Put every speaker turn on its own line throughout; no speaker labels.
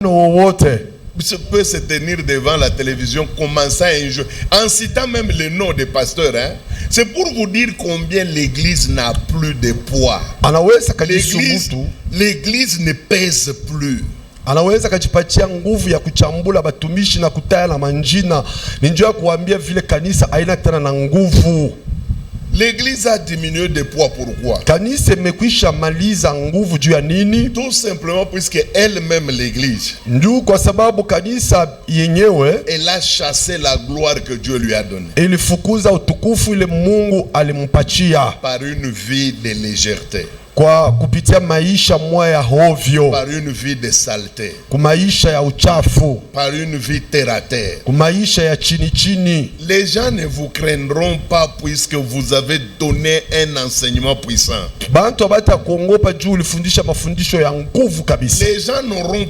peut se tenir devant la télévision, commençant un jeu, en citant même le nom des pasteurs. Hein? C'est pour vous dire combien l'église n'a plus de poids. L'église ne pèse plus.
Anaweza kajipatia nguvu ya kuchambula batumishi na kutaya na manjina. Ninjua kuambia vile kanisa haina tena na nguvu.
L'église a diminué de poids, pourquoi?
Kanisa imekwisha maliza nguvu juu ya nini?
Tout simplement puisque elle-même l'église,
njoo kwa sababu kanisa yenyewe,
elle a chassé la gloire que Dieu lui a donnée.
Ilifukuza utukufu ile Mungu alimpatia
par une vie de légèreté.
Kwa kupitia maisha moya hovyo,
par une vie de saleté,
kumaisha ya uchafu,
par une vie terre à terre,
kumaisha ya chini chini.
Les gens ne vous craindront pas puisque vous avez donné un enseignement puissant.
Bantu abata kuongopa juu ulifundisha mafundisho ya nguvu kabisa.
Les gens n'auront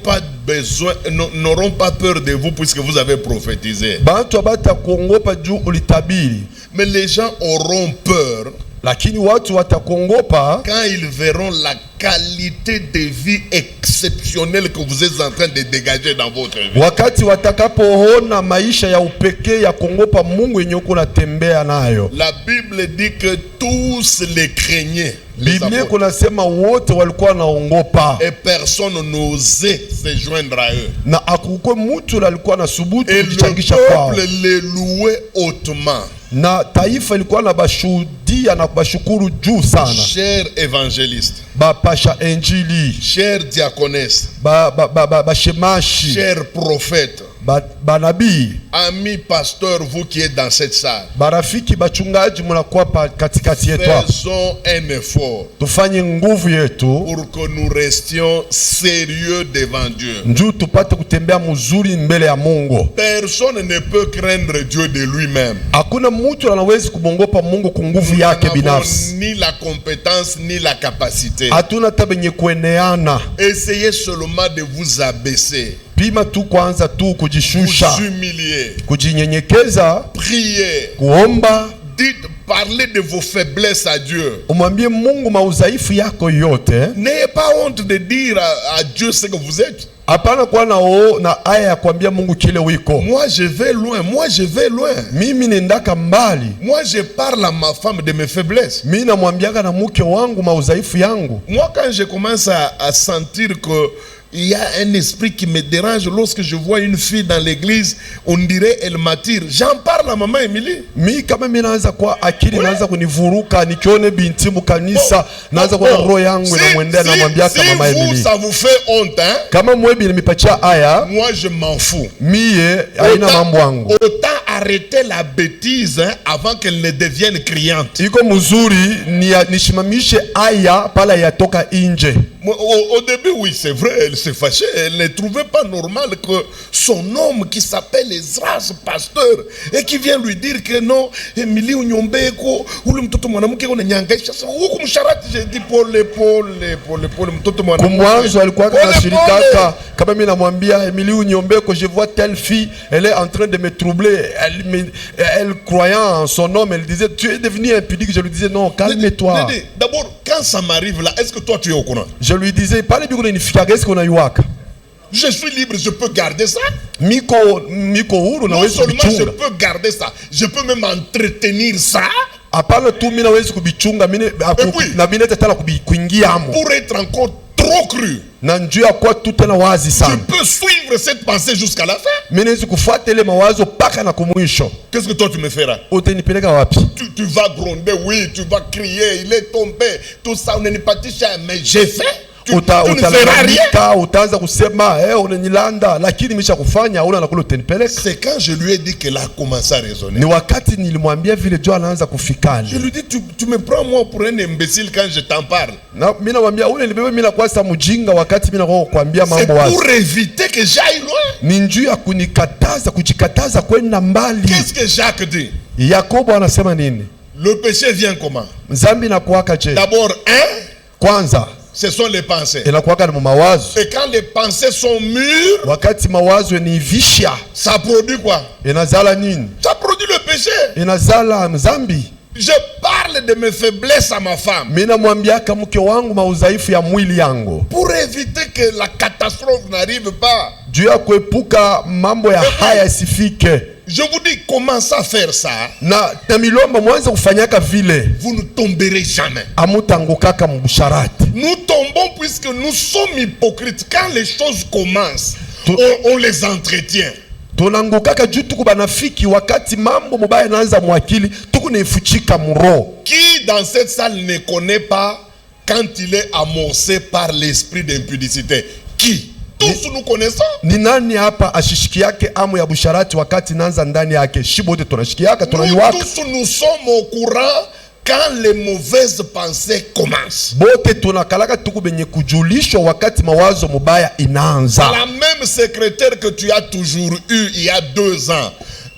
pas peur de vous puisque vous avez prophétisé.
Bantu abata kuongopa juu ulitabiri.
Mais les gens auront peur,
lakini watu watakuogopa
quand ils verront la qualité de vie exceptionnelle que vous êtes en train de dégager dans votre vie.
Wakati watakapoona maisha ya upekee ya kuogopa Mungu yenye uko natembea nayo.
La Bible dit que tous les craignaient.
Biblia kunasema wote walikuwa naogopa.
Et personne n'osait se joindre à eux.
Na akukwe mtu alikuwa na subutu kujichangisha kwao.
Et le peuple les louait hautement.
Na taifa ilikuwa na bashuhudia na bashukuru juu sana.
Cher évangéliste,
bapasha injili,
cher diaconesse,
bashemashi,
cher prophète,
banabii,
ami pasteur, vous qui êtes dans cette salle,
barafiki bachungaji mnakuwa katikati yetu hapa.
Faisons un effort
tufanye nguvu yetu
pour que nous restions sérieux devant Dieu.
Njoo tupate kutembea mzuri mbele ya Mungu.
Personne ne peut craindre Dieu de lui-même.
Hakuna mtu anaweza kumongopa Mungu kwa nguvu yake binafsi.
Ni la compétence ni la capacité.
Hatuna tabenye kueneana.
Essayez seulement de vous abaisser.
Pima tu kwanza tu kujishusha,
vous humilier,
kujinyenyekeza,
prier,
kuomba,
dites, parlez de vos faiblesses à Dieu.
Umwambie Mungu maudhaifu yako yote.
N'ayez pas honte de dire à Dieu ce que vous êtes.
Hapana kuwa na aya ya kuambia Mungu kile wiko.
Moi je vais loin, moi je vais loin.
Mimi nendaka mbali.
Moi je parle à ma femme de mes faiblesses.
Mimi namwambiaka na mke wangu maudhaifu yangu.
Moi quand je commence à sentir que il y a un esprit qui me dérange lorsque je vois une fille dans l'église, on dirait elle m'attire. J'en parle à maman Émilie.
Mi kama mimi naanza kwa akili naanza kunivuruka nikione binti mu kanisa naanza kwa roho yangu inamwendea na mwambia kama mama Émilie.
Si ça vous fait honte hein?
Kama mwebi nimepatia aya,
moi je m'en fous.
Mie haina mambo yangu.
Autant arrêter la bêtise hein, avant qu'elle ne devienne criante.
Iko mzuri nishimamishe aya pala yatoka nje.
Au début, oui, c'est vrai, elle s'est fâchée. Elle ne trouvait pas normal que son homme qui s'appelle Ezra, pasteur, et qui vient lui dire que non, Émilie Unyombeko, ou le mtoto mwanamke on nyangaisha. Huko msharati, j'ai dit pole mtoto mwanamke.
Kumwanzo alikuwa anashirikaka kama mimi namwambia Émilie Unyombeko, je vois telle fille, elle est en train de me troubler. Elle croyant en son homme, elle disait tu es devenu impudique. Je lui disais non, calme-toi.
D'abord, quand ça m'arrive là, est-ce que toi tu es au courant?
Je lui disais,
je suis libre, je peux garder ça. Non
seulement
je peux garder ça, je peux même entretenir ça. Pour être encore trop cru. Je peux suivre cette pensée jusqu'à la fin. Qu'est-ce que toi tu me feras? Tu vas gronder, oui, tu vas crier, il est tombé, tout ça, on n'est pas touché, mais j'ai fait. Tu ne feras rien. C'est quand je lui ai dit qu'elle a commencé à raisonner. Je lui dis, tu me prends moi pour un imbécile quand je t'en parle. C'est pour éviter que j'aille loin. Qu'est-ce que Jacques dit? Le péché vient comment? D'abord, ce sont les pensées. Et quand les pensées sont mûres, ça produit quoi? Ça produit le péché. Je parle parle de mes faiblesses à ma femme.
Mina mwambiaka mke wangu maudhaifu ya mwili yangu.
Pour éviter que la catastrophe n'arrive pas.
Juu ya kuepuka mambo ya haya isifike.
Je vous dis, commencez à faire ça.
Na milomba mwanza kufanyaka vile.
Vous ne tomberez jamais.
Amutangukaka mbusharati.
Nous tombons puisque nous sommes hypocrites. Quand les choses commencent, on les entretient.
Tunangukaka juu tuku banafiki wakati mambo mubaya naanza mwakili tuku nefuchika muro.
Qui dans cette salle ne connaît pas quand il est amorcé par l'esprit d'impudicité? Qui? Tous nous connaissons.
Ni nani hapa ashishikiake amu ya busharati wakati naanza ndani yake? Shibote tunashikiaka tunayuwaka.
Nous tous nous sommes au courant quand les mauvaises pensées commencent.
Bote tunakalaka tuku benye kujulishwa wakati mawazo mubaya inaanza.
La même secrétaire que tu as toujours eu il y a 2 ans,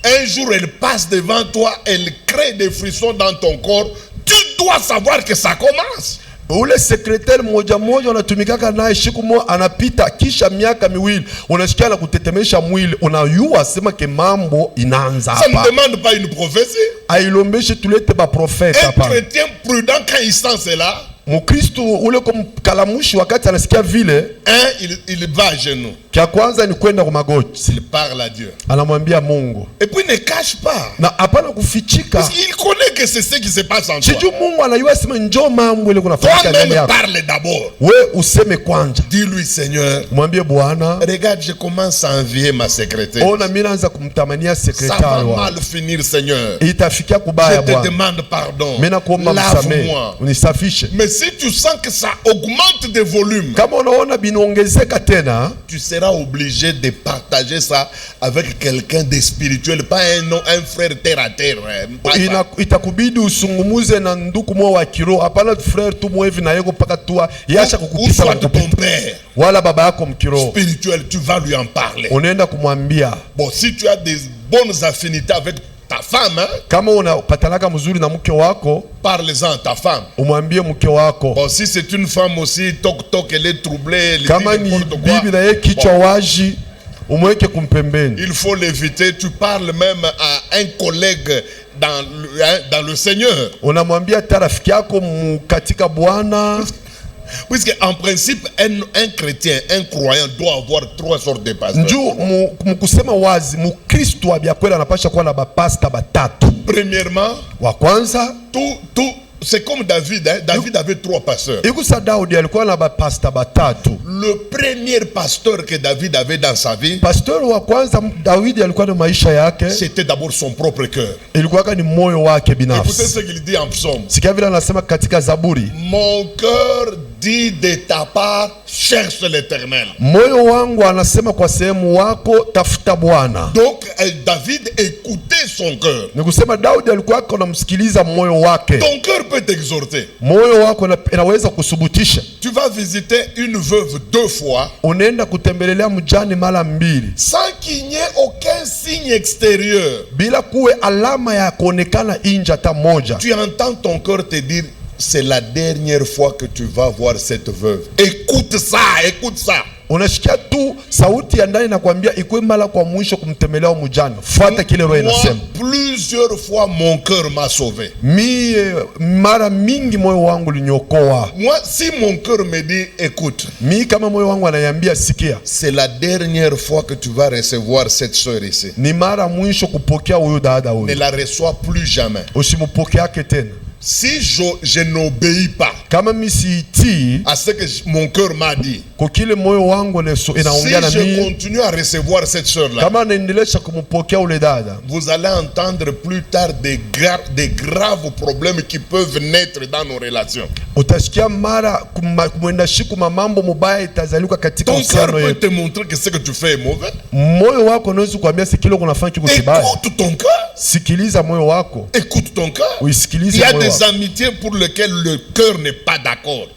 un jour elle passe devant toi, elle crée des frissons dans ton corps. Tu dois savoir que ça commence.
Ule sekretari moja unatumikaka naye siku moja anapita kisha miaka miwili unasikia na kutetemesha mwili unayua sema ke mambo inaanza hapa.
Ça ne demande pas une prophétie.
Ailombeshi tulete ba profeta hapa.
Un chrétien prudent quand il sent cela,
Mkristo ule kumkalamushi wakati anasikia vile,
il va à genoux.
Kia kwanza ni kwenda kwa magoti.
Il parle à Dieu.
Anamwambia Mungu.
Et puis ne cache pas.
Na hapana kufichika.
Parce qu'il connaît que c'est ce qui se passe en toi.
Siju Mungu anayua sema njoo mambo ile kunafanyika ndani yako.
Toi-même parle d'abord.
We useme kwanza.
Dis-lui Seigneur.
Mwambie Bwana.
Regarde, je commence à envier ma secrétaire.
Ona mimi naanza kumtamania sekretari
wangu. Ça va
wa.
mal finir Seigneur.
Itafikia kubaya Bwana.
Je te demande pardon.
Mimi nakuomba msamehe. Unisafishe.
Mais si tu sens que ça augmente de volume,
kama unaona binaongezeka tena,
tu seras obligé de partager ça avec quelqu'un de spirituel, pas un frère terre à terre.
Itakubidi usungumuze na ndugu mwa wa kiroho, hapana frère tu mwevi na yego paka tua yasha kukupita
ou ton père
wala baba yako mkiroho
spirituel, tu vas lui en parler.
Unaenda kumwambia.
Bon, si tu as des bonnes affinités avec ta femme, hein?
Kama unapatanaka mzuri na mke wako,
parle-en à ta femme.
Umwambie mke wako.
Bon, si c'est une femme aussi, toc elle est troublée, elle
kama ni bibi na yeye kichwa waji, umweke kumpembeni.
Il faut l'éviter. Tu parles même à un collègue dans le Seigneur.
Unamwambia rafiki yako katika Bwana.
Puisque en principe un chrétien, un croyant doit avoir 3 sortes de pasteurs.
Njoo mkusema wazi, Mkristo abia kweli anapasha kuwa na bapasta batatu.
Premièrement,
wa kwanza,
c'est comme David, hein? David avait 3 pasteurs.
Ikusa Daudi alikuwa na bapasta batatu.
Le premier pasteur que David avait dans sa vie,
pasteur wa kwanza David alikuwa na maisha yake,
c'était d'abord son propre cœur.
Ilikuwa ni moyo wake binafsi.
Écoutez ce qu'il dit en psaume.
Sikia vile anasema katika Zaburi.
Mon cœur dit de ta part, cherche l'Éternel.
Moyo wangu anasema kwa sehemu wako tafuta Bwana.
Donc David écoutait son cœur.
Ni kusema Daudi alikuwa anamsikiliza moyo wake.
Ton cœur peut t'exhorter.
Moyo wako inaweza kusubutisha.
Tu vas visiter une veuve 2 fois.
Unaenda kutembelelea mjane mara 2.
Sans qu'il n'y ait aucun signe extérieur.
Bila kuwe alama ya kuonekana nje hata moja.
Tu entends ton cœur te dire, c'est la dernière fois que tu vas voir cette veuve. Écoute ça, écoute ça.
Unasikia tu sauti ya ndani nakwambia ikuwe mara kwa mwisho kumtembelea mjane. Fuata kile roho inasema.
Plusieurs fois mon cœur m'a sauvé.
Mara mingi moyo wangu liniokoa.
Moi, si mon cœur me dit écoute,
kama moyo wangu ananiambia sikia,
c'est la dernière fois que tu vas recevoir cette sœur ici.
Ni mara mwisho kupokea huyo dada huyo.
Ne la reçois plus jamais.
Usimupokeake tena.
Si je n'obéis pas à ce que mon cœur m'a dit, si je continue à recevoir cette sœur-là, vous allez entendre plus tard des graves problèmes qui peuvent naître dans nos relations. Ton cœur peut te montrer que ce que tu fais est mauvais. Écoute ton cœur. Écoute ton cœur. Il y a des amitiés pour lesquelles le cœur n'est pas d'accord.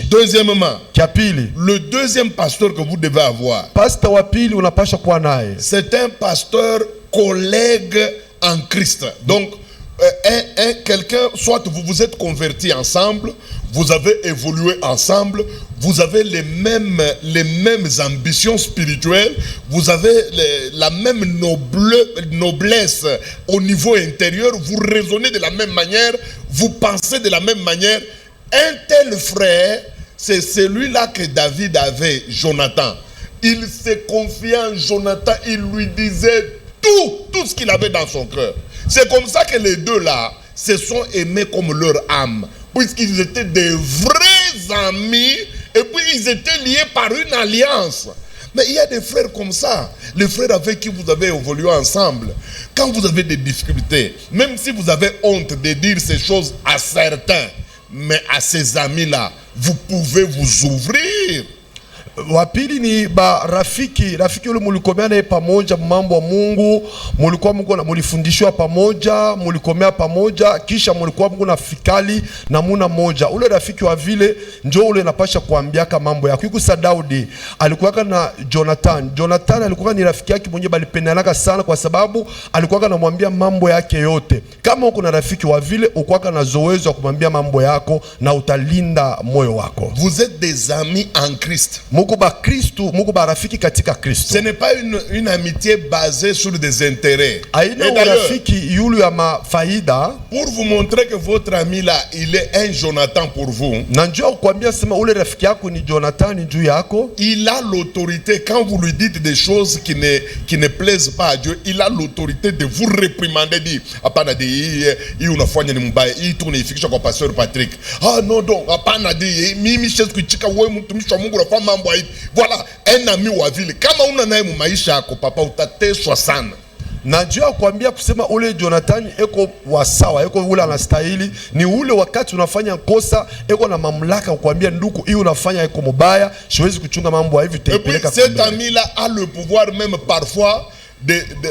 Deuxièmement, le deuxième pasteur que vous devez avoir, c'est un pasteur collègue en Christ. Donc, quelqu'un, soit vous vous êtes convertis ensemble, vous avez évolué ensemble, vous avez les mêmes ambitions spirituelles, vous avez la même noblesse au niveau intérieur, vous raisonnez de la même manière, vous pensez de la même manière. Un tel frère, c'est celui-là que David avait, Jonathan. Il se confiait en Jonathan, il lui disait tout ce qu'il avait dans son cœur. C'est comme ça que les deux là se sont aimés comme leur âme, puisqu'ils étaient des vrais amis. Et puis ils étaient liés par une alliance. Mais il y a des frères comme ça, les frères avec qui vous avez évolué ensemble. Quand vous avez des difficultés, même si vous avez honte de dire ces choses à certains, mais à ces amis-là, vous pouvez vous ouvrir.
Wapili ni ba rafiki ule mulikomea naye pamoja mambo ya Mungu, mulikuwa Mungu na mulifundishwa pamoja, mulikomea pamoja, kisha mulikuwa Mungu na fikali na muna moja. Ule rafiki wa vile njoo ule napasha kuambiaka mambo yako. Yuko Daudi alikuwa na Jonathan alikuwa ni rafiki yake mwenye balipendana sana kwa sababu alikuwa anamwambia mambo yake yote. Kama uko na rafiki wa vile uko na zoezo wa kumwambia mambo yako na utalinda moyo wako.
Vous êtes des amis en Christ.
Ce
n'est pas une amitié basée sur des intérêts. Pour vous montrer que votre ami là, il est un Jonathan pour vous, il a l'autorité quand vous lui dites des choses qui ne plaisent pas à Dieu. Il a l'autorité de vous réprimander, dire apana di unafanya ni mbaya, hii tunaifikisha kwa pasteur Patrick. Ah non donc apana di mimi cheskuchika wewe mtumishi wa Mungu unafanya mambo hivi. Voilà un ami wa vile. Kama una naye mu maisha yako papa utateswa sana.
Najua kuambia kusema ule Jonathan eko wasawa, eko ule anastahili, ni ule wakati unafanya kosa eko na mamlaka kuambia ndugu hii unafanya eko mubaya, siwezi kuchunga mambo hivi
tepeleka. Cet ami là a le pouvoir même parfois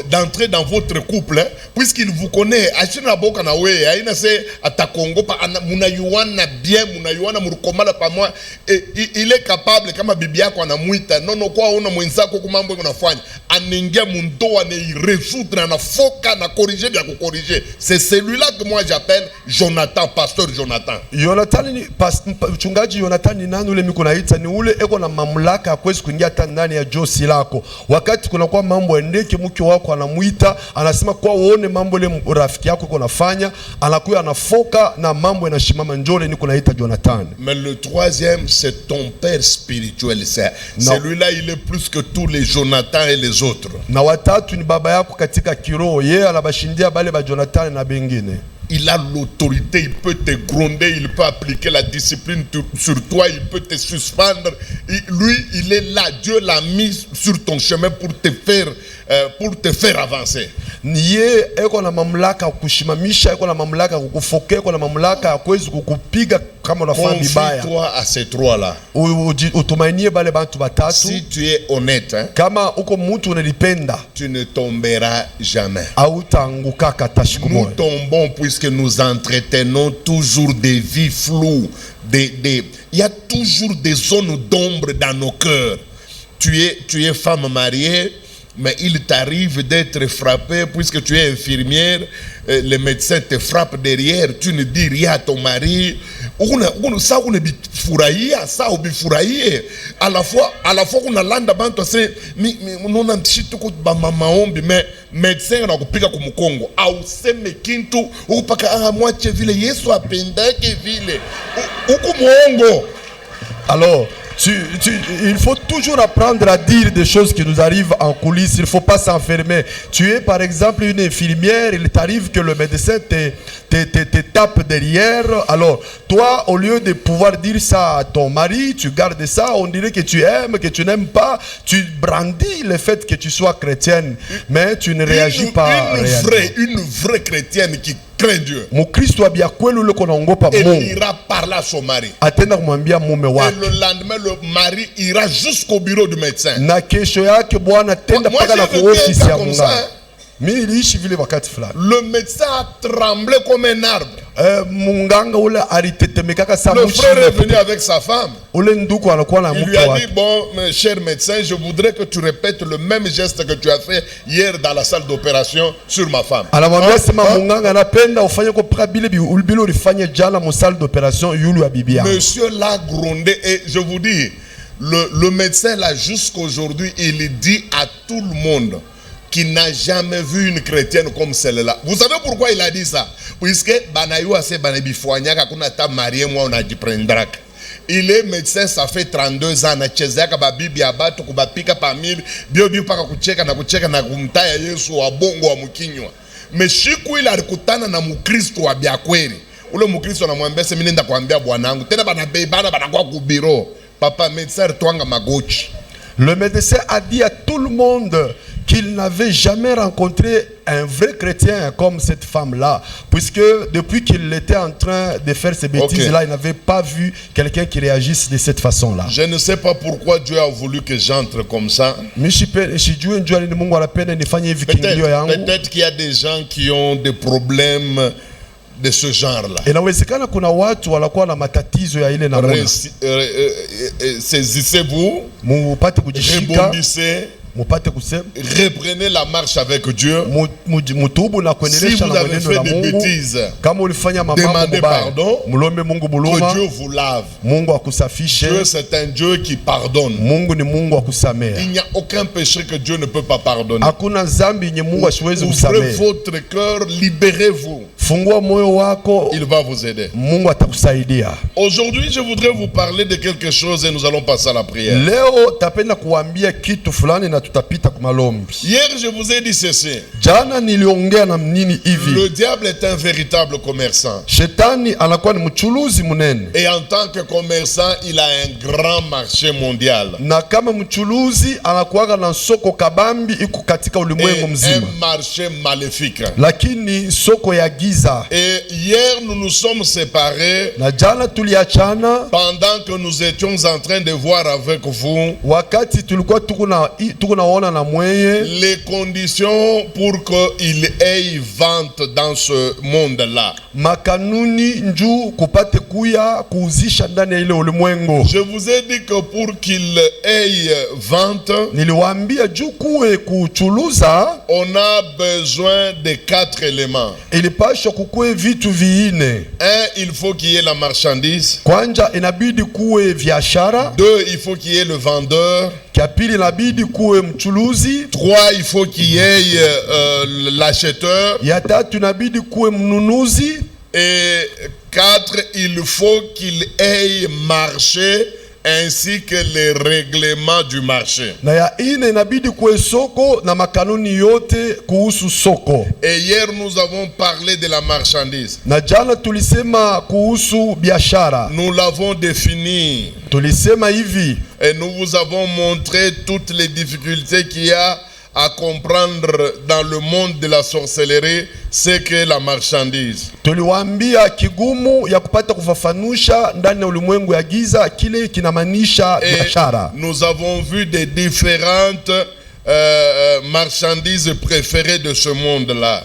d'entrer dans votre couple, hein, puisqu'il vous connaît. Achina boka na we, aina se atakongo pa munayuana bien, munayuana murukomala pa moi. Il est capable kama bibi yako anamuita, nono kwa una mwenzako kwa mambo unafanya, aningia mundoa ne résoudre na foka na corriger bien ko corriger. C'est celui-là que moi j'appelle Jonathan, pasteur Jonathan.
Jonathan ni mchungaji Jonathan ni nani ule miko naita, ni ule eko na mamlaka kwezi kuingia hata ndani ya josi lako. Wakati kuna kwa mambo endeke mke wako anamuita, anasema kwa uone mambo ile rafiki yako uko nafanya, anakuwa anafoka na mambo yanashimama, njole ni kunaita Jonathan.
Mais le troisième c'est ton père spirituel, celui-là il est plus que tous les Jonathan et les autres.
Na watatu ni baba yako katika kiroho, yeye anabashindia bale ba Jonathan na bengine.
Il a l'autorité, il peut te gronder, il peut appliquer la discipline sur toi, il peut te suspendre. Lui, il est là, Dieu l'a mis sur ton chemin pour te faire avancer.
Niye eko na mamlaka kukushimamisha, eko na mamlaka kukufoke, eko na mamlaka kuweza kukupiga kama unafanya vibaya.
Confie-toi à ces trois-là.
Utumainie bale bantu batatu.
Si tu es honnête, hein,
kama uko mtu unalipenda,
tu ne tomberas jamais.
Hautaanguka hata siku moja.
Nous tombons puisque nous entretenons toujours des vies floues. Il y a toujours des zones d'ombre dans nos cœurs. Tu es femme mariée, mais il t'arrive d'être frappé puisque tu es infirmière, les médecins te frappent derrière, tu ne dis rien à ton mari. À la fois on a landa bantu c'est mais médecin na kupiga kumukongo au seme kintu upaka mwache vile Yesu apendake vile uko muongo.
Alors il faut toujours apprendre à dire des choses qui nous arrivent en coulisses. Il ne faut pas s'enfermer. Tu es par exemple une infirmière, il t'arrive que le médecin te tape derrière. Alors toi, au lieu de pouvoir dire ça à ton mari, tu gardes ça. On dirait que tu aimes, que tu n'aimes pas. Tu brandis le fait que tu sois chrétienne, mais tu ne réagis pas.
Une vraie chrétienne qui craint Dieu.
Elle
ira parler à son mari.
Et
le lendemain, le mari ira jusqu'au bureau du médecin.
Moi, j'ai comme ça. Le
médecin a tremblé comme un arbre.
munganga ule alitetemekaka sa
Le frère est venu avec sa femme.
ule nduku anakuwa na
Il
mke
lui a dit,
wake.
bon, mon cher médecin, je voudrais que tu répètes le même geste que tu as fait hier dans la salle d'opération sur ma femme.
Anamwambia sema munganga anapenda ufanye kwa paka bile bile ulifanya jana mu salle d'opération yulu ya bibi yangu.
Monsieur l'a grondé et je vous dis, le médecin là jusqu'aujourd'hui, il dit à tout le monde qui n'a jamais vu une chrétienne comme celle-là. Vous savez pourquoi il a dit ça? Puisque banayua se banabifwanyaka kuna ta marié moi on a dit prendrak. Il est médecin, ça fait 32 ans. Na chezeka ba bibi abatu kubapika pa mili bio bio paka kucheka na kumtaya Yesu wa bongo wa mkinywa. Meshiku ile alikutana na Mkristo wa biakweli. Ule Mkristo anamwambia sema nenda kuambia bwanangu. Tena bana banakuwa ku bureau. Papa médecin twanga magochi.
Le médecin a dit à tout le monde qu'il n'avait jamais rencontré un vrai chrétien comme cette femme-là, puisque depuis qu'il était en train de faire ces bêtises-là, il n'avait pas vu quelqu'un qui réagisse de cette façon-là.
Je ne sais pas pourquoi Dieu a voulu que j'entre comme ça. Peut-être qu'il y a des gens qui ont des problèmes de ce genre-là. Saisissez-vous, rebondissez, reprenez la marche avec Dieu. Si vous avez fait des bêtises, demandez pardon, que Dieu vous lave. Dieu c'est un Dieu qui pardonne. Il n'y a aucun péché que Dieu ne peut pas pardonner. Ouvrez votre cœur, libérez-vous. Il va vous aider. Aujourd'hui, je voudrais vous parler de quelque chose et nous allons passer à la prière. Hier, je vous ai dit ceci. Le diable est un véritable commerçant. Et en tant que commerçant, il a un grand marché mondial. Et un marché maléfique. Et hier, nous nous sommes séparés pendant que nous étions en train de voir avec vous les conditions pour qu'il ait vente dans ce monde-là. Je vous ai dit que pour qu'il ait vente, on a besoin de 4 éléments. Un, il faut qu'il y ait la marchandise. 2, il faut qu'il y ait le vendeur. 3, il faut qu'il y ait l'acheteur. Et 4, il faut qu'il ait marché ainsi que les règlements du marché. Et hier nous avons parlé de la marchandise. Nous l'avons défini. Et nous vous avons montré toutes les difficultés qu'il y a à comprendre dans le monde de la sorcellerie, c'est que la marchandise. Et nous avons vu des différentes marchandises préférées de ce monde-là.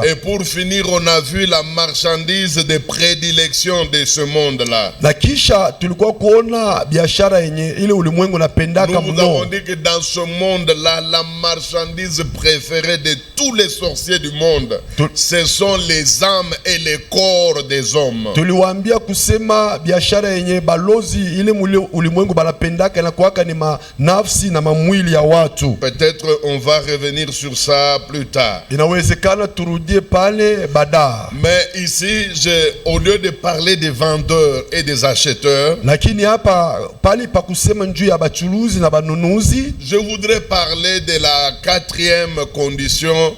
Et pour finir, on a vu la marchandise de prédilection de ce monde-là. Nous vous avons dit que dans ce monde-là, la marchandise préférée de tous les sorciers du monde, ce sont les âmes et les corps des hommes. Peut-être on va revenir sur ça plus tard. Mais ici, au lieu de parler des vendeurs et des acheteurs, je voudrais parler de la 4e condition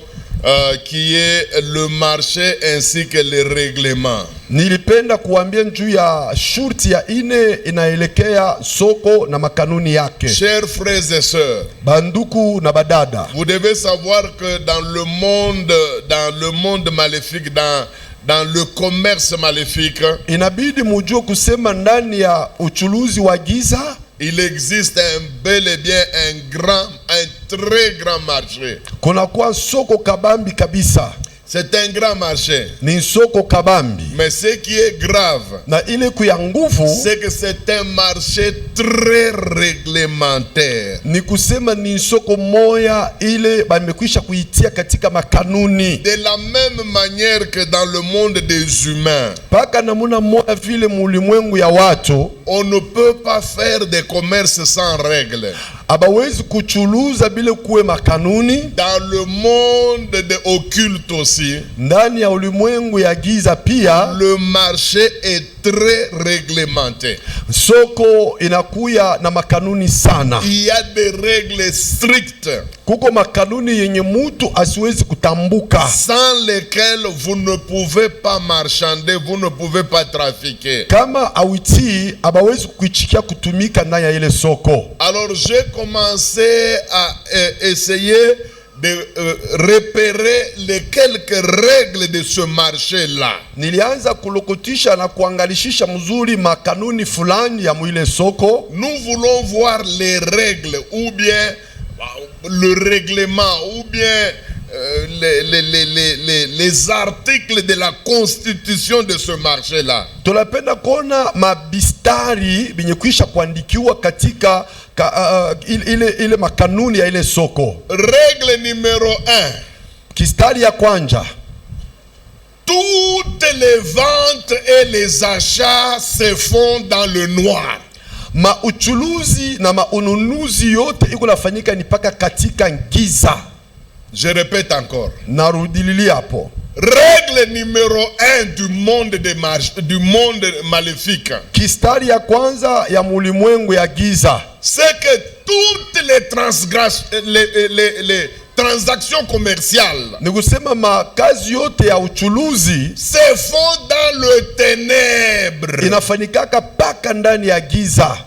qui est le marché ainsi que les règlements.
Nilipenda kuambia juu ya shurti ya ine inaelekea soko na makanuni yake.
Chers frères et sœurs,
banduku na badada,
vous devez savoir que dans le monde maléfique, dans le commerce maléfique,
inabidi mujue kusema ndani ya uchuluzi wa giza
il existe bel et bien un très grand marché.
kunakuwa soko kabambi kabisa.
C'est un grand marché.
Ni soko kabambi.
Mais ce qui est grave,
Na ile kuya nguvu,
c'est que c'est un marché très réglementaire.
ni kusema ni soko moya ile bamekwisha kuitia katika makanuni.
De la même manière que dans le monde des humains,
Paka namuna moya vile mulimwengu ya watu,
on ne peut pas faire des commerces sans règles.
abawezi kuchuluza bile kuwe makanuni.
Dans le monde de occulte aussi,
Ndani ya ulimwengu ya giza pia,
le marché est très réglementé.
soko inakuya na makanuni sana.
Il y a des règles strictes
Kuko makanuni yenye mutu asiwezi kutambuka,
sans lesquelles vous ne pouvez pas marchander, vous ne pouvez pas trafiquer.
kama awiti abawezi kuichikia kutumika ndani ya ile soko.
Alors j'ai commencé à essayer de repérer les quelques règles de ce marché-là.
Nilianza kulokotisha na kuangalishisha mzuri makanuni fulani ya mwile soko.
Nous voulons voir les règles ou bien le règlement ou bien les articles de la constitution de ce marché-là.
Tunapenda kuona mabistari binye kuisha kuandikiwa katika ile makanuni ya ile soko.
Règle numéro 1.
Kistari ya kwanja,
toutes les ventes et les achats se font dans le noir.
Mauchuluzi na maununuzi yote iko nafanyika ni paka katika giza.
Je répète encore.
Narudilili hapo.
Règle numéro 1 du monde maléfique.
Kistari ya kwanza ya mulimwengu ya giza,
C'est que toutes les transactions commerciales
ni kusema makazi yote ya uchuluzi
se font dans le ténèbre.
inafanyikaka paka ndani ya giza,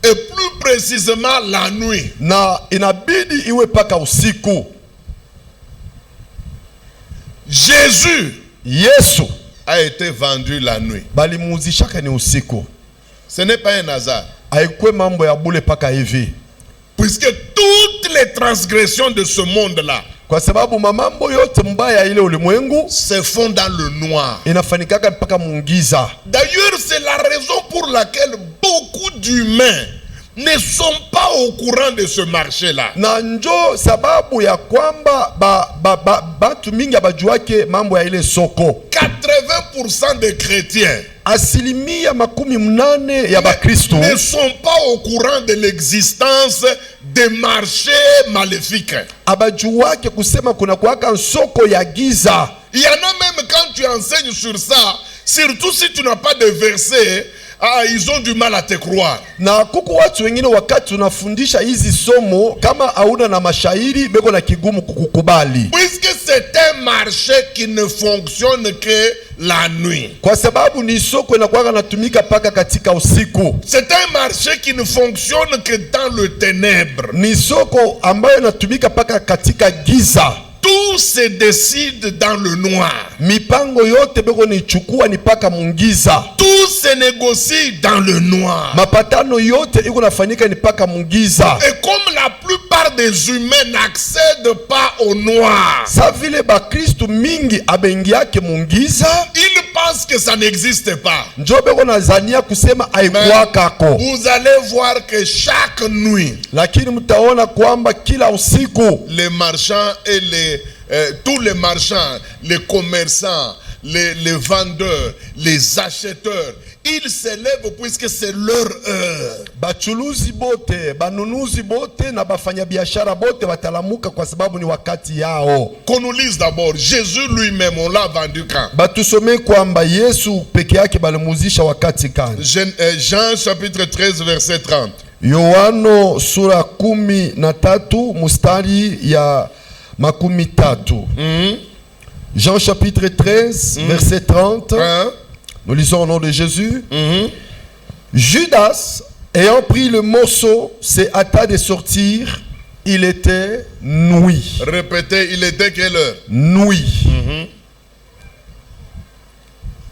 Et plus précisément la nuit.
na inabidi iwe paka usiku.
Jésus
Yesu
a été vendu la nuit.
balimuuzishaka ni usiku.
Ce n'est pas un hasard.
Haikuwe mambo ya bule paka hivi,
Puisque toutes les transgressions de ce monde-là
kwa sababu mamambo yote mbaya ile ulimwengu
se font dans le noir.
inafanikaka mpaka mungiza.
D'ailleurs, c'est la raison pour laquelle beaucoup d'humains ne sont pas au courant de ce marché-là.
Na njo sababu ya kwamba batu mingi abajuake mambo ya ile soko.
80% des chrétiens
Asilimia 80 ya Bakristo
ne sont pas au courant de l'existence des marchés maléfiques.
abajuake kusema kuna kuwaka soko ya giza.
Il y en a même quand tu enseignes sur ça, surtout si tu n'as pas de verset, ils ont du mal à te croire.
Na kuko watu wengine wakati unafundisha hizi somo kama hauna na mashairi beko na kigumu kukukubali.
Puisque c'est un marché qui ne fonctionne que la nuit.
Kwa sababu ni soko inakuwa natumika paka katika usiku.
C'est un marché qui ne fonctionne que dans le ténèbre.
Ni soko ambayo inatumika paka katika giza.
Tout se décide dans le noir.
Mipango yote beko ni chukua ni paka mungiza.
Tout se négocie dans le noir.
Mapatano yote iko nafanyika ni paka mungiza.
Et comme la plupart des humains n'accèdent pas au noir,
Sa vile Bakristo mingi abengiake mungiza,
ils pensent que ça n'existe pas.
njo beko nazania kusema haikuwakako.
Vous allez voir que chaque nuit,
Lakini mtaona kwamba kila usiku
les marchands et tous les marchands, les commerçants, les vendeurs, les acheteurs, ils se lèvent puisque c'est leur heure.
bachuluzi bote, banunuzi bote na bafanya biashara bote watalamuka kwa sababu ni wakati yao.
Qu'on nous lise d'abord, Jésus lui-même, on l'a vendu quand?
Batusome kwamba Yesu peke yake balimuzisha wakati kani.
Jean chapitre 13 verset 30.
Yohano sura 13 mustari ya 13. Jean chapitre 13 verset 30.
Hein?
Nous lisons au nom de Jésus. Judas, ayant pris le morceau, s'est hâta de sortir. Il était nuit.
Répétez, il était quelle heure?
Nuit.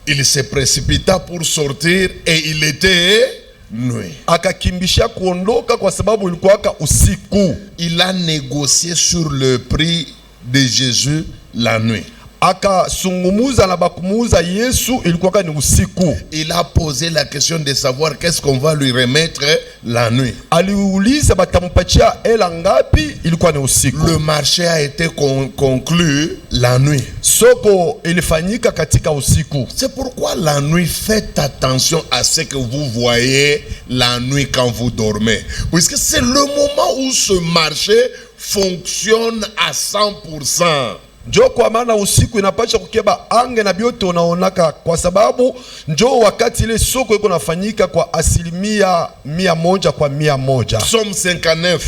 Il se précipita pour sortir et il était nuit.
Akakimbisha kuondoka kwa sababu ilikuwaka usiku.
Il a négocié sur le prix de Jésus la nuit.
akasungumuza na bakumuza Yesu ilikuwa ni usiku.
Il a posé la question de savoir qu'est-ce qu'on va lui remettre la nuit.
Aliuliza batampatia hela ngapi, ilikuwa ni usiku.
Le marché a été conclu la nuit.
Soko ilifanyika katika usiku.
C'est pourquoi la nuit, faites attention à ce que vous voyez la nuit quand vous dormez. Puisque c'est le moment où ce marché fonctionne à 100%.
Njo kwa maana usiku inapasha kukeba ange na biote unaonaka, kwa sababu njo wakati ile soko iko nafanyika kwa asilimia 100 kwa 100.
Psaume 59.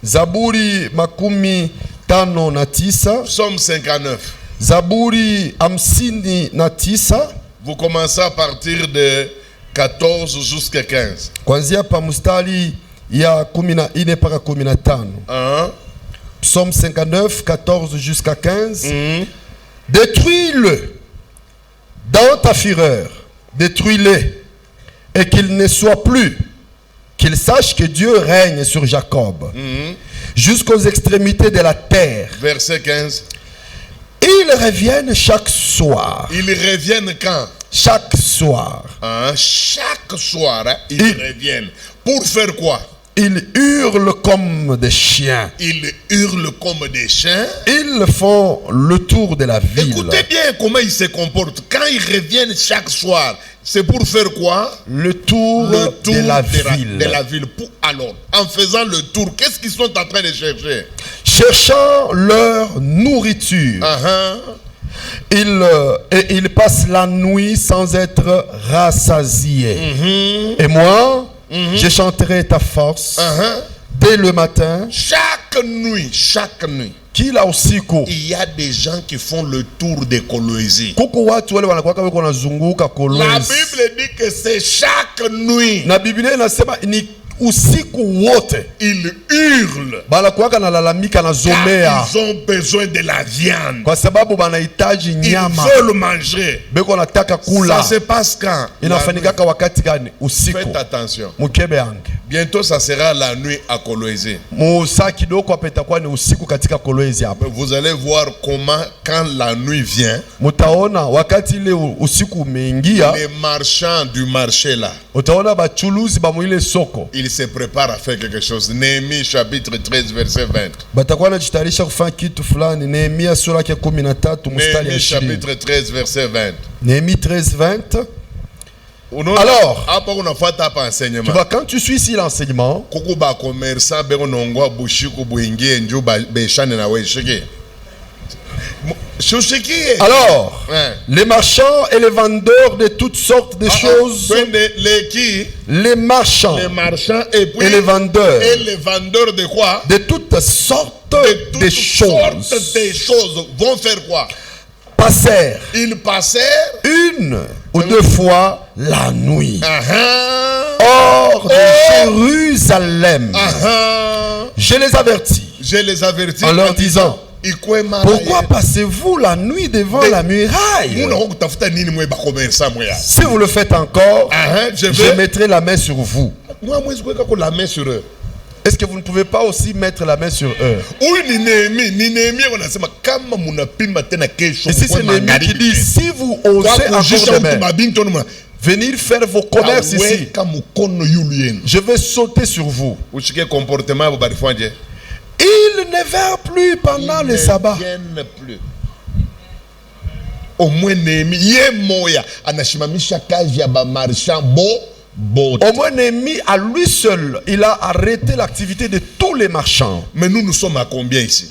Zaburi 59.
Psaume 59.
Zaburi 59.
Vous commencez à partir de 14 jusqu'à 15.
Kwanzia pa mustari ya 14 mpaka 15. Psaume 59, 14 jusqu'à 15. Détruis-le dans ta fureur. Détruis-le. Et qu'il ne soit plus. Qu'il sache que Dieu règne sur Jacob. Jusqu'aux extrémités de la terre.
Verset 15.
Ils reviennent chaque soir.
Ils reviennent quand?
Chaque soir.
Chaque soir, ils reviennent. Pour faire quoi?
Ils hurlent comme des chiens.
Ils hurlent comme des chiens.
Ils font le tour de la ville.
Écoutez bien comment ils se comportent. Quand ils reviennent chaque soir, c'est pour faire quoi?
Le tour de la ville.
De la ville. Alors, en faisant le tour, qu'est-ce qu'ils sont en train de chercher?
Cherchant leur nourriture. Ils passent la nuit sans être rassasiés. Et moi, je chanterai ta force dès le matin.
Chaque nuit.
Kila usiku.
Il y a des gens qui font le tour de Kolwezi.
Kuko watu wale wanakuwa wako wanazunguka Kolwezi.
La Bible dit que c'est chaque nuit.
Na Biblia inasema ni usiku wote.
Ils hurlent.
Banakuwa nalalamika na zomea.
Ils ont besoin de la viande.
Kwa sababu banahitaji nyama.
Ils veulent manger.
Beko nataka kula.
Ça se passe quand?
Inafanyika wakati gani? Usiku.
Faites attention.
Mukebe ange.
Bientôt ça sera la nuit à Kolwezi.
Musa kidogo apetakuwa ni usiku katika Kolwezi hapa.
Vous allez voir comment quand la nuit vient.
Mutaona wakati ile usiku umeingia.
Les marchands du marché là.
Utaona bachuluzi ba mwile soko.
Ils se préparent à faire quelque chose. Néhémie chapitre 13 verset 20.
Batakuwa najitayarisha kufanya kitu fulani. Nehemia sura yake 13 mstari ya 20.
Chapitre 13 verset 20.
Nehemie 13 20. Alors, quand tu suis ici l'enseignement, alors, les marchands et les vendeurs de toutes sortes de choses, les marchands et les vendeurs
de quoi?
De toutes sortes de choses
vont faire quoi?
Ils passèrent une ou deux fois la nuit hors de Jérusalem. Je les avertis en leur disant: pourquoi passez-vous la nuit devant la muraille? Si vous le faites encore, je mettrai la main sur vous. Est-ce que vous ne pouvez pas aussi mettre la main sur eux? Et si c'est Néhémie qui dit: si vous osez encore demain venir faire vos commerces ici, je vais sauter sur vous. Ils ne viennent plus pendant le sabbat.
Au moins Néhémie
au moins Néhémie à lui seul, il a arrêté l'activité de tous les marchands.
Mais nous sommes à combien ici?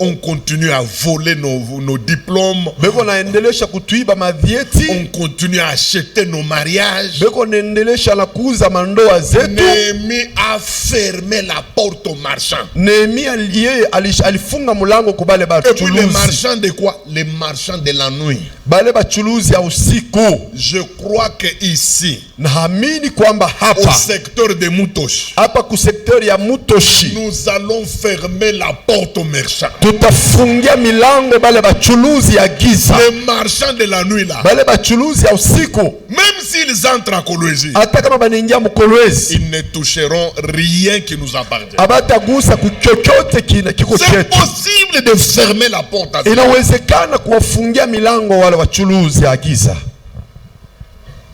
On
continue à voler nos diplômes. On continue à acheter nos mariages. Néhémie a fermé la porte aux marchands. Et puis les marchands de quoi? Les marchands de la nuit. Je crois que ici, au secteur de Mutoshi, nous allons fermer la porte aux marchands. Les marchands de la nuit là, même s'ils entrent en Colosie,
hata kama banaingia mkolwezi
ils ne toucheront rien qui nous appartient.
abatagusa kuchochote kiko
C'est
chetu.
possible de fermer la porte à ça.
Inawezekana kuwafungia milango wale wachuruzi ya giza.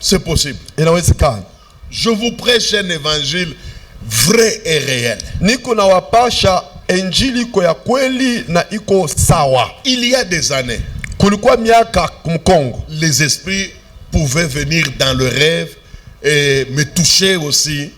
C'est possible.
Inawezekana.
Je vous prêche un évangile vrai et réel.
Niko na wapasha injili iko ya kweli na iko sawa.
Il y a des années,
Kulikuwa miaka kumkongo,
les esprits pouvaient venir dans le rêve et me toucher aussi,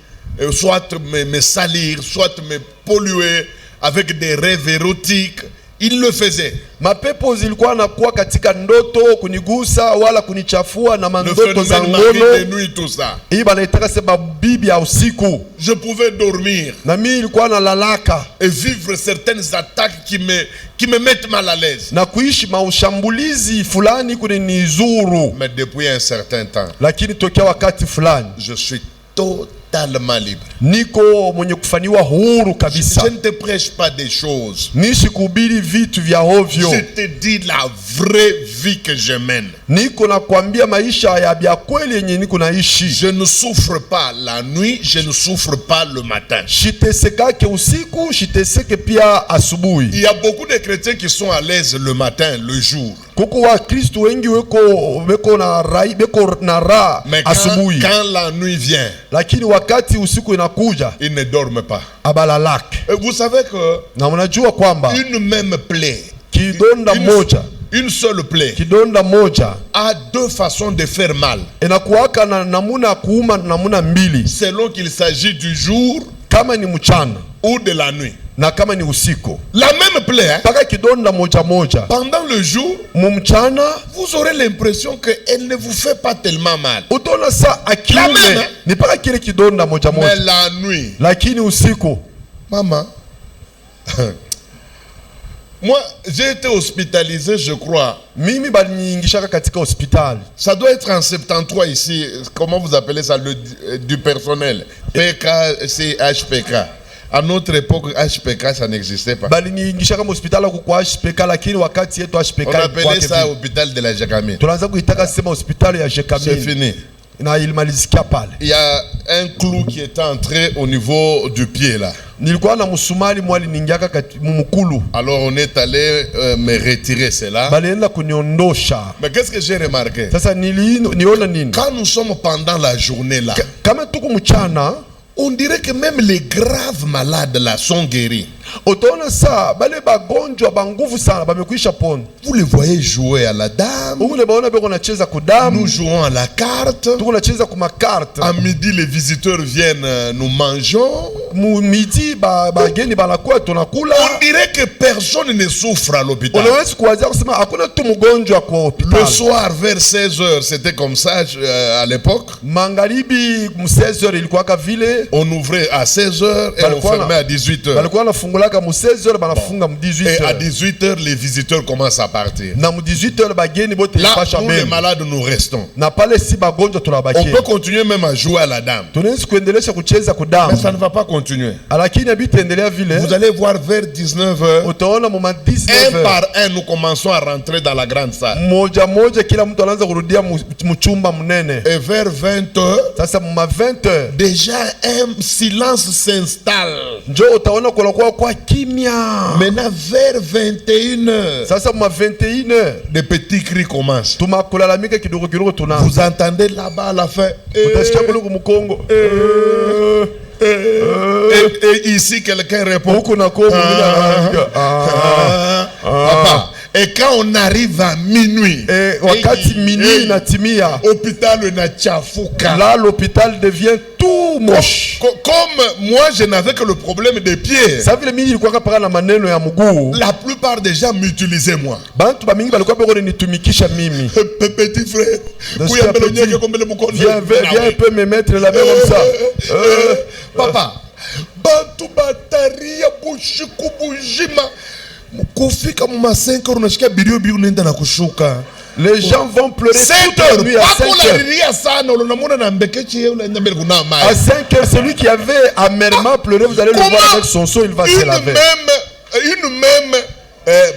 soit me salir, soit me polluer avec des rêves érotiques. Ils le faisaient.
mapepo zilikuwa nakuwa katika ndoto kunigusa wala kunichafua na
Le
mandoto za
phénomène mari
ngono.
de nuit, tout ça.
Hii banaitaka sema bibi ya usiku.
Je pouvais dormir
Na mimi ilikuwa na lalaka
et vivre certaines attaques qui me mettent mal à l'aise.
na kuishi maushambulizi fulani kunizuru,
Mais depuis un certain temps,
lakini tokea wakati fulani
je suis totalement libre.
niko mwenye kufaniwa huru kabisa.
Je ne te prêche pas des choses.
Nishi kuhubiri vitu vya ovyo.
Je te dis la vraie vie que je mène.
Niko na kuambia maisha ya bya kweli yenye niko naishi.
Je ne souffre pas la nuit, je ne souffre pas le matin.
Shitesekake usiku, shiteseke pia asubuhi.
Il y a beaucoup de chrétiens qui sont à l'aise le matin, le jour.
Kuko wa Kristo wengi weko na raha
Mais
asubuhi.
quand la nuit vient,
Lakini wakati usiku inakuja
ils ne dorment pas.
abalalake.
Et vous savez que
Na mnajua kwamba
une même plaie,
kidonda moja,
une seule plaie,
kidonda moja
a deux façons de faire mal,
inakuwaka na namuna kuuma namuna mbili,
selon qu'il s'agit du jour
kama ni mchana
ou de la nuit.
na kama ni usiku.
La même plaie, hein,
Paka kidonda moja moja
pendant le jour,
mumchana
vous aurez l'impression qu'elle ne vous fait pas tellement mal.
utaona saa
La
akiume
même,
ni paka kile kidonda moja
Mais
moja,
la nuit,
lakini usiku.
maman, moi j'ai été hospitalisé, je crois.
Mimi baliniingishaka katika hospitali.
Ça doit être en 73 ici. Comment vous appelez ça, du personnel? PK, c'est HPK. À notre époque, HPK, ça n'existait pas.
Baliniingishaka kama hospitali kwa HPK, lakini wakati yetu HPK
On appelait ça hôpital de la Jacamine.
tunaanza kuitaka sema hospitali ya
C'est
Jekamini.
fini.
Na ilimalizikia pale.
Il y a un clou qui est entré au niveau du pied là.
Nilikuwa na musumali mwali ningiaka mumukulu.
Alors on est allé me retirer cela.
Balienda kuniondosha.
Mais qu'est-ce que j'ai remarqué?
Sasa niona nini?
Quand nous sommes pendant la journée là,
Kama tuko mchana,
on dirait que même les graves malades là sont guéris.
utaona saa bale bagonjwa banguvu sana bamekwisha pona.
Vous les voyez jouer à la dame.
Ule baona beko nacheza kudamu.
Nous jouons à la carte.
Tuko nacheza kuma carte.
À midi, les visiteurs viennent, nous mangeons.
Midi bageni banakuwa tunakula.
On dirait que personne ne souffre à l'hôpital.
Unaweza kuwazia kusema hakuna tu mgonjwa kwa hospitali.
Le soir vers 16h, c'était comme ça à l'époque.
Magharibi 16h ilikuwa ka vile.
On ouvrait à 16h et on fermait à 18h.
Balikuwa nafungulaka mu 16h banafunga mu 18h.
Et à 18h, les visiteurs commencent à partir.
Na mu 18h bageni bote
Là,
pasha
nous les
mbele.
malades, nous restons.
Na pale si bagonjwa
On
tunabakia.
peut continuer même à jouer à la dame.
Tunaweza kuendelea kucheza
Mais
kudamu.
ça ne va pas continuer.
Lakini bitaendelea vile.
Vous allez voir vers 19h.
Utaona mu
Un
19h.
par un, nous commençons à rentrer dans la grande salle.
Moja moja kila mtu anaanza kurudia mchumba mnene.
Et vers 20h,
Sasa mu 20h
déjà un silence s'installe.
njo utaona kunakuwa kwa kimya.
Maintenant, vers 21h,
Sasa mu 21h
des petits cris commencent.
tumakulalamika kidogo kidogo tuna.
Vous entendez là-bas à la fin.
Utasikia kule kumkongo.
Et ici, quelqu'un répond.
Huku na kongo mwingine anaandika.
Papa. Et quand on arrive à minuit,
Wakati minuit inatimia,
hôpital na chafuka.
là l'hôpital devient tout moche.
Comme moi, je n'avais que le problème des pieds.
Sasa vile mimi nilikuwa kapaka na maneno ya mguu.
La plupart des gens m'utilisaient moi.
Bantu ba mingi balikuwa beko nitumikisha mimi.
Petit frère,
Viens un peu me mettre la main comme ça.
Papa, bantu bataria bushiku bujima. Kufika muma 5 heures unashika birio biu nenda na kushuka.
Les gens vont pleurer toute la nuit à 5 heures. À 5 heures, celui qui avait amèrement pleuré, vous allez le voir avec son seau, il va se laver.
Une même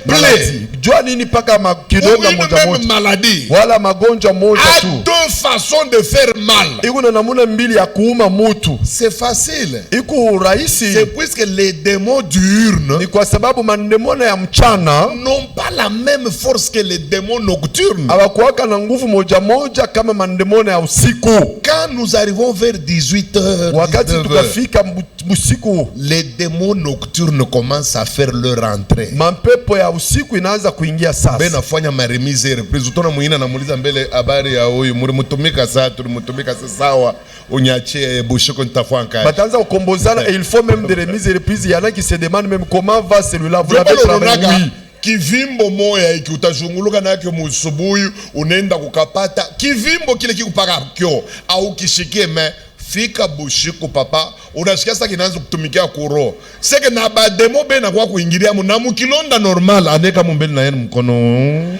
plaie.
Jua nini paka makidonda moja moja.
Maladie.
Wala magonjwa moja
A
tu.
2 façons de faire mal.
iko na namuna mbili ya kuuma mutu.
C'est facile.
Iko rahisi.
C'est puisque les démons diurnes
Ni kwa sababu mandemona ya mchana
n'ont pas la même force que les démons nocturnes.
hawakuwaka na nguvu moja moja kama mandemona ya usiku.
Quand nous arrivons vers 18h,
Wakati
19h,
tukafika usiku,
les démons nocturnes commencent à faire leur entrée.
mampepo ya usiku inaanza kuingia sasa.
Benafanya maremise et reprise. Utona mwingine anamuuliza mbele habari ya huyu mlimutumika saa tulimutumika sawa unyachie bushiko nitafanya.
Bataanza kukombozana et il faut même des remises et reprises. Il y en a qui se demandent même comment va celui-là. Vous l'avez travaillé? Oui.
Kivimbo moya iki utazunguluka nake musubuhi unaenda kukapata kivimbo kile kikupaka kyo au kishikie me fika bushiko papa unasikia sasa kinaanza kutumikia kuro seke na bademo bena kwa kuingilia mu na mukilonda normal aneka mumbele na yenu mkono.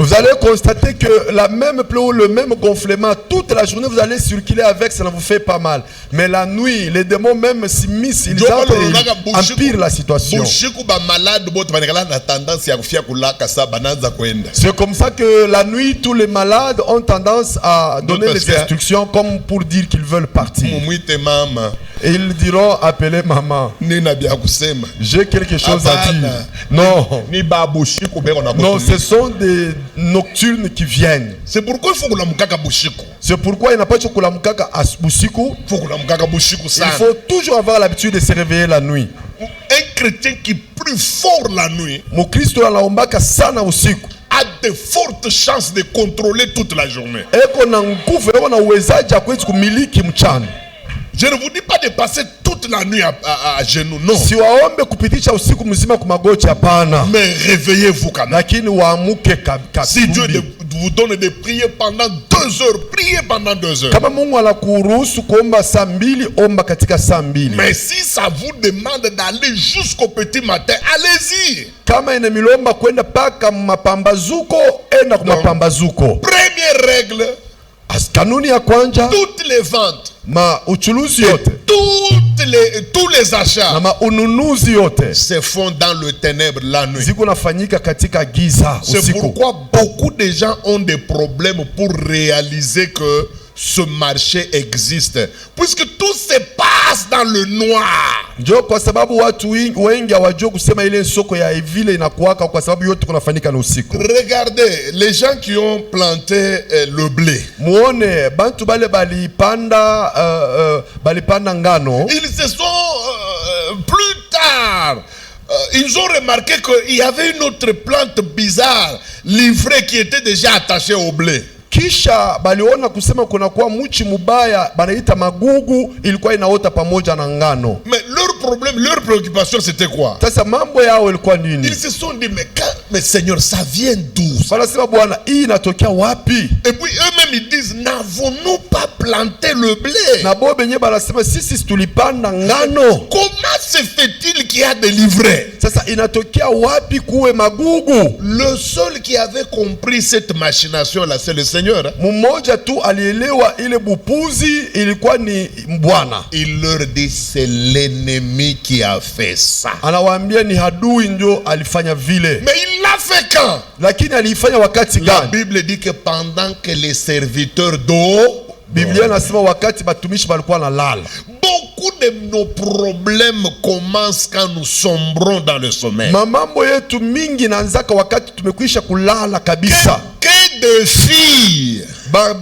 Vous allez constater que la même plaie ou le même gonflement, toute la journée vous allez circuler avec, ça ne vous fait pas mal. Mais la nuit, les démons même s'immiscent, ils entrent et empirent la situation. C'est comme ça que la nuit, tous les malades ont tendance à donner des instructions comme pour dire qu'ils veulent partir. Et ils diront, appelez maman. J'ai quelque chose à dire. Non. Non, ce sont des nocturnes qui viennent.
C'est pourquoi il faut que bushiko.
C'est pourquoi il n'a pas de kulamukaka busiku. Il faut toujours avoir l'habitude de se réveiller la nuit.
Un chrétien qui prie fort la nuit
Mukristo anaombaka sana usiku
a de fortes chances de contrôler toute la journée.
Eko na nguvu, eko na uwezaji ya kuweza kumiliki mchana.
Je ne vous dis pas de passer toute la nuit à genoux, non.
Si waombe kupitisha usiku mzima kumagoti hapana.
Mais réveillez-vous quand même.
Lakini waamuke
si Dieu vous donne de prier pendant 2 heures, priez pendant 2 heures.
Kama Mungu anakuruhusu kuomba saa 2, omba katika saa 2.
Mais si ça vous demande d'aller jusqu'au petit matin, allez-y.
Kama inamilomba kwenda paka mapambazuko, enda kumapambazuko.
Première règle,
kanuni ya kwanza,
toutes les ventes,
uchuluzi yote,
tous les achats
na ununuzi yote
se font dans le ténèbre la nuit.
Ziko nafanyika katika giza usiku.
C'est pourquoi beaucoup de gens ont des problèmes pour réaliser que ce marché existe, puisque tout se passe dans le noir.
Ndio kwa sababu watu wengi hawajui kusema ile soko ya vile inakuwaka kwa sababu yote kunafanyika na usiku.
Regardez les gens qui ont planté le blé.
Muone bantu bale balipanda ngano.
Ils se sont plus tard ils ont remarqué qu'il y avait une autre plante bizarre livrée qui était déjà attachée au blé.
Kisha baliona kusema kuna kuwa mchi mubaya banaita magugu ilikuwa inaota pamoja na ngano.
Mais leur problème, leur préoccupation c'était quoi?
Sasa mambo yao ilikuwa nini?
Ils se sont dit mais Seigneur, ça vient d'où?
Wanasema Bwana, hii inatokea wapi?
Et puis eux-mêmes ils disent, n'avons-nous pas planté le blé?
Na bo benye banasema sisi tulipanda ngano.
Comment se fait-il qu'il y a des livrets?
Sasa inatokea wapi kuwe magugu?
Le seul qui avait compris cette machination là, c'est le Seigneur.
Mmoja tu alielewa ile bupuzi ilikuwa ni Bwana.
Il leur dit c'est l'ennemi qui a fait ça.
Anawaambia ni adui ndio alifanya vile.
Mais il l'a fait quand?
Lakini alifanya wakati gani?
La Bible dit que pendant que les serviteurs d'eau,
Biblia inasema wakati batumishi balikuwa na lala.
Beaucoup de nos problèmes commencent quand nous sombrons dans le sommeil.
Mamambo yetu mingi naanzaka wakati tumekwisha kulala kabisa.
Que de filles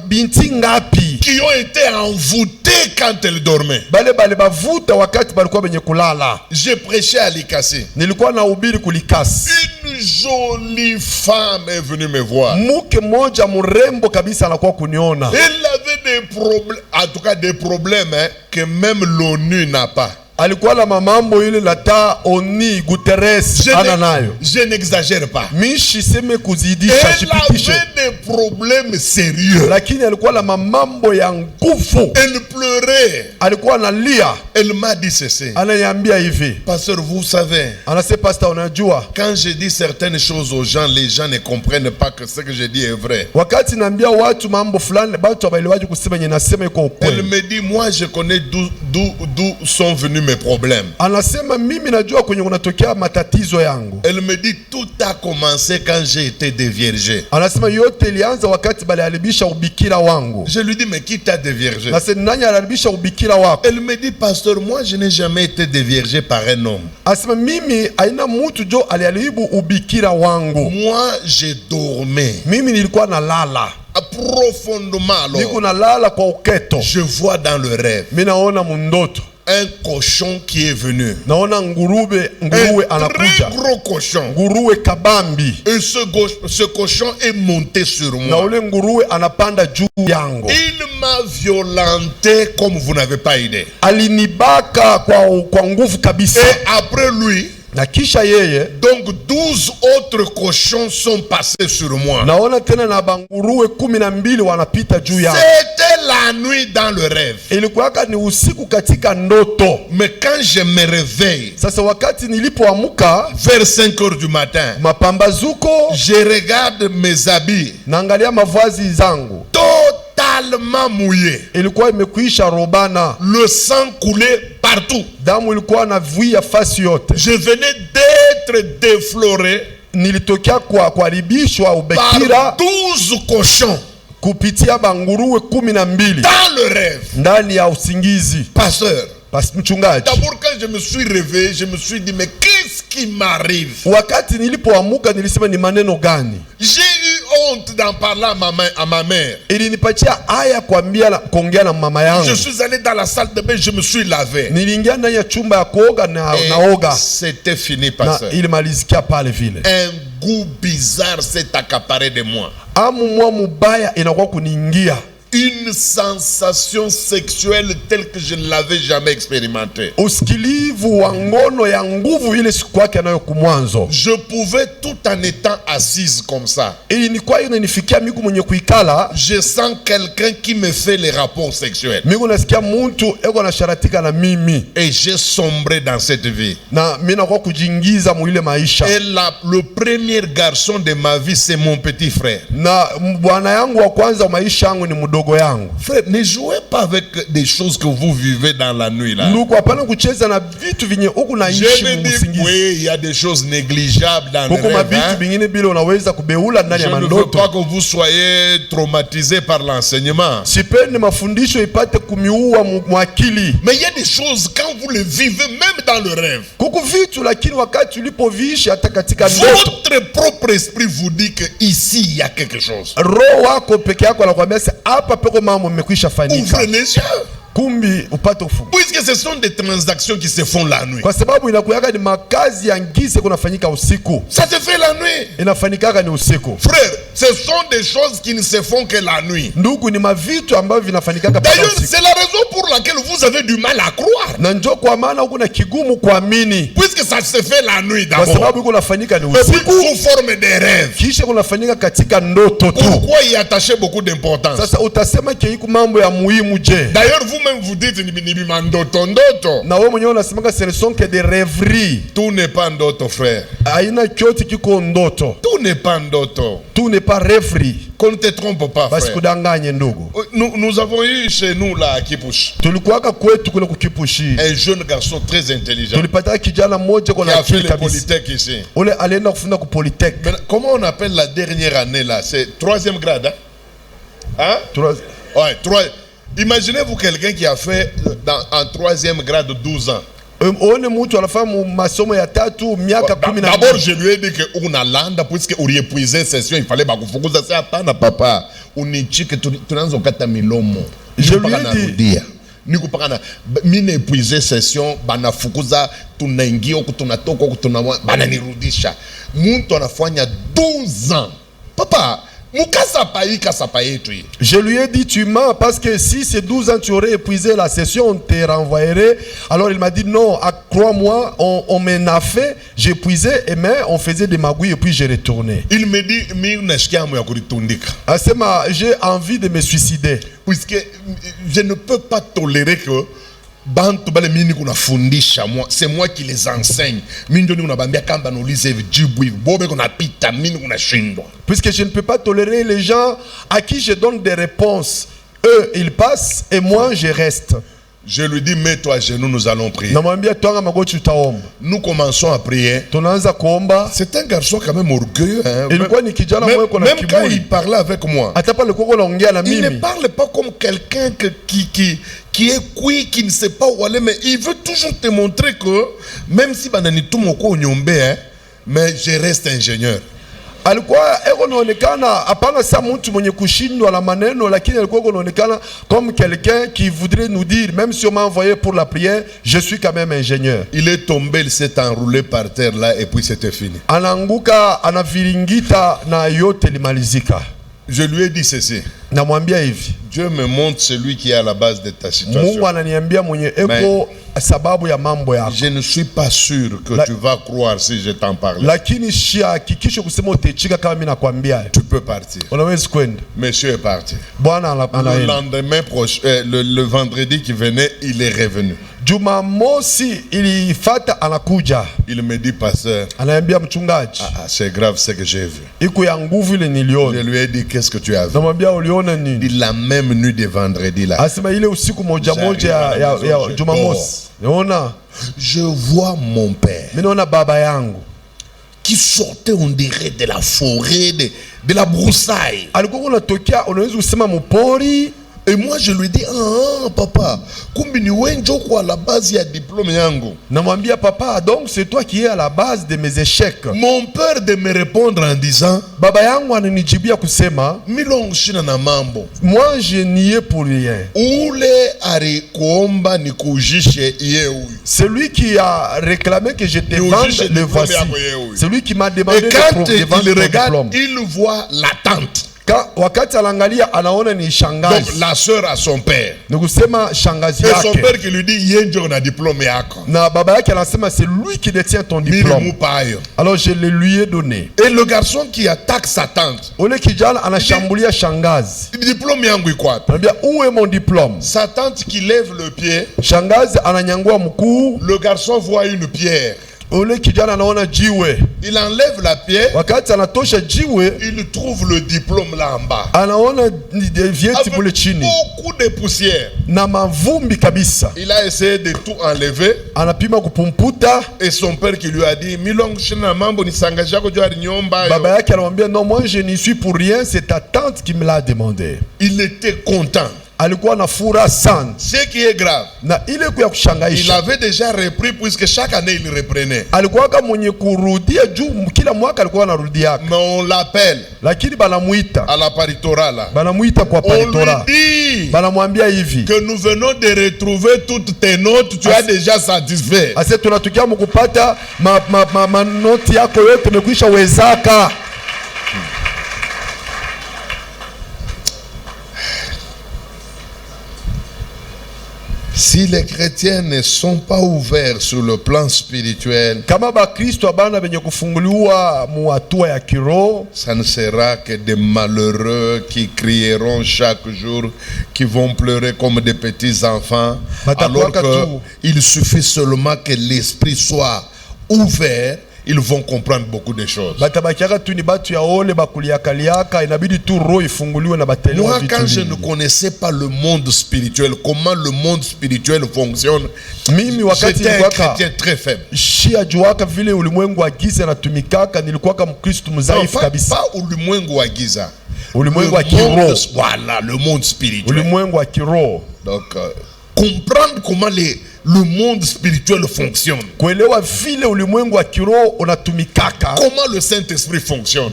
binti ngapi
qui ont été envoûtées quand elles dormaient.
Bale bavuta wakati balikuwa benye kulala.
J'ai prêché à Likasi.
Nilikuwa nahubiri kulikasi.
Une jolie femme est venue me voir.
Mke moja mrembo kabisa anakuwa kuniona.
Elle avait des problèmes, en tout cas des problèmes que même l'ONU n'a pas.
Alikuwa na mamambo ile lata oni Guterres ana nayo.
Je n'exagère pas.
Mishi seme kuzidisha shipitishe.
Elle avait des problèmes sérieux.
Lakini alikuwa na mamambo ya nguvu.
Elle pleurait.
Alikuwa analia.
Elle m'a dit ceci.
Ananiambia hivi.
Pasteur, vous savez.
Anasema pastor, unajua.
Quand je dis certaines choses aux gens, les gens ne comprennent pas que ce que je dis est vrai.
Wakati naambia watu mambo fulani, watu hawaelewaji kusema yenye nasema iko ukweli.
Elle me dit, moi je connais d'où sont venus mes problèmes.
Anasema mimi najua kwenye kunatokea matatizo yangu.
Elle me dit tout a commencé quand j'ai été déviergé.
Anasema yote ilianza wakati baliharibisha ubikira wangu.
Je lui dis mais qui t'a déviergé?
Nasema nani aliharibisha ubikira wako?
Elle me dit pasteur, moi je n'ai jamais été déviergé par un homme.
Anasema mimi aina mtu jo aliharibu ubikira wangu.
Moi je dormais.
Mimi nilikuwa nalala.
Profondément alors.
Niko nalala kwa uketo.
Je vois dans le rêve.
Mimi naona mundoto.
Un cochon qui est venu.
Naona nguruwe anakuja.
Un très gros cochon.
Nguruwe kabambi.
Et ce cochon est monté sur
Na
moi.
ule nguruwe anapanda juu yangu.
Il m'a violenté comme vous n'avez pas idée.
Alinibaka kwa nguvu kabisa.
Et après lui,
na kisha yeye,
donc 12 autres cochons sont passés sur moi.
Naona tena na banguruwe 12 wanapita juu yangu.
C'était la nuit dans le rêve.
Ilikuwa ni usiku katika ndoto.
Mais quand je me réveille,
sasa wakati nilipoamka
vers 5 heures du matin,
mapambazuko,
je regarde mes habits.
Naangalia mavazi zangu.
Totalement mouillé.
Ilikuwa imekuisha robana.
Le sang coulait partout.
Damu ilikuwa na vuia fasi yote.
Je venais d'être défloré.
Nilitokea kuharibishwa ubekira.
Par 12 cochons.
Kupitia banguruwe 12.
Dans le rêve.
Ndani ya usingizi.
Pasteur.
Mchungaji.
D'abord quand je me suis réveillé, je me suis dit mais qu'est-ce qui m'arrive?
Wakati nilipoamuka nilisema ni maneno gani?
J'ai eu honte d'en parler à ma mère.
Ilinipatia haya kuongea na mama yangu.
Je suis allé dans la salle de bain, je me suis lavé.
Niliingia ndani ya chumba ya kuoga naoga.
C'était fini, pasteur.
Ilimalizikia pale vile.
Un goût bizarre s'est accaparé de moi.
Amu mwa mubaya inakuwa kuniingia.
Une sensation sexuelle telle que je ne l'avais jamais expérimentée.
Usikilivu wa ngono ya nguvu ile siku yake nayo kumwanzo.
Je pouvais tout en étant assise comme ça.
Ilikuwa inanifikia mimi mwenye kuikala.
Je sens quelqu'un qui me fait les rapports sexuels.
Mimi nasikia mtu eko na sharatika na mimi.
Et j'ai sombré dans cette vie.
Na mimi nakuwa kujiingiza mu ile maisha.
Et le premier garçon de ma vie c'est mon petit frère.
Na bwana yangu wa kwanza maisha yangu ni mdogo yangu.
Frère, ne jouez pas avec des choses que vous vivez dans la nuit là.
Ndugu, hapana kucheza na vitu vinye huku naishi msingizi.
Oui, il y a des choses négligeables dans le rêve.
Huko mabitu vingine bila unaweza kubeula ndani ya mandoto.
Je ne veux pas que vous soyez traumatisés par l'enseignement.
Sipendi mafundisho ipate kumiua mwakili.
Mais il y a des choses quand vous les vivez même dans le rêve.
Kuko vitu lakini wakati ulipoviishi hata katika ndoto.
Votre propre esprit vous dit que ici il y a quelque chose.
Roho wako peke yako anakuambia hapa peko mambo mmekwisha fanyika.
Ouvrez les yeux.
Kumbi upate ufungu.
Puisque ce sont des transactions qui se font la nuit.
Kwa sababu inakuwa ni makazi ya ngise kunafanyika usiku.
Ça se fait la nuit.
Inafanyika ni usiku.
Frère, ce sont des choses qui ne se font que la nuit.
Ndugu, ni mavitu ambavyo vinafanyika usiku.
D'ailleurs, c'est la raison pour laquelle vous avez du mal à croire.
Na njoo kwa maana huko na kigumu kuamini.
Puisque ça se fait la nuit d'abord.
Kwa sababu kunafanyika ni usiku.
Sous forme de rêve.
Kisha kunafanyika katika ndoto tu.
Pourquoi y attacher beaucoup d'importance?
Sasa utasema kiiko mambo ya muhimu je?
D'ailleurs, vous-même vous dites ndoto.
Na wewe mwenyewe unasemanga ce ne sont que des rêveries.
Tout n'est pas ndoto, frère.
Haina chote kiko ndoto.
Tout n'est pas ndoto.
Tout n'est pas rêverie.
Qu'on ne te trompe pas, frère.
Basi kudanganye ndugu.
Nous avons eu chez nous là à Kipushi.
Tulikuwaka kwetu kule kukipushi.
Un jeune garçon très intelligent.
Tulipata kijana mmoja
qui a fait le Polytech ici.
Ule alienda kufunda ku Polytech.
Comment on appelle la dernière année là? C'est 3e grade, hein? Ouais, 3. Imaginez-vous quelqu'un qui a fait en 3e grade 12 ans. D'abord, je lui ai dit que on a landa puisque on épuisé session, il fallait bakufukuza ça hapana papa. Unichike tunaanza kata milomo.
Je lui ai dit
niko pakana mimi épuisé session banafukuza tunaingia huko tunatoka huko bananirudisha. Mtu anafanya 12 ans. Papa,
je lui ai dit tu mens parce que si ces 12 ans tu aurais épuisé la session on te renvoyerait. Alors il m'a dit non, crois-moi, on m'en a fait, j'ai épuisé et mais on faisait des magouilles et puis j'ai retourné.
Il me dit
j'ai envie de me suicider
puisque je ne peux pas tolérer que bantu bale mini kuna fundisha moi, c'est moi qui les enseigne. Mimi ndio unabambia kamba no lise jibu bobe kuna pita mimi kuna shindwa.
Puisque je ne peux pas tolérer les gens à qui je donne des réponses. Eux ils passent et moi je reste.
Je lui dis, mets-toi à genoux, nous allons prier.
namwambia twanga magoti tutaomba.
Nous commençons à prier.
Tunaanza kuomba.
C'est un garçon quand même orgueilleux. Hein?
Ilikuwa ni kijana mmoja kuna
Même quand
kiburi.
il parlait avec moi,
Hata pale kwa naongea na
il ne
mimi.
parle pas comme quelqu'un qui est cuit, qui ne sait pas où aller, mais il veut toujours te montrer que même si banani tout mon ko nyombe, hein, mais je reste ingénieur.
Alikuwa anaonekana hapana sa mtu mwenye kushindwa na maneno, lakini alikuwa anaonekana comme quelqu'un qui voudrait nous dire, même si on m'a envoyé pour la prière, je suis quand même ingénieur.
Il est tombé, il s'est enroulé par terre là et puis c'était fini.
Anaanguka, anaviringita na yote limalizika.
Je lui ai dit ceci.
Namwambia hivi,
Dieu me montre celui qui est à la base de ta situation.
Mungu ananiambia mwenye eko sababu ya mambo yako.
Je ne suis pas sûr que tu vas croire si je t'en parle.
Lakini hakikisha kusema utechika kama mimi nakwambia.
Tu peux partir.
Unaweza kwenda.
Monsieur est parti.
Bwana anaenda.
Le lendemain prochain, le vendredi qui venait, il est revenu.
Jumamosi ilifata anakuja.
Il me dit, pasteur,
ananiambia mchungaji,
c'est grave ce que j'ai vu.
Iko ya nguvu ile niliona.
Je lui ai dit, qu'est-ce que tu as vu?
Namwambia uliona nini?
Il la même nuit de vendredi là.
Asema ile usiku moja ya Jumamosi. Naona
je vois mon père.
Mimi naona baba yangu
qui sortait on dirait de la forêt, de la broussaille.
Alikuwa unatokea unaweza usema mpori.
Et moi je lui dis, papa, kumbi ni wenjo kwa la base ya diplôme yangu.
Namwambia papa, donc c'est toi qui es à la base de mes échecs.
Mon père de me répondre en disant,
baba yangu ananijibia kusema,
milongo shina na mambo.
Moi je n'y ai pour rien.
Ule ari kuomba ni kujishe ye huyu.
Celui qui a réclamé que je te vende le voici. Celui qui m'a demandé de vendre le diplôme.
Il voit l'attente.
Wakati alangalia anaona ni shangazi.
Donc la sœur à son père.
Nikusema shangazi
yake.
Et
son père qui lui dit yenjo na diplôme yako.
Na baba yake anasema c'est lui qui détient ton diplôme. Alors je le lui ai donné.
Et le garçon qui attaque sa tante.
Ule kijana anashambulia shangazi.
Diplôme yangu iko wapi?
Anambia où est mon diplôme?
Sa tante qui lève le pied.
Shangazi ananyangua mkuu.
Le garçon voit une pierre.
Ule kijana anaona jiwe.
Il enlève la pierre.
Wakati anatosha jiwe,
il trouve le diplôme là en bas.
Anaona vyeti kule chini.
Beaucoup de poussière.
Na mavumbi kabisa.
Il a essayé de tout enlever.
Anapima kupumputa.
Et son père qui lui a dit, milongo shina mambo ni sangaja ko jwa nyomba.
Baba yake anamwambia non, moi je n'y suis pour rien, c'est ta tante qui me l'a demandé.
Il était content.
Alikuwa na furaha sana.
Ce qui est grave.
Na ile kwa kushangaisha.
Il avait déjà repris puisque chaque année il reprenait.
Alikuwa kama mwenye kurudia juu kila mwaka alikuwa anarudia.
Mais on l'appelle.
Lakini banamuita.
À la paritora là.
Banamuita kwa paritora.
On lui dit.
Banamwambia hivi.
Que nous venons de retrouver toutes tes notes, tu as déjà satisfait.
Ase tunatukia mkupata noti yako yote imekwisha wezaka.
Si les chrétiens ne sont pas ouverts sur le plan spirituel, ça ne sera que des malheureux qui crieront chaque jour, qui vont pleurer comme des petits enfants, alors qu'il suffit seulement que l'esprit soit ouvert. Ils vont comprendre beaucoup de choses. Moi, quand je ne connaissais pas le monde spirituel, comment le monde spirituel fonctionne, j'étais un chrétien très faible. Non, pas ulimwengu wa giza. Voilà, le monde spirituel. Donc, comprendre comment le monde spirituel fonctionne. Comment le Saint-Esprit fonctionne.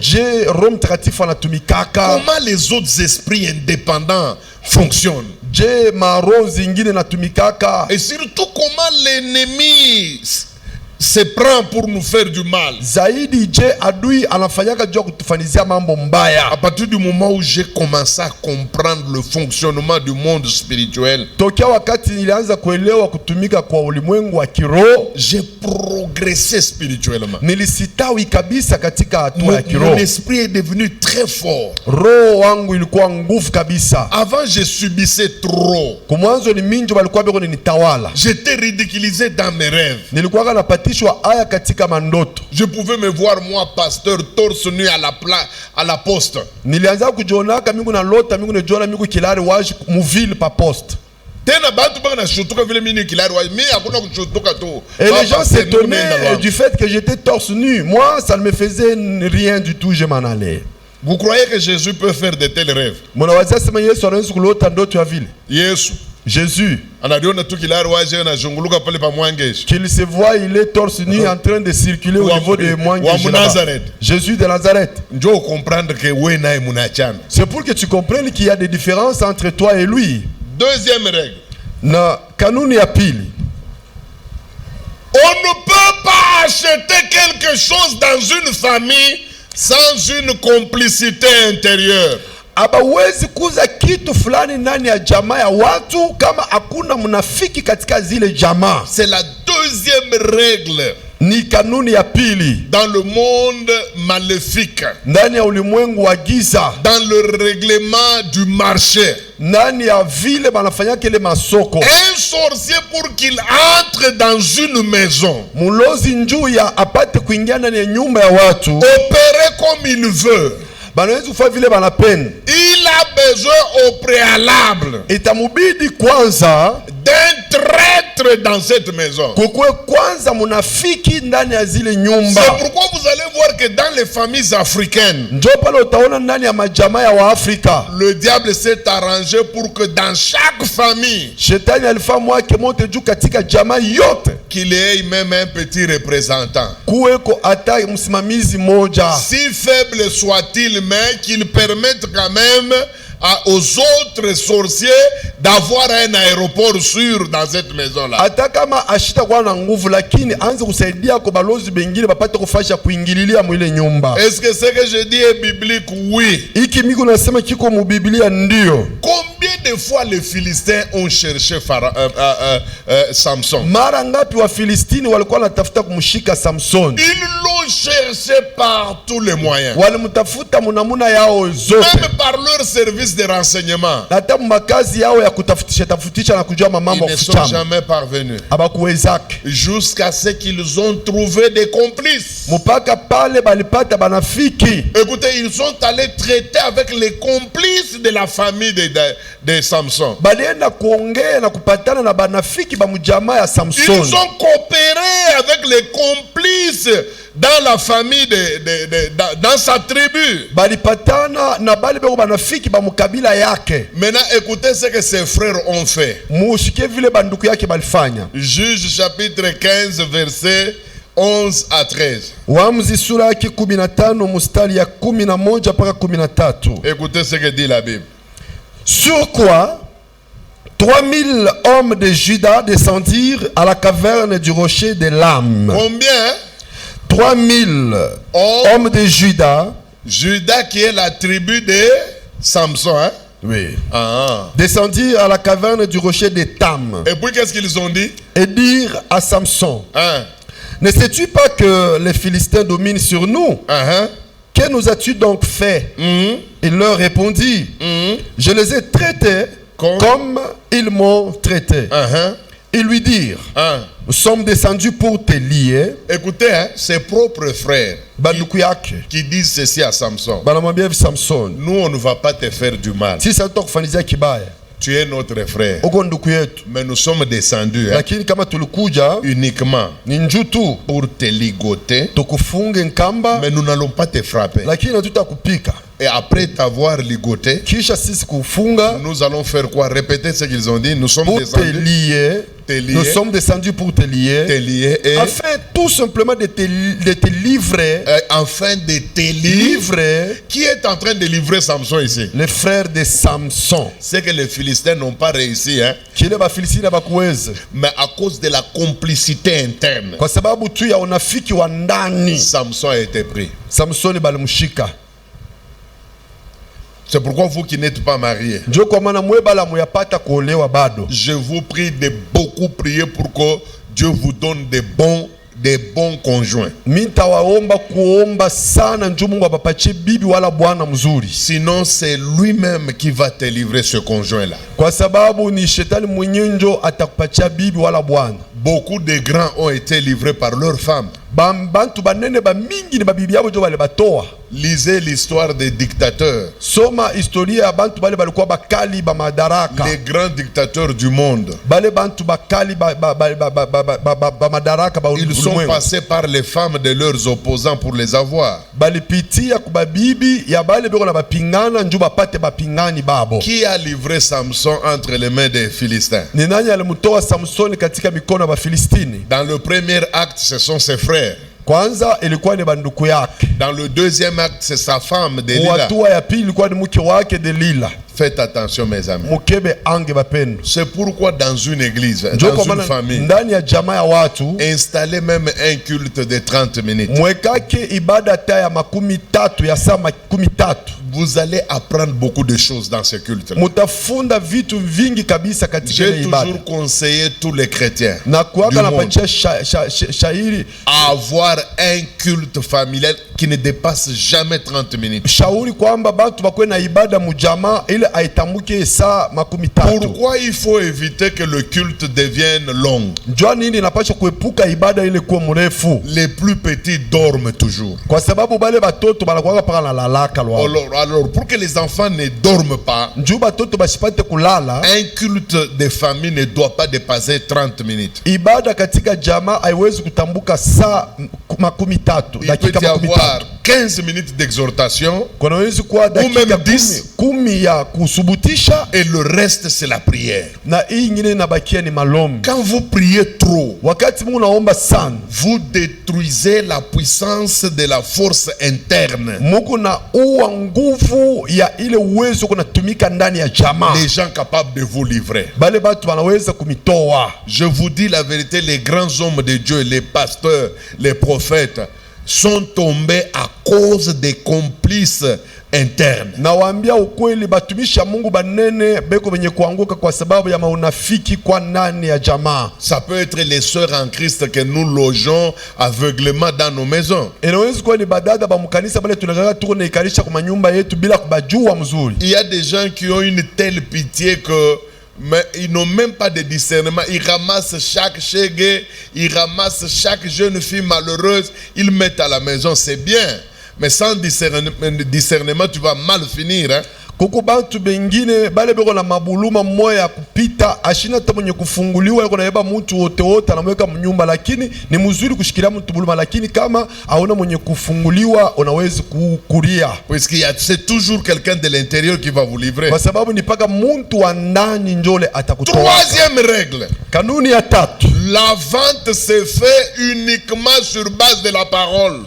Comment les autres esprits indépendants fonctionnent. Et surtout comment l'ennemi se prend pour nous faire du mal. À partir du moment où j'ai commencé à comprendre le fonctionnement du monde spirituel, j'ai progressé spirituellement. Mon esprit est devenu très fort. Avant, je subissais trop. J'étais ridiculisé dans mes rêves. Je pouvais me voir moi pasteur torse nu à la poste.
Et les gens s'étonnaient du fait que j'étais torse nu. Moi, ça ne me faisait rien du tout, je m'en allais.
Vous croyez que Jésus peut faire de tels rêves?
Jésus, qu'il se voit, il est torse nu en train de circuler au niveau de Mwangi. Jésus de Nazareth. C'est pour que tu comprennes qu'il y a des différences entre toi et lui.
Deuxième règle.
Na kanuni ya pili.
On ne peut pas acheter quelque chose dans une famille sans une complicité intérieure.
Abawezi kuza kitu fulani ndani ya jamaa ya watu kama hakuna mnafiki katika zile jamaa.
C'est la deuxième règle.
Ni kanuni ya pili.
Dans le monde maléfique.
Ndani ya ulimwengu wa giza.
Dans le règlement du marché.
Ndani ya vile banafanya kile masoko.
Un sorcier pour qu'il entre dans une maison.
Mulozi njuu ya apate kuingia ndani ya nyumba ya watu.
Opérer comme il veut.
Il
a besoin au préalable
itamubidi kwanza
d'un traître dans cette maison.
C'est pourquoi
vous allez voir que dans les familles africaines, le diable s'est arrangé pour que dans chaque famille, qu'il ait même un petit représentant. Si faible soit-il, mais qu'il permette quand même aux autres sorciers d'avoir un aéroport sûr dans cette maison-là. Est-ce que ce que je dis est biblique? Oui. Combien de fois les Philistins ont cherché Samson? Ils l'ont cherché par tous les moyens. Même par leur service de renseignement. Ils ne sont jamais parvenus. Jusqu'à ce qu'ils ont trouvé des complices. Écoutez, ils sont allés traiter avec les complices de la famille de Samson. Ils ont coopéré avec les complices dans la famille dans sa tribu. Maintenant, écoutez ce que ses frères ont fait. Juge chapitre 15 verset 11 à 13. Écoutez ce que dit la Bible.
Sur quoi 3000 hommes de Juda descendirent à la caverne du rocher des lames.
Combien?
3000 hommes de Juda.
Juda qui est la tribu de Samson, hein?
Oui. Descendirent à la caverne du rocher des Tam.
Et puis qu'est-ce qu'ils ont dit?
Et dire à Samson, ne sais-tu pas que les Philistins dominent sur nous? Que nous as-tu donc fait? Il leur répondit, je les ai traités comme ils m'ont traité. Ils lui dirent, nous sommes descendus pour te lier.
Écoutez, ses propres frères qui disent ceci à Samson. Nous, on ne va pas te faire du mal. Tu es notre frère. Mais nous sommes descendus uniquement pour te ligoter. Mais nous n'allons pas te frapper. Et après t'avoir ligoté, nous allons faire quoi? Répétez ce qu'ils ont dit. Nous sommes descendus.
Nous sommes descendus pour te lier,
et
afin tout simplement de te livrer.
Afin de te livrer. Qui est en train de livrer Samson ici?
Les frères de Samson.
C'est que les Philistins n'ont pas réussi, hein? Mais à cause de la complicité interne, Samson a été pris. C'est pourquoi vous qui n'êtes pas mariés, je vous prie de beaucoup prier pour que Dieu vous donne des bons conjoints. Sinon c'est lui-même qui va te livrer ce conjoint-là. Beaucoup de grands ont été livrés par leurs femmes. Lisez l'histoire des dictateurs.
Soma historia ya bantu bale balikuwa bakali ba madaraka.
Les grands dictateurs du monde.
Bale bantu bakali ba madaraka ba ulimwengu.
Ils sont passés par les femmes de leurs opposants pour les avoir.
Balipitia kuba bibi ya bale beko na bapingana nju bapate bapingani babo.
Qui a livré Samson entre les mains des Philistins?
Ni nani alimutoa Samsoni katika mikono ya Bafilistini?
Dans le premier acte, ce sont ses frères.
Kwanza ilikuwa ni banduku yake.
Dans le deuxième acte, c'est sa femme Delila.
Hatua ya pili ilikuwa ni mke wake Delila.
Faites attention mes amis.
Mukebe ange bapendo.
C'est pourquoi dans une église, dans une famille,
ndani ya jamaa ya watu,
installez même un culte de 30 minutes.
Mwekake ibada ta ya 13 ya saa 13.
Vous allez apprendre beaucoup de choses dans ce culte.
Mutafunda vitu vingi kabisa katika ibada.
J'ai toujours conseillé tous les chrétiens
na kuaga na pacha shairi
avoir un culte familial qui ne dépasse jamais 30 minutes.
Shauri kwamba batu bakwe na ibada mujama ile aitambuke saa 13.
Pourquoi il faut éviter que le culte devienne long?
Njoo nini inapaswa kuepuka ibada ile kuwa mrefu?
Les plus petits dorment toujours.
Kwa sababu bale batoto banakuwa paka na lalaka lwa.
Alors pour que les enfants ne dorment pas,
njoo batoto basipate kulala,
un culte de famille ne doit pas dépasser 30 minutes.
Ibada katika jamaa haiwezi kutambuka saa 13, dakika 13.
15 minutes d'exhortation,
ou même 10 et
le reste c'est la prière. Quand vous priez trop, vous détruisez la puissance de la force interne. Les gens capables de vous livrer. Je vous dis la vérité, les grands hommes de Dieu, les pasteurs, les prophètes sont tombés à cause des complices internes.
Nawaambia ukweli, batumishi ya Mungu banene beko benye kuanguka kwa sababu ya maunafiki kwa ndani ya jamaa.
Ça peut être les sœurs en Christ que nous logeons aveuglément dans nos maisons.
Inaweza kuwa ni badada ba mkanisa bale tunagaga tuko na ikarisha kwa nyumba yetu bila kubajua mzuri.
Il y a des gens qui ont une telle pitié que mais ils n'ont même pas de discernement. Ils ramassent chaque chégué, ils ramassent chaque jeune fille malheureuse, ils mettent à la maison, c'est bien. Mais sans discernement, tu vas mal finir. Hein?
Kuko bantu bengine bale beko na mabuluma moya kupita ashina hata mwenye kufunguliwa yuko naeba mtu wote wote anamweka mnyumba, lakini ni mzuri kushikilia mtu buluma, lakini kama hauna mwenye kufunguliwa unaweza kukuria,
parce qu'il y a c'est toujours quelqu'un de l'intérieur qui va vous livrer.
Kwa sababu ni paka mtu wa ndani njole atakutoa.
Troisième règle.
Kanuni ya tatu.
La vente se fait uniquement sur base de la parole.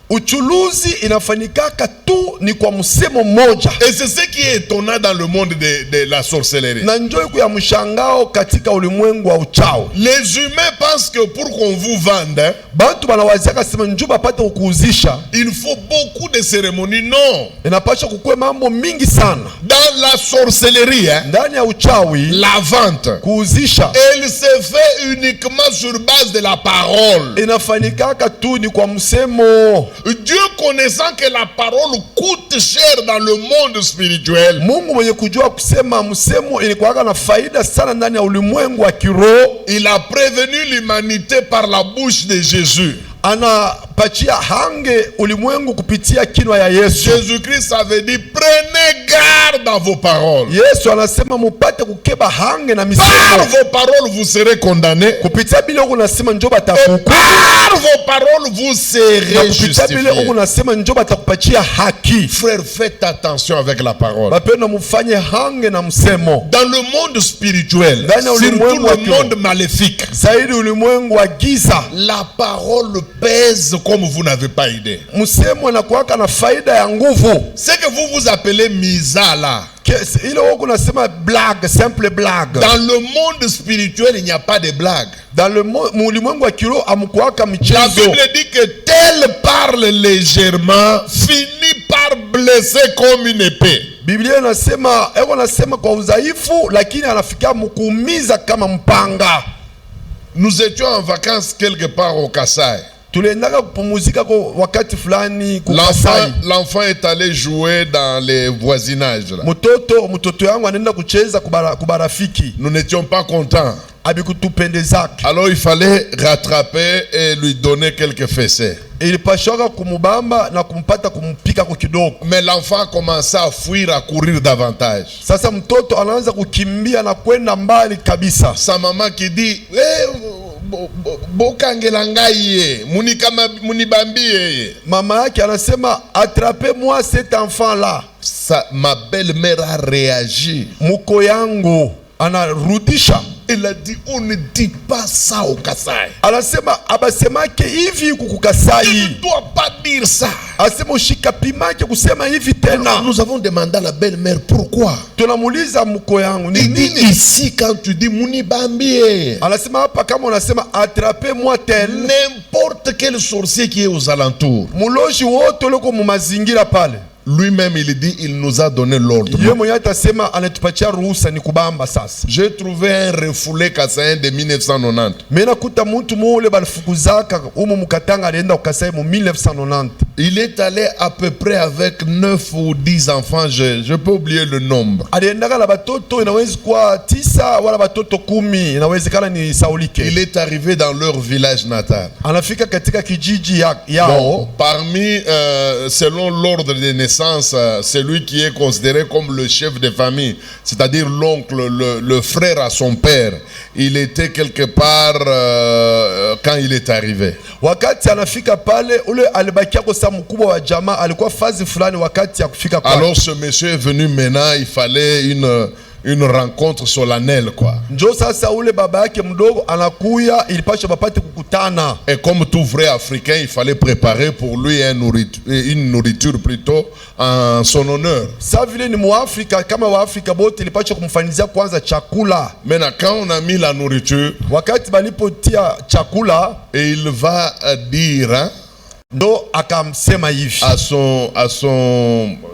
Uchuluzi inafanyikaka tu ni kwa msemo moja.
Et c'est ce qui est étonnant dans le monde de la sorcellerie.
Na njoo ya mshangao katika ulimwengu wa uchawi.
Les humains pensent que pour qu'on vous vende,
bantu banawazaka sema njoo bapate kukuuzisha,
il faut beaucoup de cérémonies. Non.
Inapaswa kukue mambo mingi sana.
Dans la sorcellerie,
ndani ya uchawi,
la vente,
kuuzisha,
elle se fait uniquement sur base de la parole.
Inafanyikaka tu ni kwa msemo.
Dieu connaissant que la parole coûte cher dans le monde spirituel,
Mungu mwenye kujua kusema msemo ilikuwa na faida sana ndani ya ulimwengu wa kiroho,
il a prévenu l'humanité par la bouche de Jésus.
Anapachia hange ulimwengu kupitia kinywa ya Yesu.
Jésus-Christ avait dit prenez garde à vos paroles.
Yesu anasema mupate kukeba hange na misemo.
Par vos paroles vous serez condamnés.
Kupitia bila unasema njoo batakuhukumu.
Par vos paroles vous serez justifiés. Kupitia bila unasema njoo batakupatia haki. Frère, faites attention avec la parole.
Bapenda mufanye hange na msemo.
Dans le monde spirituel, surtout le monde maléfique,
zaidi ulimwengu wa giza,
la parole pèse comme vous n'avez pas idée.
Msemo anakuwaka na faida ya nguvu.
C'est que vous appelez misa là.
Ile wako nasema blague, simple blague.
Dans le monde spirituel, il n'y a pas de blague.
Dans le ulimwengu wa kiroho amkuwaka mchezo.
La Bible dit que tel parle légèrement finit par blesser comme une épée.
Biblia inasema eko nasema kwa udhaifu lakini anafikia mkuumiza kama mpanga.
Nous étions en vacances quelque part au Kassai.
L'enfant
est allé jouer dans les voisinages là. Nous n'étions pas contents.
abikutupendezake.
Alors il fallait rattraper et lui donner quelques fessées.
Ilipashaka kumubamba na kumpata kumpika kwa kidogo.
Mais l'enfant a commencé à fuir, à courir davantage.
Sasa mtoto anaanza kukimbia na kwenda mbali kabisa.
Sa maman qui dit bokangela ngai ye, munibambie.
Mama yake anasema attrapez-moi cet enfant là.
Ma belle-mère a réagi.
Muko yangu anarudisha.
Elle a dit on ne dit pas ça au Kasai.
Anasema abasemake hivi kukukasai.
Il ne doit pas dire ça.
Asema ushikapimake kusema hivi tena.
Nous avons demandé à la belle-mère pourquoi.
Tunamuuliza mko yangu ni
Il dit
nini?
ici quand tu dis munibambie.
Anasema hapa kama unasema attrapez-moi tel.
N'importe quel sorcier qui est aux alentours.
Muloji wote loko mu mazingira pale.
Lui-même il dit il nous a donné l'ordre. J'ai trouvé un refoulé kassaïen de 1990. Il est allé à peu près avec 9 ou 10 enfants, je peux oublier le nombre. Il est arrivé dans leur village natal. Bon, parmi, selon l'ordre des naissances, celui qui est considéré comme le chef de famille, c'est-à-dire l'oncle, le frère à son père, il était quelque part quand il est arrivé. Alors ce monsieur est venu maintenant, il fallait une rencontre solennelle quoi. Et comme tout vrai Africain, il fallait préparer pour lui une nourriture plutôt en son honneur. Maintenant quand on a mis la nourriture, et il va dire hein,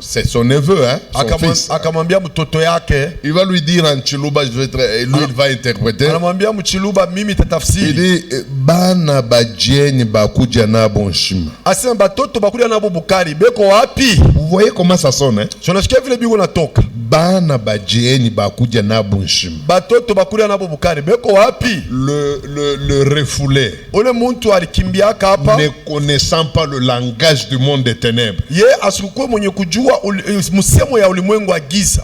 c'est son neveu hein, son fils. Il va lui dire en Chiluba, lui il va interpréter. Il dit bana bajieni bakuja na bonshima. Vous voyez comment ça sonne hein? Bana bajieni bakuja na bonshima. Le refoulé, ne connaissant pas le langage du monde des ténèbres,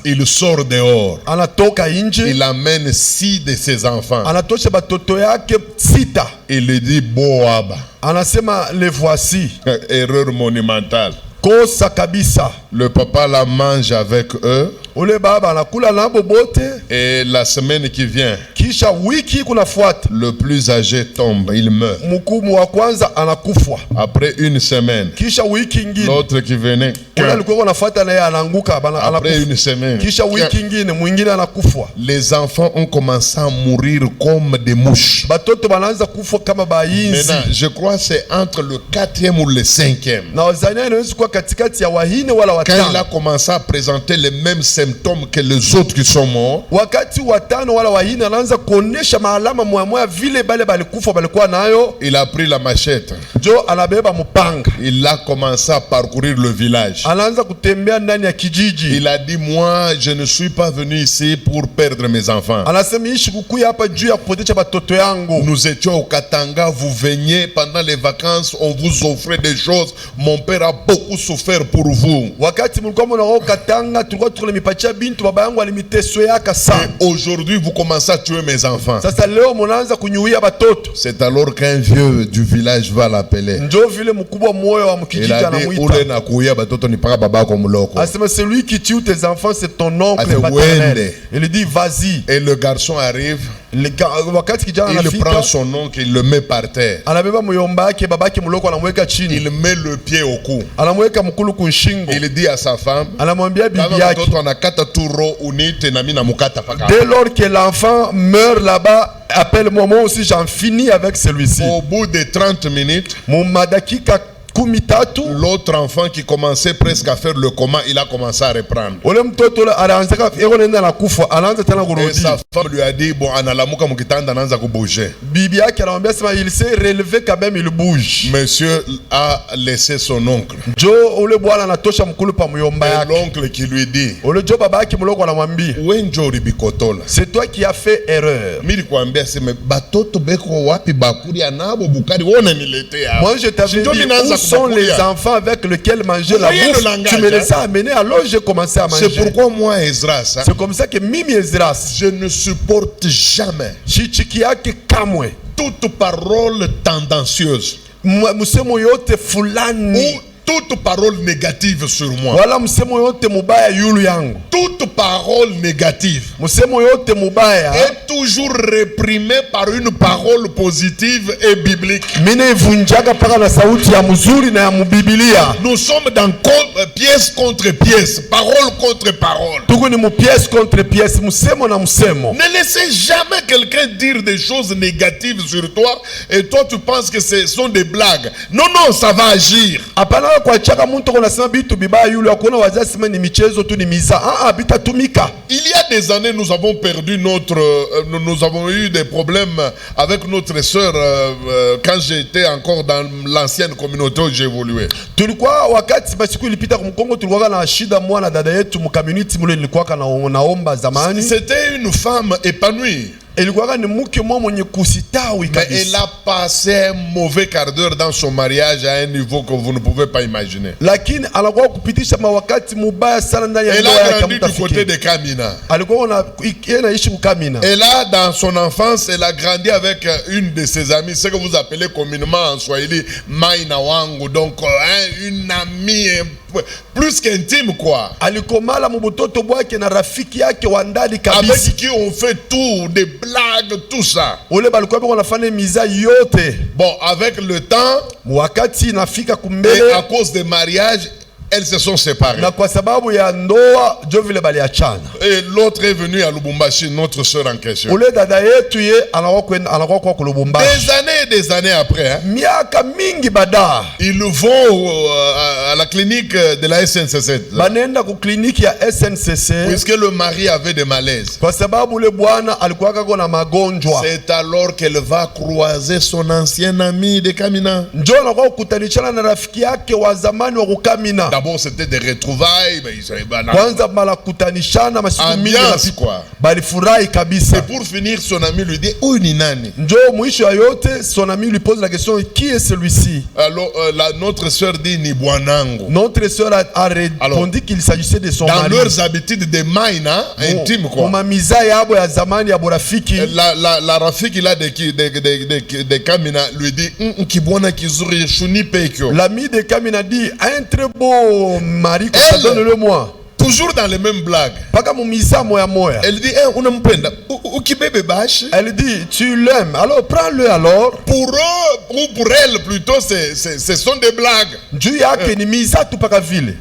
il sort dehors. Il amène 6 de ses enfants. Il lui dit Boaba.
Les voici.
Erreur monumentale.
Le
papa la mange avec eux. Et la semaine qui vient, le plus âgé tombe, il meurt. Après une semaine, l'autre qui venait, après une semaine, les enfants ont commencé à mourir comme des mouches. Maintenant, je crois que c'est entre le 4e ou le 5e. Quand il a commencé à présenter les mêmes symptômes que les autres qui sont morts, il a pris la machette. Il a commencé à parcourir le village. Il a dit moi je ne suis pas venu ici pour perdre mes enfants. Nous étions au Katanga, vous veniez pendant les vacances, on vous offrait des choses. Mon père a beaucoup souffert pour vous. Et aujourd'hui vous commencez à tuer mes enfants. C'est alors qu'un vieux du village va l'appeler. Il a dit
c'est lui qui tue tes enfants, c'est ton oncle paternel. Il dit vas-y.
Et le garçon arrive. Il prend son oncle, il le met par terre. Il met le pied au cou. Il dit à sa femme, dès lors que l'enfant meurt là-bas, appelle-moi, moi aussi j'en finis avec celui-ci. Au bout de 30 minutes,
13.
L'autre enfant qui commençait presque à faire le coma, il a commencé à reprendre.
Ule mtoto anaanza iko na kufa, anaanza tena
Et
kurudi.
sa femme lui a dit, bon, analamuka mukitanda anaanza kubouger.
Bibi yake anamwambia sema il s'est relevé quand même, il bouge.
Monsieur a laissé son oncle.
Jo ule bwana anatosha mkulu pa muyomba
Et
yake.
l'oncle qui lui dit,
Ule jo baba yake mloko anamwambia
wenjo ribikotola.
c'est toi qui as fait erreur.
Mili kuambia sema batoto beko wapi bakuri anabo bukari wona nilete hapa.
Moi je t'avais dit où sont les enfants avec lesquels manger la
voyez le
bouffe.
langage,
Tu me les as amenés, alors j'ai commencé à manger.
C'est pourquoi moi Ezras,
C'est comme ça que Mimi Ezras,
je ne supporte jamais
chichiki yake kamwe,
toute parole tendancieuse
msemo yote fulani
ou toute parole négative sur moi.
wala msemo yote mubaya yulu yangu,
Toute parole négative
msemo yote mubaya
est toujours réprimée par une parole positive et biblique.
mine ivunjaga paka na sauti ya mzuri na ya mubibilia.
Nous sommes dans pièce contre pièce, parole contre parole.
Tuko ni mu pièce contre pièce, msemo na msemo.
Ne laissez jamais quelqu'un dire des choses négatives sur toi et toi tu penses que ce sont des blagues. Non, non, ça va agir.
Hapana kwa chaka muntu konasema bitu bibaya yule akona wazazi sema ni michezo tu ni miza. Bitatumika.
Il y a des années, nous avons perdu nous avons eu des problèmes avec notre sœur quand j'étais encore dans l'ancienne communauté où j'évoluais.
Tulikuwa wakati basiku ilipita kumkongo tulikuwa na shida mwana dada yetu mu community mule nilikuwa naomba zamani.
C'était une femme épanouie.
Ilikuwa ni mke mwa mwenye kusitawi
Mais
kabisa.
elle a passé un mauvais quart d'heure dans son mariage à un niveau que vous ne pouvez pas imaginer.
Lakini anakuwa kupitisha mawakati mubaya sana ndani ya
Elle
ndoa
a
yake
grandi du côté
mtafikiri.
de Kamina.
Alikuwa anaishi kukamina.
Et là, dans son enfance, elle a grandi avec une de ses amies, ce que vous appelez communément en Swahili, Maina Wangu. Donc, une amie plus qu'intime, quoi.
Alikomala mubutoto bwake na rafiki yake wa ndani kabisa.
Avec qui on fait tout, des blagues, tout ça.
Ule balikuwa wanafanya miza yote.
Bon, avec le temps,
wakati inafika
et
kumbele
à cause des mariages, elles se sont séparées.
na kwa sababu ya ndoa jo vile baliachana.
Et l'autre est venu à Lubumbashi, notre sœur en question.
Ule dada yetu ye anakuwa kwa Lubumbashi.
Des années après, hein,
Miaka mingi bada
ils vont à la clinique de la SNCC.
banenda ku kliniki ya SNCC
Puisque le mari avait des malaises.
kwa sababu ule bwana alikuwa kako na magonjwa.
C'est alors qu'elle va croiser son ancien ami de Kamina.
Njo anakuwa kukutanishana na rafiki yake wa zamani wa kukamina.
D'abord, c'était des retrouvailles. Mais
Kwanza bala kutanishana masiku mingi
ambiance, quoi.
balifurahi kabisa.
Et pour finir, son ami lui dit, où ni nani?
Njo mwisho ya yote son ami lui pose la question, qui est celui-ci?
Alors, notre sœur dit, ni Bwanango.
Notre sœur a répondu qu'il s'agissait de son
Dans
mari.
leurs habitudes de maina, intime, quoi.
Mamiza yabo ya zamani ya borafiki.
La rafiki là de Kamina lui dit, Kibwana kizuri shuni pekyo.
L'ami de Kamina dit, un très beau mari, donne-le-moi.
Toujours dans les mêmes blagues.
Paka mumisa moya moya.
Elle dit, unampenda, ukibebe bashi.
Elle dit, tu l'aimes, alors prends-le alors.
Pour eux, ou pour elle plutôt, ce sont des blagues.
Juu yake ni miza tu paka vile.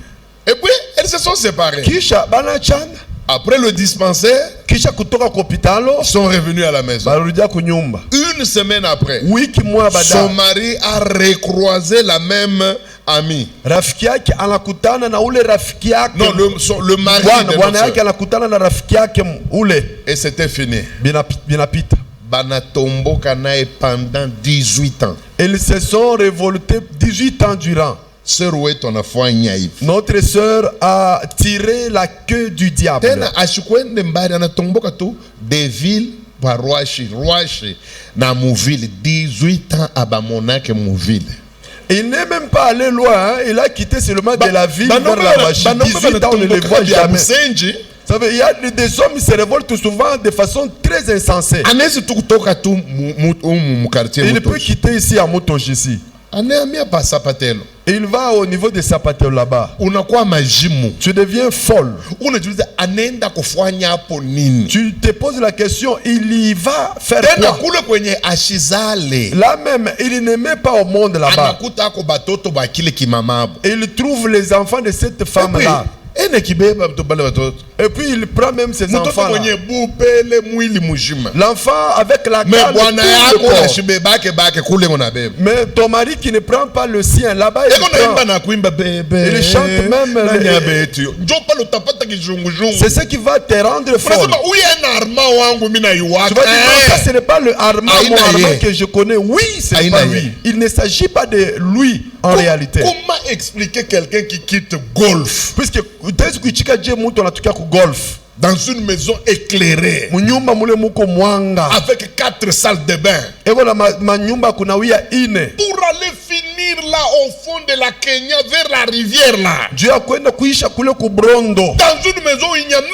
Et puis, elles se sont séparées.
Kisha banachana.
Après le dispensaire,
Kisha kutoka kwa hospitalo,
ils sont revenus à la maison.
barudia kunyumba.
Une semaine après,
Wiki moja
son
baada,
mari a recroisé la même amie.
rafiki yake anakutana na ule rafiki yake.
Non, le mari de
bwana
notre
yake
sœur.
anakutana na rafiki yake ule.
Et c'était fini.
Binapita.
Banatomboka nae pendant 18 ans.
Ils se sont révoltés 18 ans durant.
Sœur wetu anafanya hivi.
Notre sœur a tiré la queue du diable.
Tena ashikwende mbali anatomboka tu de ville kwa Rwashi na Muville 18 ans abamonake Muville.
Il n'est même pas allé loin, hein. Il a quitté seulement de la ville vers la Rwashi. 18 ans, on ne le voit jamais. Ça veut, il y a des hommes qui se révoltent souvent de façon très insensée. Il peut quitter ici à Motoji ici. Il va au niveau de Sapatelo là-bas. Tu deviens folle. Tu te poses la question, il y va faire quoi? Là même, il ne met pas au monde là-bas. Il trouve les enfants de cette femme-là.
ene kibeba mtobale watoto.
Et puis il prend même ses
Mtoto
enfants.
mwenye bupele mwili mujima.
L'enfant avec la
Mais
garde
bwana
tout le
yako
corps.
na shibebake bake kule ngona bebe.
Mais ton mari qui ne prend pas le sien, là-bas il
Eko naimba
prend.
na kuimba bebe.
Il chante même
Nani
les-
abetu. Njo pale utapata kizunguzungu.
C'est ce qui va te rendre folle.
Unasema huyu ena arma wangu mimi
Tu
naiwaka.
vas dire non, ça ce n'est pas le Armand,
Aïna
mon Armand
ye.
que je connais. Oui, c'est
Aïna
pas
ye.
lui. Il ne s'agit pas de lui en réalité.
Comment expliquer quelqu'un qui quitte golf
Puisque dès que tu as dit mutu anatukia ku golf.
dans une maison éclairée
Munyumba mule muko mwanga.
avec 4 salles de bain
Eko na manyumba kunawia ine.
pour aller finir là au fond de la Kenya vers la rivière là
Dieu a kwenda kuisha kule ku Brondo.
dans une maison où il n'y a même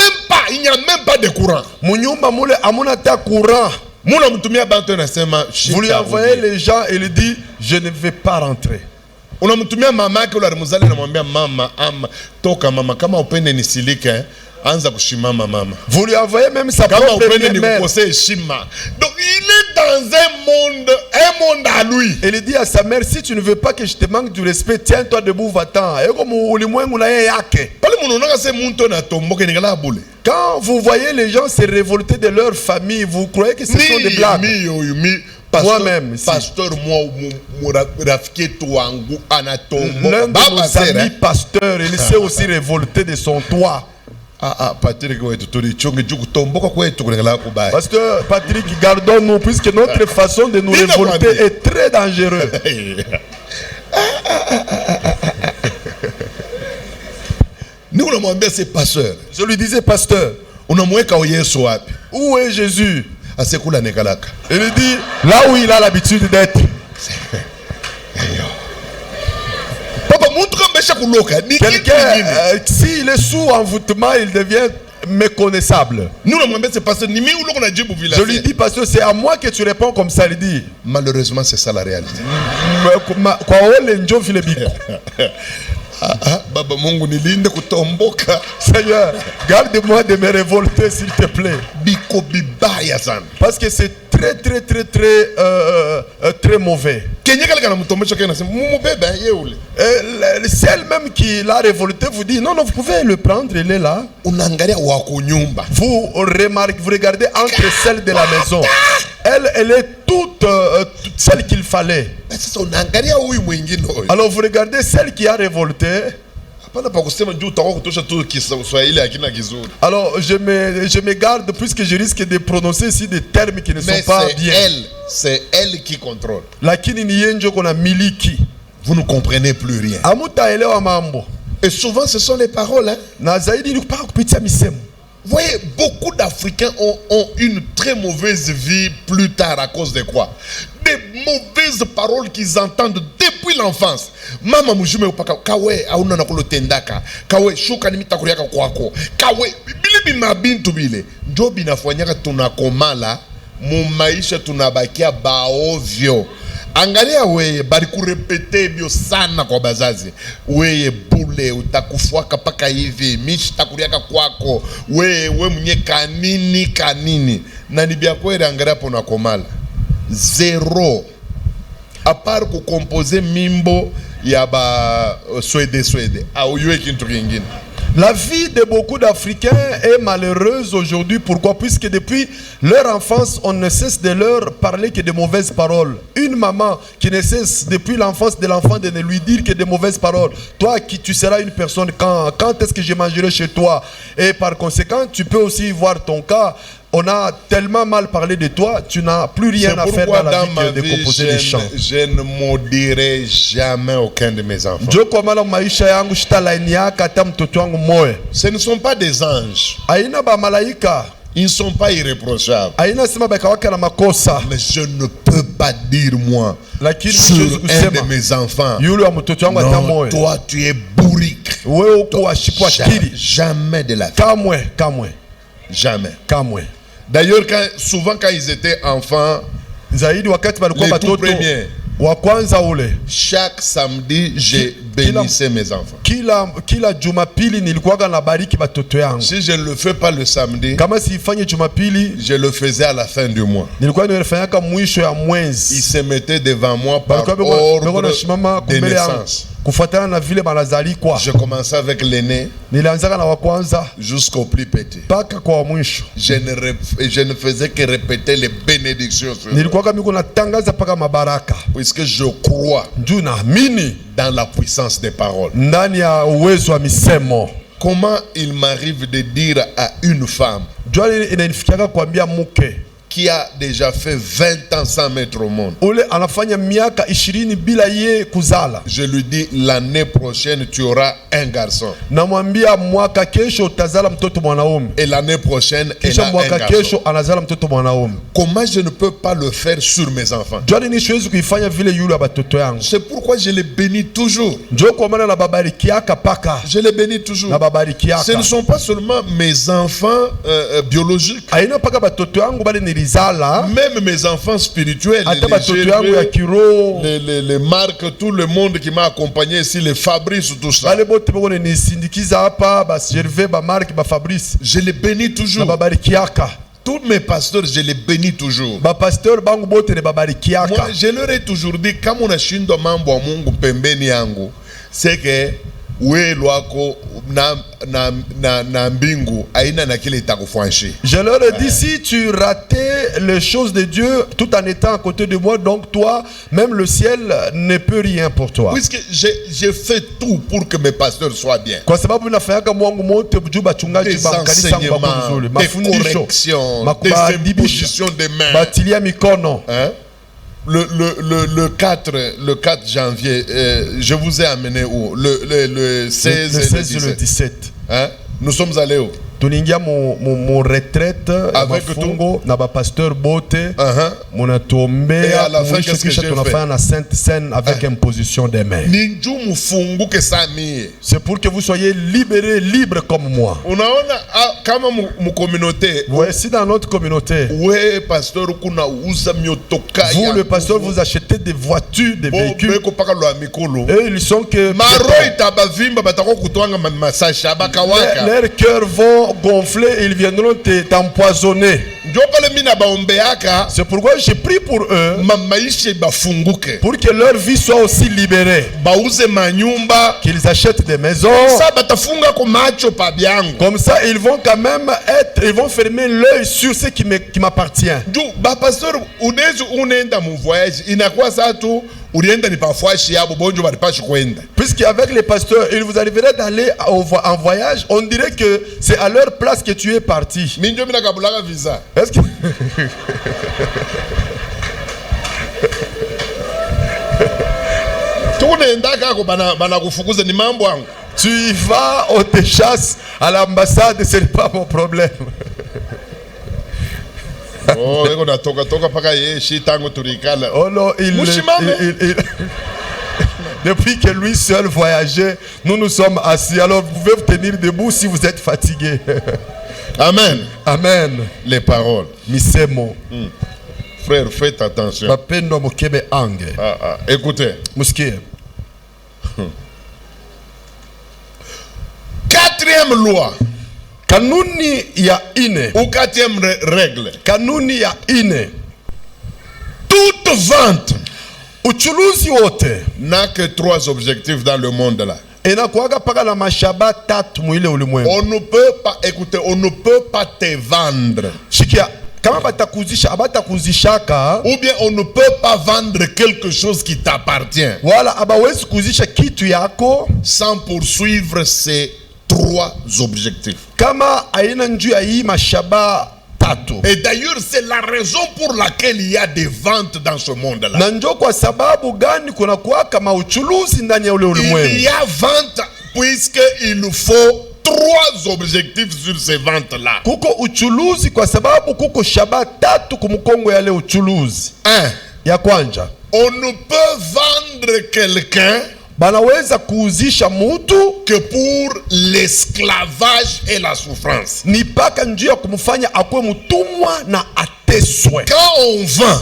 pas de courant.
Munyumba mule amuna ta courant.
Muna mtumia bantu nasema
Vous lui envoyez les gens et il dit je ne vais pas rentrer.
unamtumia mama yake ule alimzali anamwambia mama ama toka mama kama upende nisilike anza kushimama mama
Vous lui envoyez même sa
kama
propre
upende
mère.
nikukosee heshima. Donc il est dans un monde à lui.
Et il dit à sa mère, si tu ne veux pas que je te manque du respect, tiens-toi debout, va-t'en. Et comme ulimwengu na ye yake.
Pale munonaka se muntu na tomboke nikala bule.
Quand vous voyez les gens se révolter de leur famille, vous croyez que ce sont des blagues. Moi-même, si.
Pasteur moi rafiki yetu wangu anatomboka.
L'un de nos amis pasteurs, il s'est aussi révolté de son toit.
Patrick wetu tulichonge juu kutomboka kwetu kunengala kubaya.
Pasteur Patrick, gardons-nous, puisque notre façon de nous révolter est très dangereuse.
Nous unamwambia c'est pasteur.
Je lui disais, pasteur,
Unamweka Yesu wapi?
où est Jésus?
Asekula nekalaka.
Il dit, là où il a l'habitude d'être.
Papa muntu kambesha kuloka. Ni kitu
Quelqu'un,
kingine.
s'il est sous envoûtement, il devient méconnaissable.
Nous unamwambia c'est pasteur. Ni mimi uloko na jibu vile.
Je lui dis, parce que c'est à moi que tu réponds comme ça. Il dit,
Malheureusement c'est ça la réalité.
kwa ole njo vile biko.
Baba Mungu nilinde kutomboka.
Seigneur, garde-moi de me révolter, s'il te plaît.
Biko bibaya sana.
Parce que c'est très mauvais.
Kenya kale kana mtombesha kana sema mumu bebe yeule.
Celle même qui l'a révolté vous dit, non, non, vous pouvez le prendre, il est là.
Unaangalia wako nyumba.
Vous remarquez, vous regardez entre celles de la maison. Elle est toute celle qu'il fallait.
Sasa unaangalia huyu mwingine huyu.
Alors vous regardez celle qui a révolté.
Hapana pa kusema juu utakuwa kutosha tu Kiswahili hakina kizuri.
Alors je me garde puisque je risque de prononcer ici des termes qui ne sont pas bien.
C'est elle qui contrôle.
Lakini ni yenjo kona miliki.
Vous ne comprenez plus rien.
Amutaelewa mambo.
Et souvent ce sont les paroles. Hein?
Na zaidi ni kupaka kupitia misemo.
Vous voyez, beaucoup d'Africains ont une très mauvaise vie plus tard à cause de quoi? Des mauvaises paroles qu'ils entendent depuis l'enfance. Mama mujume upaka kawe auna nakolo tendaka. Kawe shuka nimita kuriaka kwako. Kawe bile bimabintu bile. Njo binafanyaka tunakomala mu maisha tunabakia baovyo. Angalia weye bari kurepete bio sana kwa bazazi. Weye bule utakufuaka paka hivi, mishi takuriaka kwako. We mwenye kanini. Na nibia kwere angalia po na komala. Zero. A part kukompoze mimbo ya ba Swede. Au yue kintu kingine.
La vie de beaucoup d'Africains est malheureuse aujourd'hui. Pourquoi? Puisque depuis leur enfance, on ne cesse de leur parler que de mauvaises paroles. Une maman qui ne cesse depuis l'enfance de l'enfant de ne lui dire que de mauvaises paroles. Toi qui tu seras une personne, quand est-ce que je mangerai chez toi? Et par conséquent, tu peux aussi voir ton cas. On a tellement mal parlé de toi, tu n'as plus rien à faire dans la vie que de composer des chants.
Je ne maudirai jamais aucun de mes enfants. Ce ne sont pas des anges. Ils ne sont pas irréprochables. Mais je ne peux pas dire moi sur un de mes enfants, non, toi tu es bourrique. Jamais de la vie. Jamais. D'ailleurs, souvent quand ils étaient enfants, les tout premiers, chaque samedi, je bénissais mes enfants. Si je ne le fais pas le samedi, je le faisais à la fin du mois. Ils se mettaient devant moi par ordre de naissance.
kufuatana na vile banazali kwa.
Je commençais avec l'aîné
Nilianzaka na wa kwanza
jusqu'au plus petit.
mpaka kwa wa mwisho.
Je ne faisais que répéter les bénédictions sur eux.
Nilikuwa kama niko natangaza mpaka mabaraka.
Puisque je crois
Njoo naamini
dans la puissance des paroles.
ndani ya uwezo wa misemo.
Comment il m'arrive de dire à une femme
Njoo inanifikiaka kuambia mke
qui a déjà fait 20 ans sans mettre au monde,
ule anafanya miaka 20 bila ye kuzala,
je lui dis l'année prochaine tu auras un garçon.
namwambia mwaka kesho utazala mtoto mwanaume,
Et l'année prochaine elle
kisha
a un
mwaka
garçon.
kesho anazala mtoto mwanaume.
Comment je ne peux pas le faire sur mes enfants?
Njoo ni siwezi kuifanya vile yule batoto yangu.
C'est pourquoi je les bénis toujours.
Njoo kwa maana na babarikiaka paka
Je les bénis toujours.
na babarikiaka.
Ce ne sont pas seulement mes enfants biologiques,
Aina paka batoto yangu bali nilizala,
même mes enfants spirituels,
ata batoto yangu ya kiroho,
les Marc, tout le monde qui m'a accompagné ici, les Fabrice, tout ça.
bale bote bako nisindikiza hapa, ba Gervais, ba Marc, ba Fabrice,
Je les bénis
na
toujours.
babarikiaka.
Tous mes pasteurs, je les bénis toujours.
Ba pasteur bangu bote ne babarikiaka.
Moi, je leur ai toujours dit, kama unashindwa mambo ya Mungu pembeni yangu, c'est que we lwako na mbingu aina na kile itakufanshi.
Je leur ai dit, si tu ratais les choses de Dieu tout en étant à côté de moi, donc toi, même le ciel ne peut rien pour toi.
Puisque j'ai fait tout pour que mes pasteurs soient bien.
Kwa sababu nafanyaka mwangu mote juu bachungaji
Des
bakanisa bako
enseignements,
mzuri,
des
mafundisho,
corrections, des
makubadibisha,
impositions de mains.
batilia mikono.
Hein? Le 4 janvier, je vous ai amené où? Le 16
le
et
16
le
et le
17.
17.
Hein? Nous sommes allés où?
Tuningia mon retraite
Avec
mafungo na ba pasteur bote
Et
munatuombea
à la fin,
mwisho
qu'est-ce que
kisha
j'ai
tunafanya na sainte scène avec imposition des mains.
Ninju mufunguke samie.
C'est pour que vous soyez libérés, libres comme moi.
Unaona kama mu communauté,
Voici dans notre communauté,
we pasteur kuna uza miotoka
vous
ya
le pasteur vous achetez des voitures, des véhicules,
beko paka lo mikolo.
et ils sont que
Maro itabavimba batako kutwanga masasha bakawaka.
leurs cœurs vont gonfler et ils viendront t'empoisonner. C'est pourquoi j'ai pris pour eux, pour que leur vie soit aussi libérée, qu'ils achètent des maisons. Comme ça, ils vont quand même ils vont fermer l'œil sur ce qui m'appartient. Puisqu'avec les pasteurs, il vous arriverait d'aller en voyage, on dirait que c'est à leur place que tu es parti. Est-ce que... Tu y vas, on te chasse à l'ambassade, ce n'est pas mon problème.
Oh
non, depuis que lui seul voyageait, nous sommes assis. Alors vous pouvez vous tenir debout si vous êtes fatigué.
Amen.
Amen.
Les paroles.
Misemo.
Frère, faites attention. Écoutez. Quatrième loi.
Kanuni ya ine.
Ou quatrième règle.
Kanuni ya ine.
Toute vente
uchuluzi wote
n'a que 3 objectifs dans le monde là.
On
ne peut pas, écoutez, on ne peut pas te vendre. Ou bien on ne peut pas vendre quelque chose qui t'appartient sans poursuivre ces 3 objectifs. Et d'ailleurs, c'est la raison pour laquelle il y a des ventes dans ce monde-là. Il y a vente puisqu'il nous faut 3 objectifs sur ces ventes-là. 1. On ne peut vendre quelqu'un que pour l'esclavage et la souffrance. Quand on vend,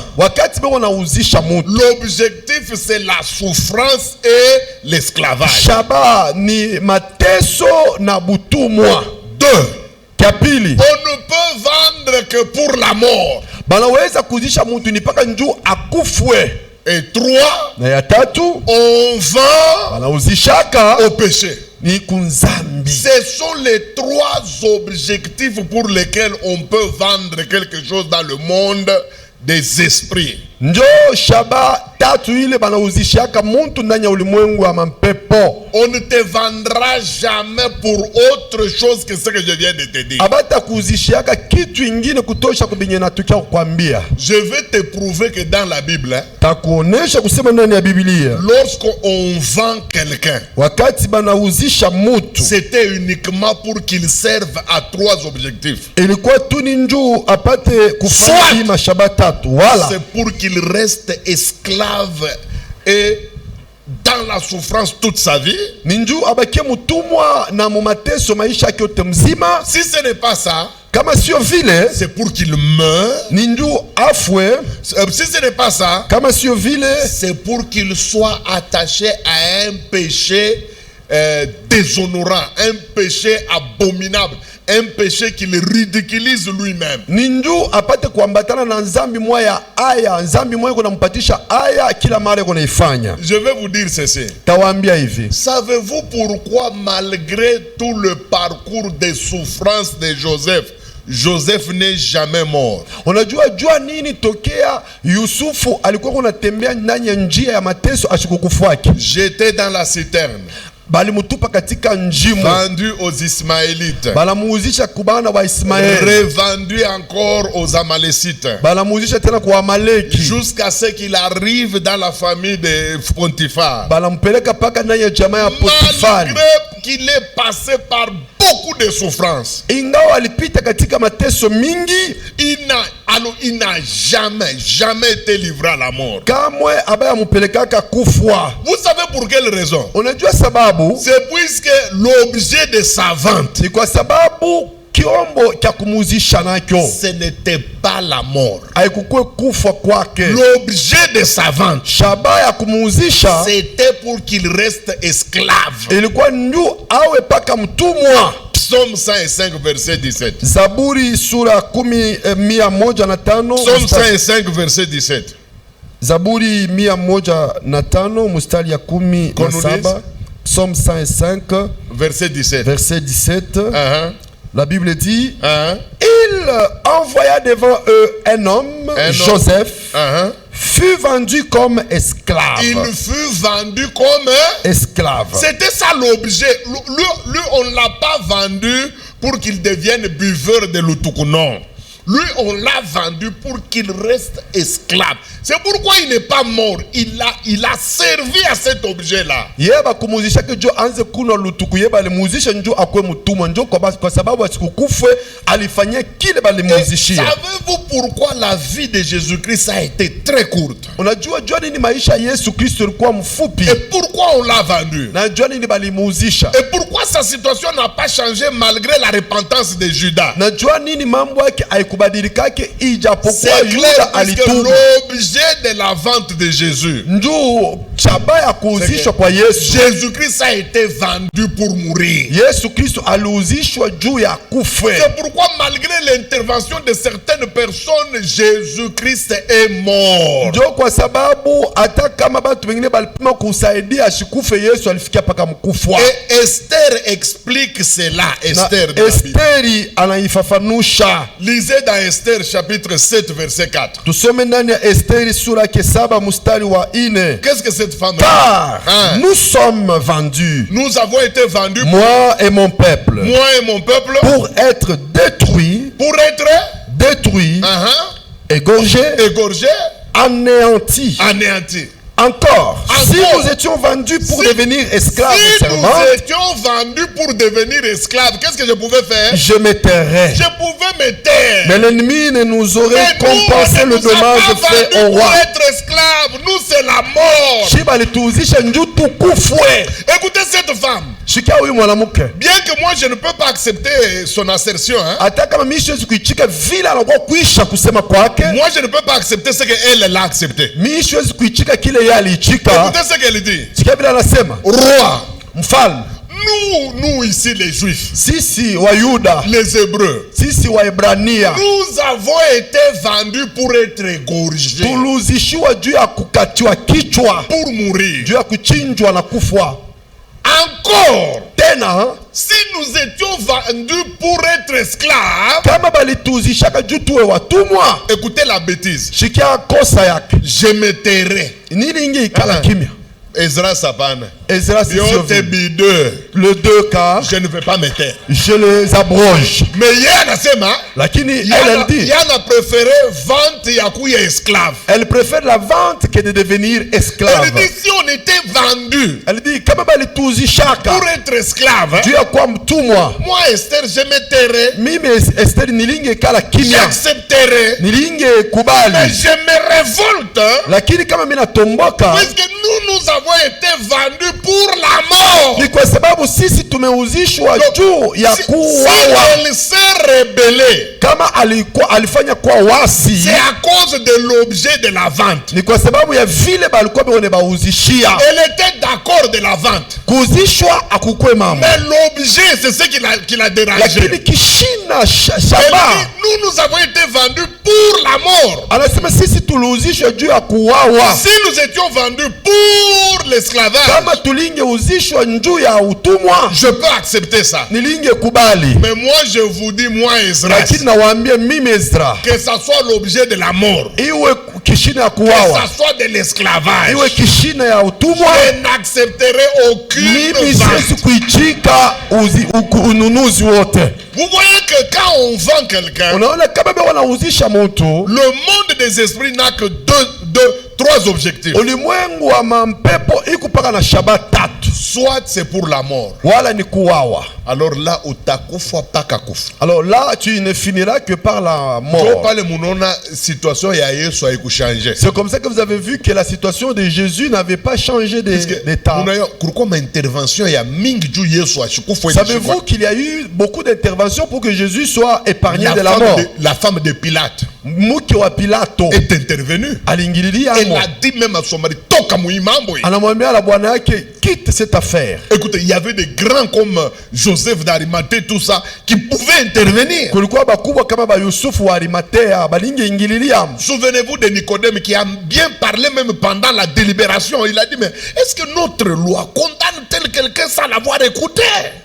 l'objectif c'est la souffrance et l'esclavage. 2. On ne peut vendre que pour la mort. Et 3,
na ya tatu
on vend
wanauzishaka
au péché.
ni kunzambi.
Ce sont les 3 objectifs pour lesquels on peut vendre quelque chose dans le monde des esprits.
Njo shaba tatu ile banauzishaka muntu ndani ya ulimwengu wa mampepo.
On ne te vendra jamais pour autre chose que ce que je viens de te dire.
Abata kuuzishaka kitu ingine kutosha kubinye natukia kukwambia.
Je vais te prouver que dans la Bible,
Takuonesha kusema ndani ya Biblia,
lorsqu'on vend quelqu'un,
wakati banauzisha mutu,
c'était uniquement pour qu'il serve à 3 objectifs.
ilikuwa tu ni njuu apate kufanya hii mashaba tatu, wala
c'est pour qu'il reste esclave et dans la souffrance toute sa vie.
ni njuu abakie mutumwa na mumateso maisha yake yote mzima.
Si ce n'est pas ça,
Kama sio vile,
c'est pour qu'il meure.
ni njuu afwe.
Si ce n'est pas ça,
Kama sio vile,
c'est pour qu'il soit attaché à un péché déshonorant, un péché abominable, un péché qu'il ridiculise lui-même.
ni njuu apate kuambatana na nzambi moya aya, nzambi moya kuna mpatisha aya kila mara kuna ifanya.
Je vais vous dire ceci.
Tawaambia hivi,
Savez-vous pourquoi, malgré tout le parcours de souffrance de Joseph n'est jamais mort?
unajua jua nini tokea Yusufu alikuwa kunatembea ndani ya njia ya mateso ashikukufuaki?
J'étais dans la citerne,
Balimutupa katika njimo,
vendu aux Ismaélites,
balamuuzisha kubana wa Ismaeli,
revendu encore aux Amalécites,
balamuuzisha tena kwa Amaleki,
jusqu'à ce qu'il arrive dans la famille de Potiphar.
balampeleka paka ndani ya jamaa ya Potifari.
Malgré qu'il est passé par beaucoup de souffrances,
Ingawa alipita katika mateso mingi,
il n'a jamais été livré à la mort.
kamwe abaya mupelekaka kufwa.
Vous savez pour quelle raison?
Unajua sababu?
C'est puisque l'objet de sa vente,
Ni kwa sababu kiombo cha kumuzisha nacho
ce n'était pas la mort.
haikukue kufa kwake.
L'objet de sa vente,
Shaba ya kumuuzisha
c'était pour qu'il reste esclave.
ilikuwa ndio awe paka mtumwa.
Psaume 105, verset 17.
Zaburi sura 115
Psaume 105, verset 17.
Zaburi 115 mstari ya 17. Psaume 105
Verset 17.
verset 17. La Bible dit, il envoya devant eux un homme, Joseph, fut vendu comme esclave.
Il fut vendu comme
esclave.
C'était ça l'objet. Lui, on ne l'a pas vendu pour qu'il devienne buveur de l'outoukounon. Lui, on l'a vendu pour qu'il reste esclave. C'est pourquoi il n'est pas mort. Il a servi à cet objet-là.
Yeba kumuzisha kejo anze kuno lutuku yeba alimuzisha njo akwe mtumwa njo kwa sababu asikukufe alifanyia kile balimuzishia.
Savez-vous pourquoi la vie de Jésus-Christ a été très courte?
Unajua jua nini maisha Yesu Kristo ilikuwa mfupi?
Et pourquoi on l'a vendu?
Na jua nini balimuzisha?
Et pourquoi sa situation n'a pas changé malgré la repentance de Judas?
Na jua nini mambo yake haikubadilikake ijapokuwa
C'est
Yuda
clair puisque
alitubu.
l'objet de la vente de Jésus,
Njoo chaba ya kuuzishwa kwa Yesu.
Jésus-Christ a été vendu pour mourir.
Yesu Kristo aliuzishwa juu ya kufe.
C'est pourquoi malgré l'intervention de certaines personnes, Jésus-Christ est mort.
Njoo kwa sababu hata kama watu wengine balipima kusaidia ashikufe, Yesu alifikia paka mkufwa.
Et Esther explique cela. Esther, de la Bible.
Esteri anaifafanusha.
Lisez dans Esther chapitre 7 verset 4.
Tusome ndani ya Esteri sura ya 7 mstari wa 4.
Qu'est-ce que cette femme
Car
dit?
nous sommes vendus,
Nous avons été vendus,
moi et mon peuple,
moi et mon peuple,
pour être détruits, égorgés,
égorgés,
anéantis.
anéantis.
Encore, si
Encore.
nous étions vendus pour devenir esclaves et
Si
servantes,
nous étions vendus pour devenir esclaves, qu'est-ce que je pouvais faire?
je me tairais.
Je pouvais me taire.
Mais l'ennemi ne nous aurait
Mais
compensé
nous,
le
on ne nous a
dommage
pas
fait
vendus
au roi.
pour être esclaves. Nous, c'est la mort.
Shiba lituzisha nju tukufwe.
Écoutez cette femme.
Shikia huyu mwanamke.
Bien que moi, je ne peux pas accepter son assertion.
Hata kama mimi siwezi kuichika vile anakuwa kuisha kusema kwake.
Moi, je ne peux pas accepter ce qu'elle a accepté.
Mimi siwezi kuichika kile yeye aliichika.
Écoutez ce qu'elle dit.
Sikia vile anasema.
Roi,
Mfalme,
nous ici les Juifs,
Sisi Wayuda,
les Hébreux,
sisi Waebrania,
nous avons été vendus pour être égorgés,
tuluzishiwa juu ya kukatiwa kichwa,
pour mourir.
juu ya kuchinjwa na kufwa.
Encore,
Tena
si nous étions vendus pour être esclaves,
kama balituzishaka juu tuwe watumwa,
écoutez la bêtise,
shikia kosa yake,
je me tairai.
nilingi ikala
Ah.
kimya.
Ezra Sapana,
Ezra
Yote
2,
bideux,
le 2 cas,
je ne vais pas me taire.
je les abroge.
Mais yeye anasema
Lakini elle
yana
dit,
préféré vente ya kuya esclave.
elle préfère la vente que de devenir esclave.
Elle dit si on était vendu
Elle dit kama balituzishaka
pour être esclave, hein,
juu ya kuwa mtumwa,
moi Esther je me tairai,
mimi Esther nilinge kala kimya,
j'accepterai,
nilinge
mais
kubali.
je me révolte, hein,
Lakini kama mimi natomboka
puisque nous avons été vendus pour la mort.
ni kwa sababu sisi tumeuzishwa juu ya
Si
kuuawa.
elle s'est rebellée,
Kama alifanya kuwa wasi,
c'est à cause de l'objet de la vente.
ni kwa sababu ya vile balikuwa bone bauzishia.
Elle était d'accord de la vente,
Kuuzishwa akukwe mambo,
mais l'objet c'est ce qui l'a dérangé.
lakini kishina
Elle
shaba
dit, nous avons été vendus pour la mort.
anasema sisi tuliuzishwa juu ya kuuawa.
Si nous étions vendus pour l'esclavage,
Kama tulingeuzishwa juu ya utumwa,
je peux accepter ça.
nilinge kubali.
Mais moi, je vous dis, moi, Ezra,
Lakini nawaambia mimi Ezra,
que ça soit l'objet de la mort,
iwe kishina ya
que
kuuawa,
ça soit de l'esclavage,
iwe kishina ya utumwa,
je n'accepterai aucune
mimi
vente.
siwezi kuichika ununuzi wote.
Vous voyez que quand on vend quelqu'un,
Unaona kama bado wanauzisha mtu,
le monde des esprits n'a que trois objectifs.
ulimwengu wa mampepo ikupaka na shaba tatu,
Soit c'est pour la mort.
wala ni kuuawa.
Alors là, utakufa paka kufa.
Alors là, tu ne finiras que par la
Ndio
mort.
pale munaona situation ya Yesu haikushanje.
C'est comme ça que vous avez vu que la situation de Jésus n'avait pas changé d'état.
Kulikuwa ma-intervention ya mingi juu Yesu ashikufa.
Savez-vous qu'il y a eu beaucoup d'interventions pour que Jésus soit épargné de la mort?
La femme de Pilate
Mke wa Pilato
est intervenue.
aliingililia
Elle
hapo,
a dit même à son mari, toka muimambo.
anamwambia la bwana yake, quitte cette affaire.
Écoutez, il y avait des grands comme Joseph d'Arimathée, tout ça, qui pouvaient intervenir.
Kulikuwa bakubwa kama ba Yusufu wa Arimatea balingeingililia.
Souvenez-vous de Nicodème qui a bien parlé même pendant la délibération. Il a dit, mais est-ce que notre loi condamne tel quelqu'un sans l'avoir écouté?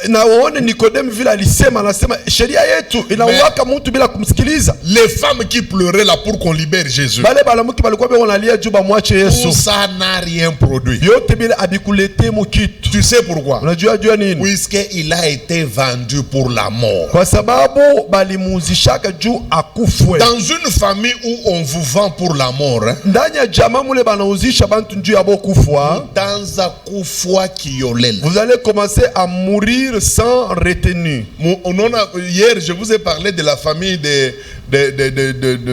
Na uone Nikodemu vile alisema, anasema sheria yetu inauwaka mtu bila kumsikiliza.
Les femmes qui pleuraient là pour qu'on libère Jésus,
Bale balamuki balikuwa wanalia juu bamwache Yesu,
tout ça n'a rien produit.
yote bila abikulete mukitu.
Tu sais pourquoi?
Unajua jua nini?
Puisqu'il a été vendu pour la mort.
Kwa sababu balimuuzishaka juu akufwe.
Dans une famille où on vous vend pour la mort, hein,
Ndani ya jamaa mule banauzisha bantu juu ya kufwa,
dans un kufwa kiolela.
vous allez commencer à mourir sans retenue.
Hier, je vous ai parlé de la famille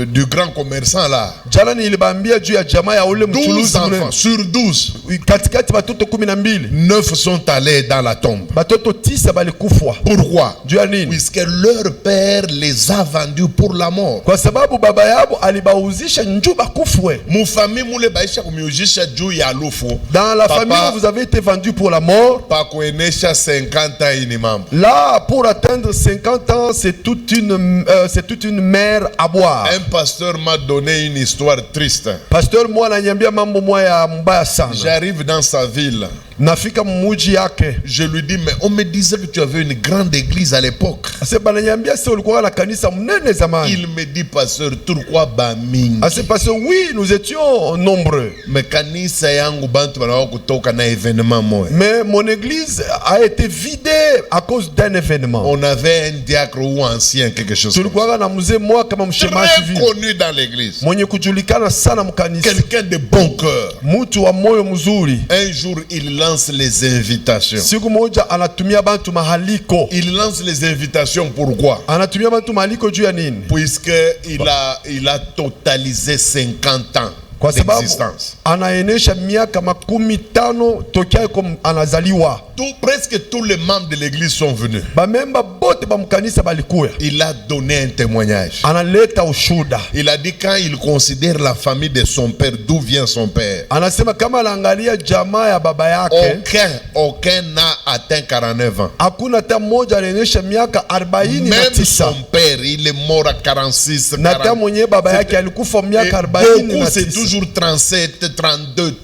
du grand commerçant là.
Jana nilibambia juu ya jamaa ya ule
12
mchuluzi
enfants
mule.
sur 12,
Katikati batoto 12,
9 sont allés dans la tombe.
batoto 9 balikufwa.
Pourquoi?
Juu ya nini?
Puisque leur père les a vendus pour la mort.
Kwa sababu baba yabo alibauzisha njuu bakufwe.
Mon famille moule baisha kumiujisha juu ya lufu.
Dans la famille où vous avez été vendu pour la mort,
Pa kuenesha 50 ans ini mambo.
là pour atteindre 50 ans, c'est toute une mer à boire.
Un pasteur m'a donné une histoire triste.
Pasteur moi ananiambia mambo moya mbaya sana.
J'arrive dans sa ville.
Nafika mmuji yake.
Je lui dis, mais on me disait que tu avais une grande église à l'époque.
Ase bananiambia sasa ulikuwa na kanisa mnene zamani.
Il me dit, pasteur, pourquoi ba mingi?
Ase parce que oui, nous étions nombreux.
Mais kanisa yangu bantu banawa kutoka na événement moya.
Mais mon église a été vidée à cause d'un événement.
On avait un diacre ou ancien, quelque chose comme ça.
Tulikuwa na mzee mmoja kama mshemaji
Très
vile.
connu dans l'église.
Mwenye kujulikana sana mkanisa.
Quelqu'un de bon cœur.
Mtu wa moyo mzuri.
Un jour, il lance les invitations.
Siku moja anatumia bantu mahaliko.
Il lance les invitations pourquoi?
Anatumia bantu mahaliko juu ya nini?
Puisque il a totalisé 50 ans.
Kwa sababu
d'existence.
anaenesha miaka 15 tokea yuko anazaliwa.
Presque tous les membres de l'église sont venus.
Bamemba bote bamkanisa balikuya.
Il a donné un témoignage.
Analeta ushuda.
Il a dit quand il considère la famille de son père, d'où vient son père,
Anasema kama anaangalia jamaa ya baba yake,
aucun n'a atteint 49 ans.
hakuna hata mmoja alionyesha miaka
Même
49.
son père, il est mort à 46,
Na hata
40.
mwenye baba yake alikufa miaka
Beaucoup, c'est
49.
toujours 37, 32.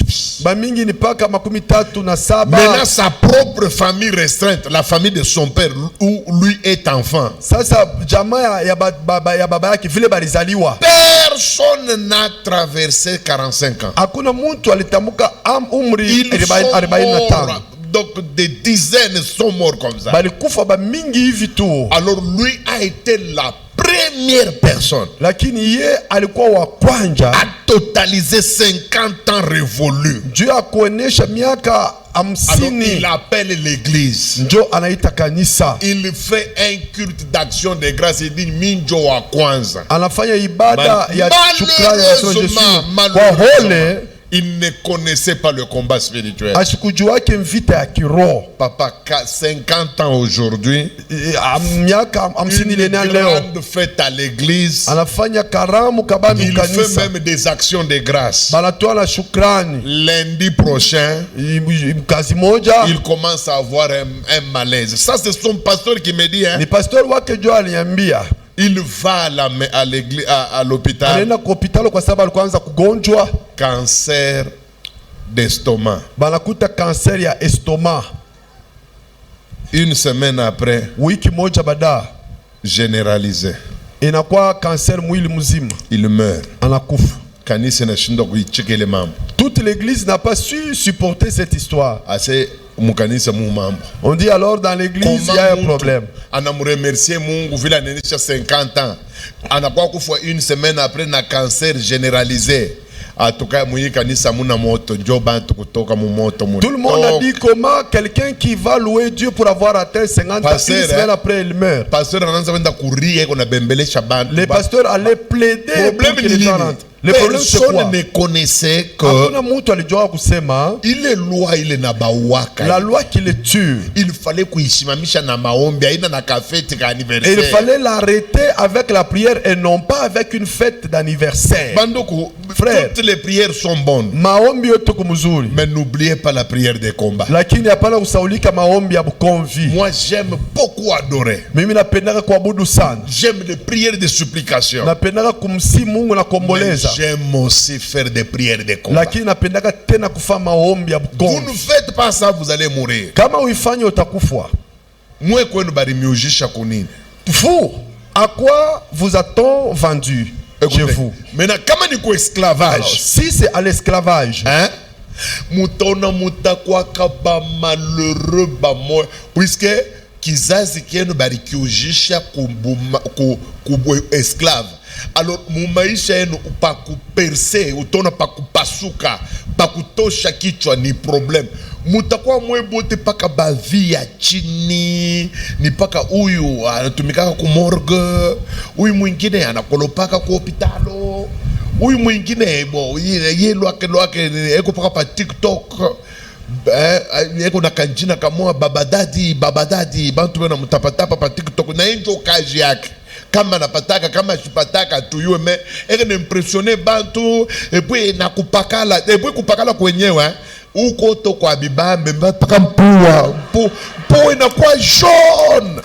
Bamingi ni paka 37.
Maintenant, sa propre famille restreinte, la famille de son père, où lui est enfant.
Sasa jamaa ya baba yake vile balizaliwa.
Personne n'a traversé 45 ans.
Hakuna mtu alitamuka umri
Ils sont
45.
morts. Donc des dizaines sont morts comme ça.
Balikufa bamingi hivi tu.
Alors lui a été la première personne
Lakini ye alikuwa wa kwanja
à totaliser 50 ans révolus.
juu ya kuonesha miaka
Alors
50.
il appelle l'église.
Njo anaita kanisa.
Il fait un culte d'action de grâce. Il dit Minjo wa kwanza.
Anafanya ibada ya shukrani ya Yesu. Kwa hole
il ne connaissait pas le combat spirituel.
asikujuake mvita ya kiroho.
Papa, 50 ans aujourd'hui,
Miaka 50
une
ilenia leo
grande fête à l'église.
anafanya karamu kabambi
Il fait
kanisa.
même des actions de grâce.
Banatoa na shukrani.
Lundi prochain,
Kazi moja
il commence à avoir un malaise. Ça, c'est son pasteur qui me dit, hein,
ni pastor wake jo aliniambia
il va à l'église, à l'hôpital,
anaenda kwa hospitali kwa sababu alikuanza kugonjwa
cancer d'estomac.
banakuta kanser ya estoma.
Une semaine après,
Wiki moja baada
généralisé.
inakuwa kanser mwili mzima,
Il meurt.
anakufa.
Kanisa inashindwa kuicheka ile mambo.
Toute l'église n'a pas su supporter cette histoire.
Ase mukanisa mu mambo.
On dit alors dans l'église il y a un problème.
Anamremercier Mungu vile ananisha 50 ans. Anakuwa kufa une semaine après na cancer généralisé. Atoka mwenye kanisa muna moto njo bantu kutoka mu moto mu.
Tout le monde a dit comment quelqu'un qui va louer Dieu pour avoir atteint 50 ans, une semaine après il meurt.
Pasteur anaanza kwenda kuria iko na bembelesha bantu.
Les pasteurs allaient plaider pour que les gens rentrent. Le problème c'est quoi?
Personne ne connaissait que
Hakuna mtu alijua kusema
ile loi ile na bawaka.
la loi qui le tue.
Il fallait kuisimamisha na maombi aina na kafeti ka
Et
anniversaire.
il fallait l'arrêter avec la prière et non pas avec une fête d'anniversaire.
Bandoko,
Frère,
toutes les prières sont bonnes.
maombi yote kumuzuri.
Mais n'oubliez pas la prière de combat.
Lakini hapana kusaulika maombi ya bukonvi.
Moi, j'aime beaucoup adorer.
Mimi napendaka kuabudu sana.
J'aime les prières de supplication.
Napendaka kumsi Mungu na
Mais
kuomboleza.
j'aime aussi faire des prières de combat.
Lakini napendaka tena kufanya maombi ya
Vous ne
bukonvi.
faites pas ça, vous allez mourir.
Kama uifanye utakufa.
Mwe kwenu barimiujisha kunini.
Vous, à quoi vous a-t-on vendu chez vous?
Maintenant, kama ni
Alors,
esclavage,
si c'est à l'esclavage,
hein? Mutaona mutakwaka ba malheureux ba moyo, puisque kizazi kienu barikiujisha kubu esclave. Alors mumaisha yenu pakuperse, utona pakupasuka, pakutosha kichwa ni problem. Mutakuwa mwebote paka bavi ya chini, ni paka uyu anatumikaka ku morgue, uyu mwingine anakolopaka ku hopitalo, uyu mwingine bo ye lwake eko paka pa TikTok. Eko na kanjina kamoa babadadi bantu bena mutapatapa pa TikTok na enjo kazi yake. Kama napataka kama sipataka tuyue me eke nimpressione bantu et puis nakupakala et puis kupakala kwenyewe uko to kwa bibambe mpaka mpua inakuwa jaune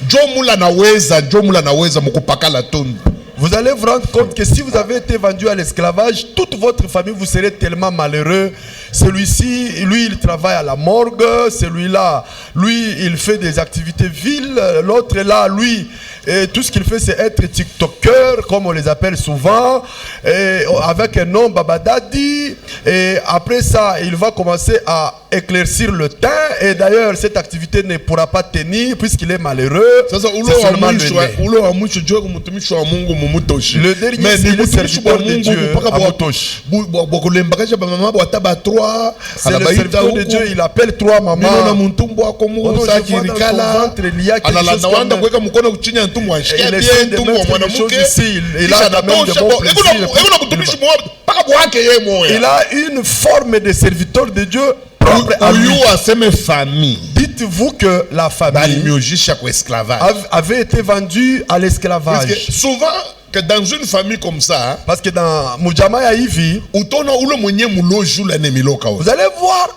jomula naweza mukupakala tundu.
vous allez vous rendre compte que si vous avez été vendu à l'esclavage, toute votre famille, vous serez tellement malheureux. Celui-ci, lui, il travaille à la morgue. Celui-là, lui, il fait des activités viles. L'autre là, lui, et tout ce qu'il fait, c'est être TikToker, comme on les appelle souvent, et avec un nom Babadadi. Et après ça, il va commencer à éclaircir le teint. Et d'ailleurs, cette activité ne pourra pas tenir puisqu'il est malheureux.
Sasa
C'est
ulo wa
seulement le
mwisho
nez.
ulo wa mwisho jua kumutumishi wa Mungu mumutoshi.
Le dernier,
Mais
c'est
ni
le
mutumishi
serviteur
wa
de
Mungu
Dieu,
mpaka
Amotoshi.
bokulembakasha ba mama bwata ba 3
C'est le serviteur de Dieu, il appelle trois
Mino
mamans.
na muntumbu wako Mungu
Ono, je vois dans son
sakirikala.
ventre, il y a quelque
Alala
chose
na wanda
comme-
kuweka mkono chini ya ntumbu
Et
ashikia
il
bien
essaie de
ntumbu wa
mettre quelque chose
mwanamke.
ici. Il
Kisha
a quand même de
anatosha
bons
bo.
plaisirs.
Ekuna mtumishi mmoja mpaka bwake yeye moya.
Il a une forme de serviteur de Dieu propre à lui.
Uyu aseme famille.
Dites-vous que la famille
Balimiojisha kwa esclavage.
avait été vendue à
Parce que
l'esclavage.
souvent que dans une famille comme ça,
Parce que dans Mujama ya hivi,
utona ule mwenye muloju la nemiloka
vous allez voir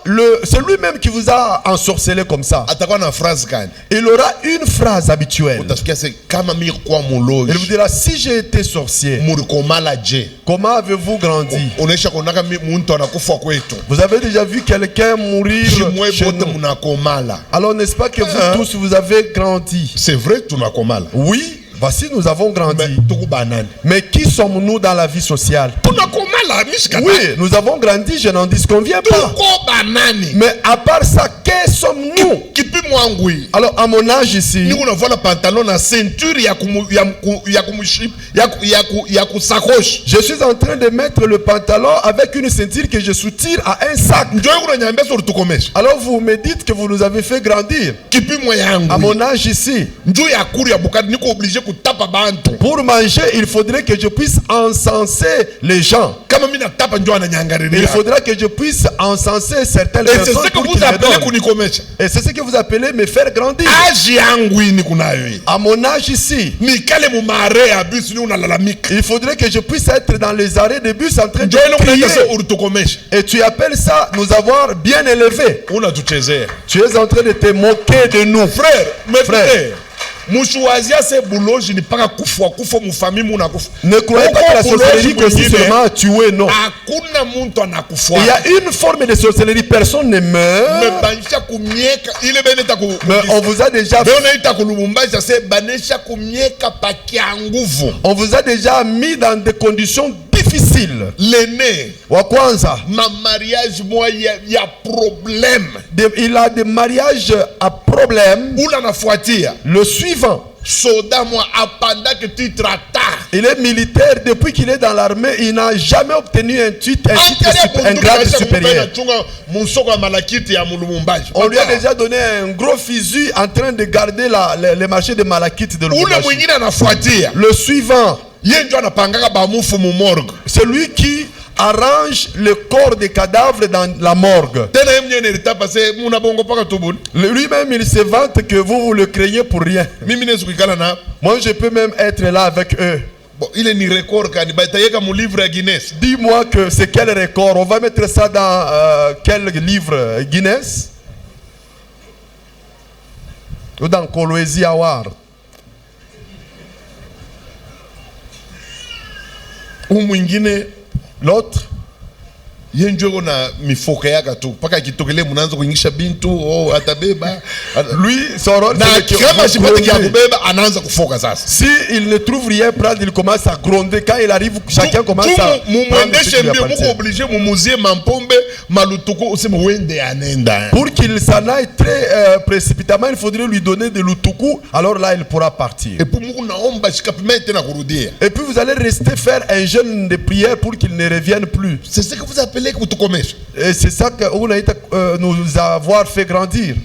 c'est lui-même qui vous a ensorcelé comme ça.
atakuwa na phrase gani?
Il aura une phrase habituelle.
Utasikia se kama mimi kwa
Il
muloju
vous dira, si j'ai été sorcier,
murikomala je.
comment avez-vous grandi?
Unaisha konaka muntu anakufa kwetu.
Vous avez déjà vu quelqu'un mourir
Chimwe
chez
bote
nous.
munakomala.
Alors n'est-ce pas que vous tous, vous avez grandi?
C'est vrai tunakomala.
Oui, voici nous avons grandi.
Mais tuku banani.
Mais qui sommes-nous dans la vie sociale?
Tunakomala mishika.
Oui, nous avons grandi, je n'en disconviens pas.
Tuko banani.
Mais à part ça, qui sommes-nous?
Kipi mwangui.
Alors à mon âge ici,
Niko navala pantalon na ceinture ya kusakoshi.
je suis en train de mettre le pantalon avec une ceinture que je soutire à un sac.
Njoo kunanyambia sur tukomesha.
Alors vous me dites que vous nous avez fait grandir.
Kipi mwayangu.
À mon âge ici,
Njoo ya kuri ya bukati niko obligé kutapa bantu.
pour manger, il faudrait que je puisse encenser les gens.
Kama mimi natapa njoo
Il
ananyangariria.
faudra que je puisse encenser certaines
Et c'est
personnes
ce que
pour
vous
qu'ils me
appelez
donnent.
kunikomesha.
Et c'est ce que vous appelez me faire grandir.
Âge yangu hii niko nayo hii.
À mon âge ici,
Nikale mu mare ya bus ni unalalamika.
il faudrait que je puisse être dans les arrêts de bus en train de
Njoo ile unaita
crier.
se uritukomesha.
Et tu appelles ça nous avoir bien élevés.
Unatuchezea.
Tu es en train de te moquer de nous.
Frère, mais
Frère.
frère. Mushuazia se buloji ni paka kufa mu famille muna kufa.
Ne croyez pas que la sorcellerie consiste seulement à tuer, non.
Hakuna muntu anakufa.
Il y a une forme de sorcellerie, personne ne
Mais
meurt.
banisha kumieka ile beneta ku.
Mais on vous a déjà
Beonaita ku Lubumbashi se banisha kumieka pakia nguvu.
on vous a déjà mis dans des conditions difficiles.
L'aîné,
Wa kwanza,
ma mariage moi ya problème.
il a des mariages à problème.
Ula nafuatia.
Le suivant,
Soda moi apanda que titre tard.
il est militaire depuis qu'il est dans l'armée. Il n'a jamais obtenu un titre un grade supérieur. On lui a déjà donné un gros fusil en train de garder les marchés de Malakite de Lubumbashi. Le suivant, celui qui arrange le corps des cadavres dans la morgue. Lui-même, il se vante que vous le craignez pour rien. Moi, je peux même être là avec eux.
Bon, il est ni record quand il livre à Guinness.
Dis-moi que c'est quel record? On va mettre ça dans quel livre? Guinness? Ou dans Kolwezi Award?
Ou mwingine
L'autre?
yenjo na mifoka yaka tu paka kitokele mnaanza kuingisha bintu atabeba.
Lui, son rôle,
Na
c'est de
kama sipate kia
gronder.
kubeba anaanza kufoka sasa.
Si il ne trouve rien prendre, il commence à gronder. Quand il arrive, chacun commence à prendre ce
Mumwendeshe
qui lui
mbio
appartient.
muko obligé mumuzie mampombe malutuko useme wende anenda.
Pour qu'il s'en aille très précipitamment, il faudrait lui donner de l'utuku. Alors là, il pourra partir.
Et pour muko naomba shikapime tena kurudia.
Et puis vous allez rester faire un jeûne de prière pour qu'il ne revienne plus.
C'est ce que vous appelez kutukomesha.
Et c'est ça que nous avoir fait grandir.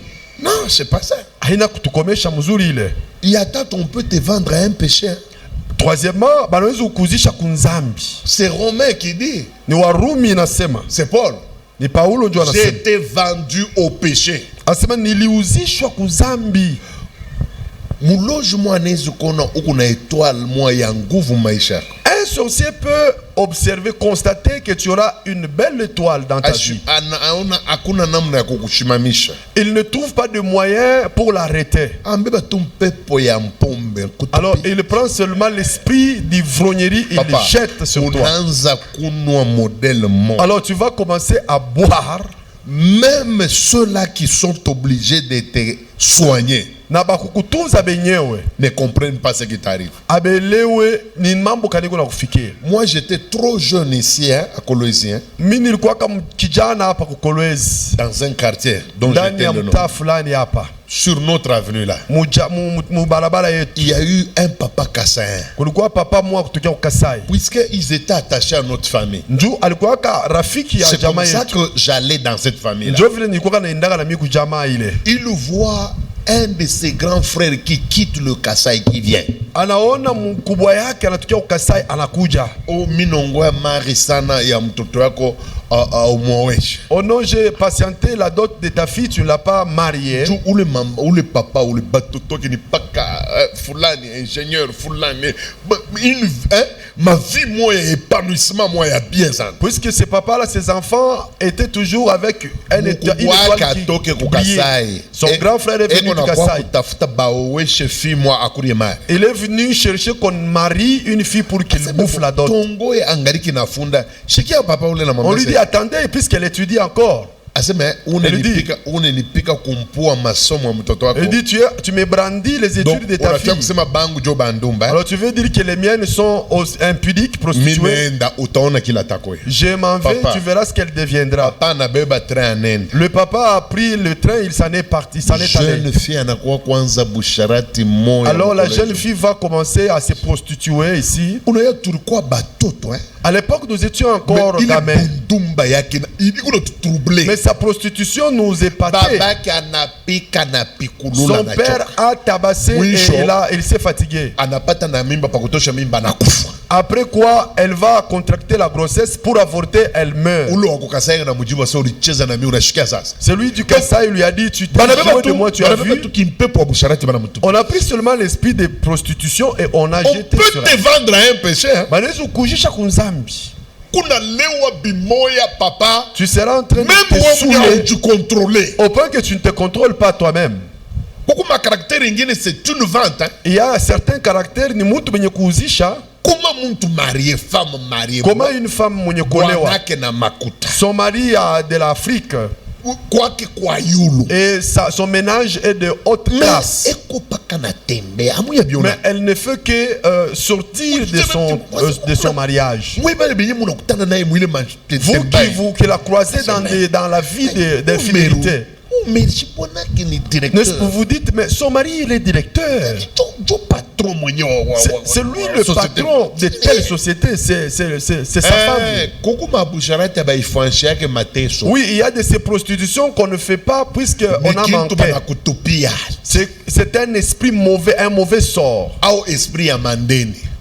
Non, c'est pas ça.
Haina kutukomesha mzuri ile.
Il y a tant on peut te vendre à un péché.
Troisièmement, banaweza ukuzisha kunzambi.
C'est Romain qui dit.
Ni Warumi inasema.
C'est Paul.
Ni Paulo ndio
J'ai
anasema.
été vendu au péché.
Anasema niliuzishwa kuzambi.
Muloji mwa anaweza kuona uko na étoile mwa ya nguvu maisha yako.
Un sorcier peut observer, constater que tu auras une belle étoile dans ta vie.
Anaona hakuna namna ya kukushimamisha.
Il ne trouve pas de moyen pour l'arrêter.
Ambeba tu mpepo ya mpombe.
Alors il prend seulement l'esprit d'ivrognerie, il le jette sur toi.
Unaanza kunwa modèle mort.
Alors tu vas commencer à boire.
Même ceux-là qui sont obligés de te soigner.
na bakukutunza benyewe
ne comprennent pas ce qui t'arrive.
abelewe ni mambo kaniko na kufikia.
Moi, j'étais trop jeune ici, hein, à Kolwezi, hein,
Mimi nilikuwa kama kijana hapa Kolwezi,
dans un quartier dont
ndani
j'étais
ya
le nom.
mtaa fulani hapa
Sur notre avenue là,
mu barabara yetu,
il y a eu un papa kassaïen.
kulikuwa papa mmoja kutokea Kasai,
Puisqu'ils étaient attachés à notre famille.
njoo alikuwa ka rafiki ya
C'est comme
jamaa
ça
yetu,
que j'allais dans cette famille là.
njoo vile nilikuwa naendaka na mimi kujamaa ile.
Il voit un de ses grands frères qui quitte le Kasaï qui vient.
Anaona mkubwa yake anatokea Kasai anakuja.
Oh, minongwa mari sana ya mtoto wako umwoeshe.
Oh non, j'ai patienté la dot de ta fille, tu ne l'as pas mariée.
Tu ou le maman ou le papa ou le batoto qui n'est pas fulani ingénieur fulani une ma vie moi épanouissement moi ya bien ça.
Puisque ces papas là, ces enfants étaient toujours avec un étoile qui brillait. Son grand frère est venu du Kasai. Il est venu chercher qu'on marie une fille pour qu'il bouffe la dot. On lui dit attendez puisqu'elle étudie encore. Il dit tu me brandis les études de ta fille. Alors tu veux dire que les miennes sont impudiques, prostituées. Je m'en vais, tu verras ce qu'elle deviendra. Le papa a pris le train, il s'en est parti, il s'en est allé. Alors la jeune fille va commencer à se prostituer ici. À l'époque nous étions encore gamins. Mais sa prostitution nous épatait. Son père a tabassé et il s'est fatigué. Après quoi, elle va contracter la grossesse pour avorter, elle meurt. Celui du Kasai lui a dit tu t'es joué de moi, tu as vu. On a pris seulement l'esprit de prostitution et on a jeté sur elle.
Te vendre à un péché. Papa,
tu seras en train de te saouler au point que tu ne te contrôles pas toi-même.
Pourquoi ma caractère c'est une vente, hein?
Il y a certains caractères ni mtu mwenye kuuzisha. Comment une femme mwenye kuolewa, son mari a de l'Afrique et son ménage est de haute classe, mais elle ne fait que sortir de son mariage. Vous qui la croisez dans la vie d'infidélité, n'est-ce que vous dites mais son mari il est directeur, c'est lui le patron de telle société, c'est sa femme. Oui, il y a de ces prostitutions qu'on ne fait pas puisque on a manqué. C'est un esprit mauvais, un mauvais sort.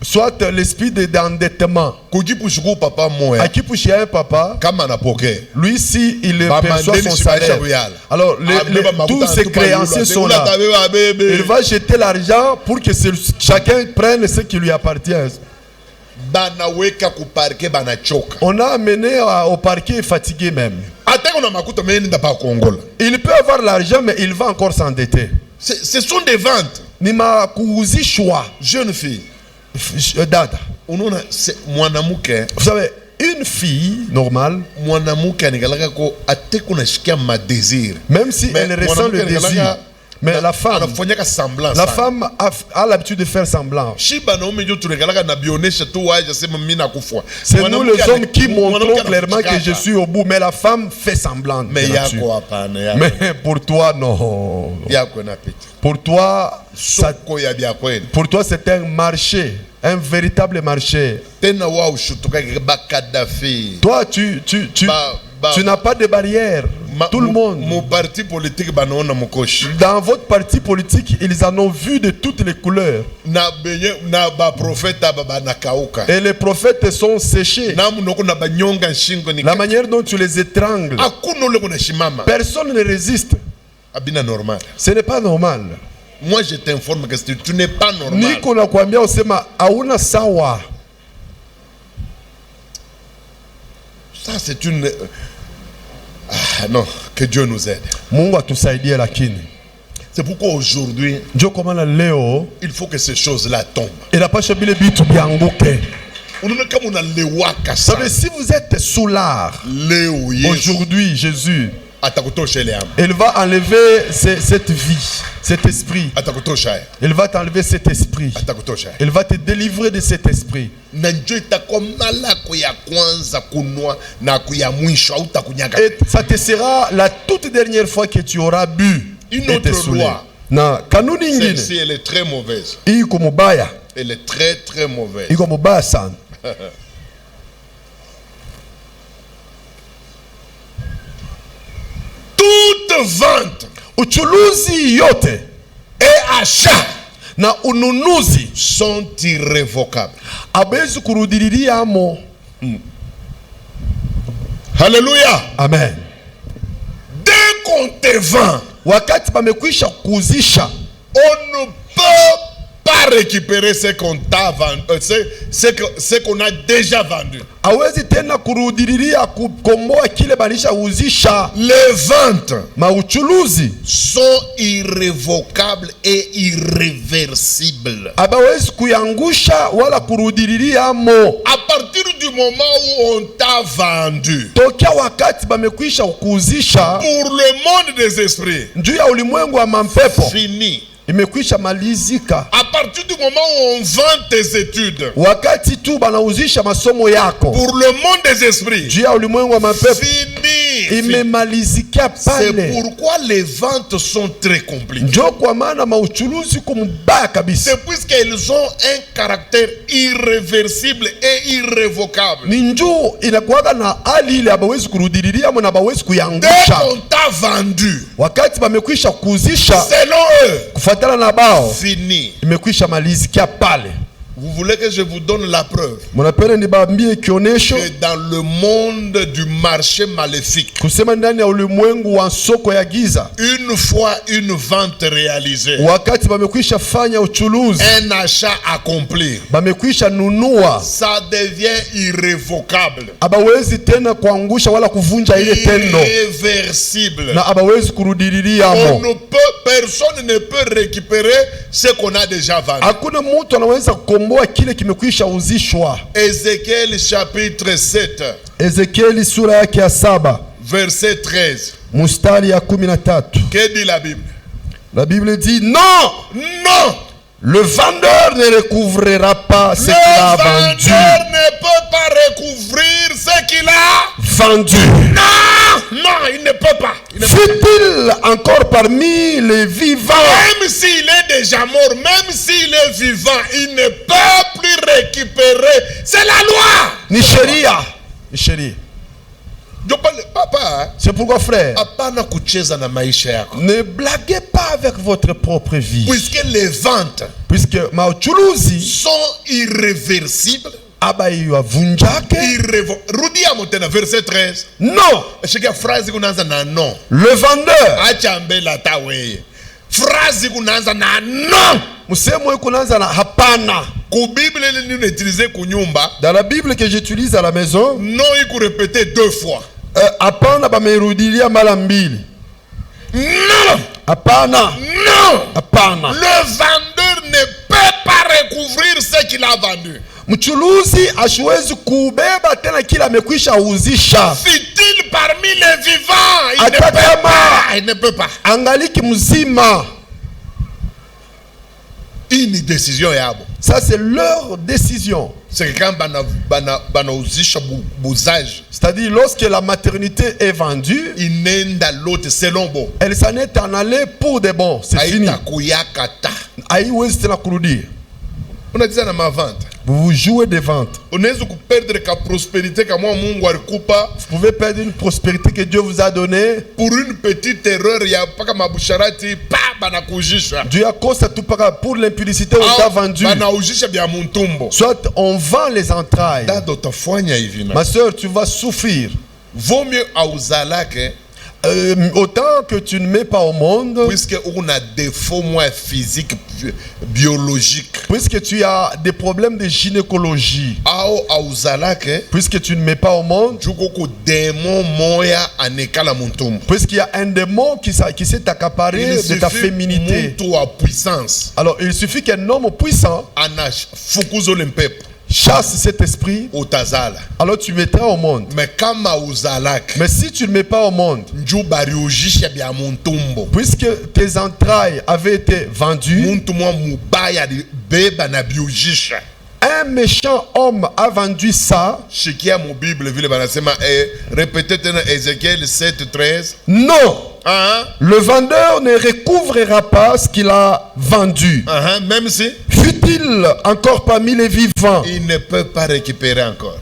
Soit l'esprit d'endettement. À qui pousse un papa, lui si il perçoit son salaire, alors tous ses créanciers sont là. Il va jeter l'argent pour que chacun prenne ce qui lui appartient. On a amené au parquet fatigué même. Il peut avoir l'argent mais il va encore s'endetter.
Ce sont des ventes.
Nima kuuzi choix.
Jeune fille.
Dada. Vous savez, une fille normale, même si elle ressent le désir, mais la femme a l'habitude de faire semblant. C'est nous les hommes qui montrons clairement que je suis au bout, mais la femme fait semblant. Mais pour toi, non. Pour toi, c'est un marché, un véritable marché. Toi, tu n'as pas de barrière. Tout le monde. Dans votre parti politique, ils en ont vu de toutes les couleurs. Et les prophètes sont séchés. La manière dont tu les étrangles, personne ne résiste. Ce n'est pas normal.
Moi je t'informe que tu n'es pas normal. Ça c'est une... Ah non, que Dieu nous aide. C'est pourquoi aujourd'hui, il faut que ces choses-là tombent. Si vous êtes sous l'art, aujourd'hui, Jésus, atakutosha ile âme.
Il va enlever cette vie, cet esprit.
Atakutosha.
Il va t'enlever cet esprit.
Atakutosha.
Il va te délivrer de cet esprit.
Na njoo itakuwa mara ya kwanza kunwa na ya mwisho hautakunyaka.
Et ça te sera la toute dernière fois que tu auras bu.
Une autre loi.
Na kanuni ingine.
Celle-ci, elle est très mauvaise.
Iko mubaya.
Elle est très très mauvaise.
Iko mubaya sana.
Toute vente,
uchuluzi yote
et achat
na ununuzi
sont irrévocables.
Abezi kurudiriria amo.
Alléluia.
Amen.
Dès qu'on te vend,
wakati pamekwisha kuzisha,
on ne peut pas récupérer ce qu'on t'a vendu, ce qu'on a déjà vendu.
Awezi tena kurudiriria kukomboa kile banisha uzisha.
Les ventes
mauchuluzi
sont irrévocables et irréversibles.
Abawezi kuyangusha wala kurudiriria amo.
À partir du moment où on t'a vendu,
tokia wakati bamekwisha kuzisha,
pour le monde des esprits,
njuu ya ulimwengu wa mampepo,
fini.
Imekwisha malizika.
À partir du moment où on vend tes études,
wakati tu banauzisha masomo yako,
pour le monde des esprits,
njuu ya ulimwengu wa mampepo,
fini.
Imemalizika pale.
C'est pourquoi les ventes sont très compliquées.
Njoo kwa maana mauchuluzi kumubaya kabisa.
C'est puisqu'elles ont un caractère irréversible et irrévocable.
Ni njoo inakuwaga na hali ile abawezi kurudiriria na abawezi kuyangusha.
Dès qu'on t'a vendu,
wakati bamekwisha kuzisha,
selon eux,
kufuatana na bao,
fini.
Imekwisha malizikia pale.
Vous voulez que je vous donne la preuve?
Munapenda nibambie kionesho
que dans le monde du marché maléfique,
kusema ndani ya ulimwengu wa soko ya giza,
une fois une vente réalisée,
wakati bamekwisha fanya uchuluzi,
un achat accompli,
bamekwisha nunua,
ça devient irrévocable,
abawezi tena kuangusha wala kuvunja ile tendo,
irréversible.
na abawezi kurudiriria
On
amo.
ne peut, personne ne peut récupérer ce qu'on a déjà vendu.
Hakuna mtu anaweza kukomboa kile kimekwisha uzishwa.
Ézéchiel chapitre 7,
Ezekieli sura yake ya 7
verset 13.
mustari ya 13.
Que dit la Bible?
La Bible dit non,
Non,
le vendeur ne recouvrera pas ce qu'il a
le
vendu.
vendeur ne peut pas recouvrir ce qu'il a
Vendu.
Non, non, il ne peut pas. Il ne peut pas.
Fut-il encore parmi les vivants?
Même s'il est déjà mort, même s'il est vivant, il ne peut plus récupérer. C'est la loi.
Ni sheria. Ni sheria.
Papa,
c'est pourquoi frère,
hapana kucheza na maisha yako.
Ne blaguez pas avec votre propre vie.
Puisque les ventes
puisque mauchuluzi
sont irréversibles.
Abayavunjake.
Rudia motena verset 13.
Non.
Shika phrase kunaanza na non.
Le vendeur.
Acha mbele tawe. Phrase kunaanza na non.
Musemo kunaanza na hapana.
Ku Bible ile ni utiliser kunyumba.
Dans la Bible que j'utilise à la maison,
non iko répéter 2 fois.
Hapana bamerudilia mara mbili.
Non.
Hapana.
Non.
Hapana.
Le vendeur ne peut pas recouvrir ce qu'il a vendu.
Mchuluzi ashwezi kubeba tena kila amekwisha uzisha.
Fut-il parmi les vivants? Il
Atakama,
ne peut pas. Il ne peut pas.
Angaliki mzima.
Une décision yabo.
Ça c'est leur décision.
C'est que quand bana uzisha buzage.
C'est-à-dire lorsque la maternité est vendue,
il nenda l'autre selon bon.
Elle s'en est en allée pour de bon. C'est fini. Haiwezi tena kurudia.
Unacheza na mavente.
Vous jouez des ventes.
Unaweza kuperdre ka prospérité kama Mungu alikupa.
Vous pouvez perdre une prospérité que Dieu vous a donnée
pour une petite erreur ya paka mabusharati pa banakujisha.
Dieu a cause tout pour l'impudicité on t'a vendu.
Banaujisha bya muntumbo.
Soit on vend les entrailles.
Dado tafanya hivi na.
Ma sœur, tu vas souffrir.
Vaut mieux auzalake.
Autant que tu ne mets pas au monde,
puisque on a des défauts moins physiques, biologiques,
puisque tu as des problèmes de gynécologie,
puisque
tu ne mets pas au monde, puisqu'il y a un démon qui s'est accaparé de ta féminité. Alors il suffit qu'un homme puissant chasse cet esprit,
utazala.
alors tu mettras au monde.
Mais kama uzalaka,
Mais si tu ne le mets pas au monde,
njo bariujisha bya muntumbo.
puisque tes entrailles avaient été vendues,
Muntu mwa mubaya beba na biujisha.
un méchant homme a vendu ça.
Shikia mu Bible vile banasema répétez tena Ézéchiel 7:13.
Non,
Ah,
le vendeur ne recouvrera pas ce qu'il a vendu.
même si
Fut-il encore parmi les vivants?
il ne peut pas récupérer encore.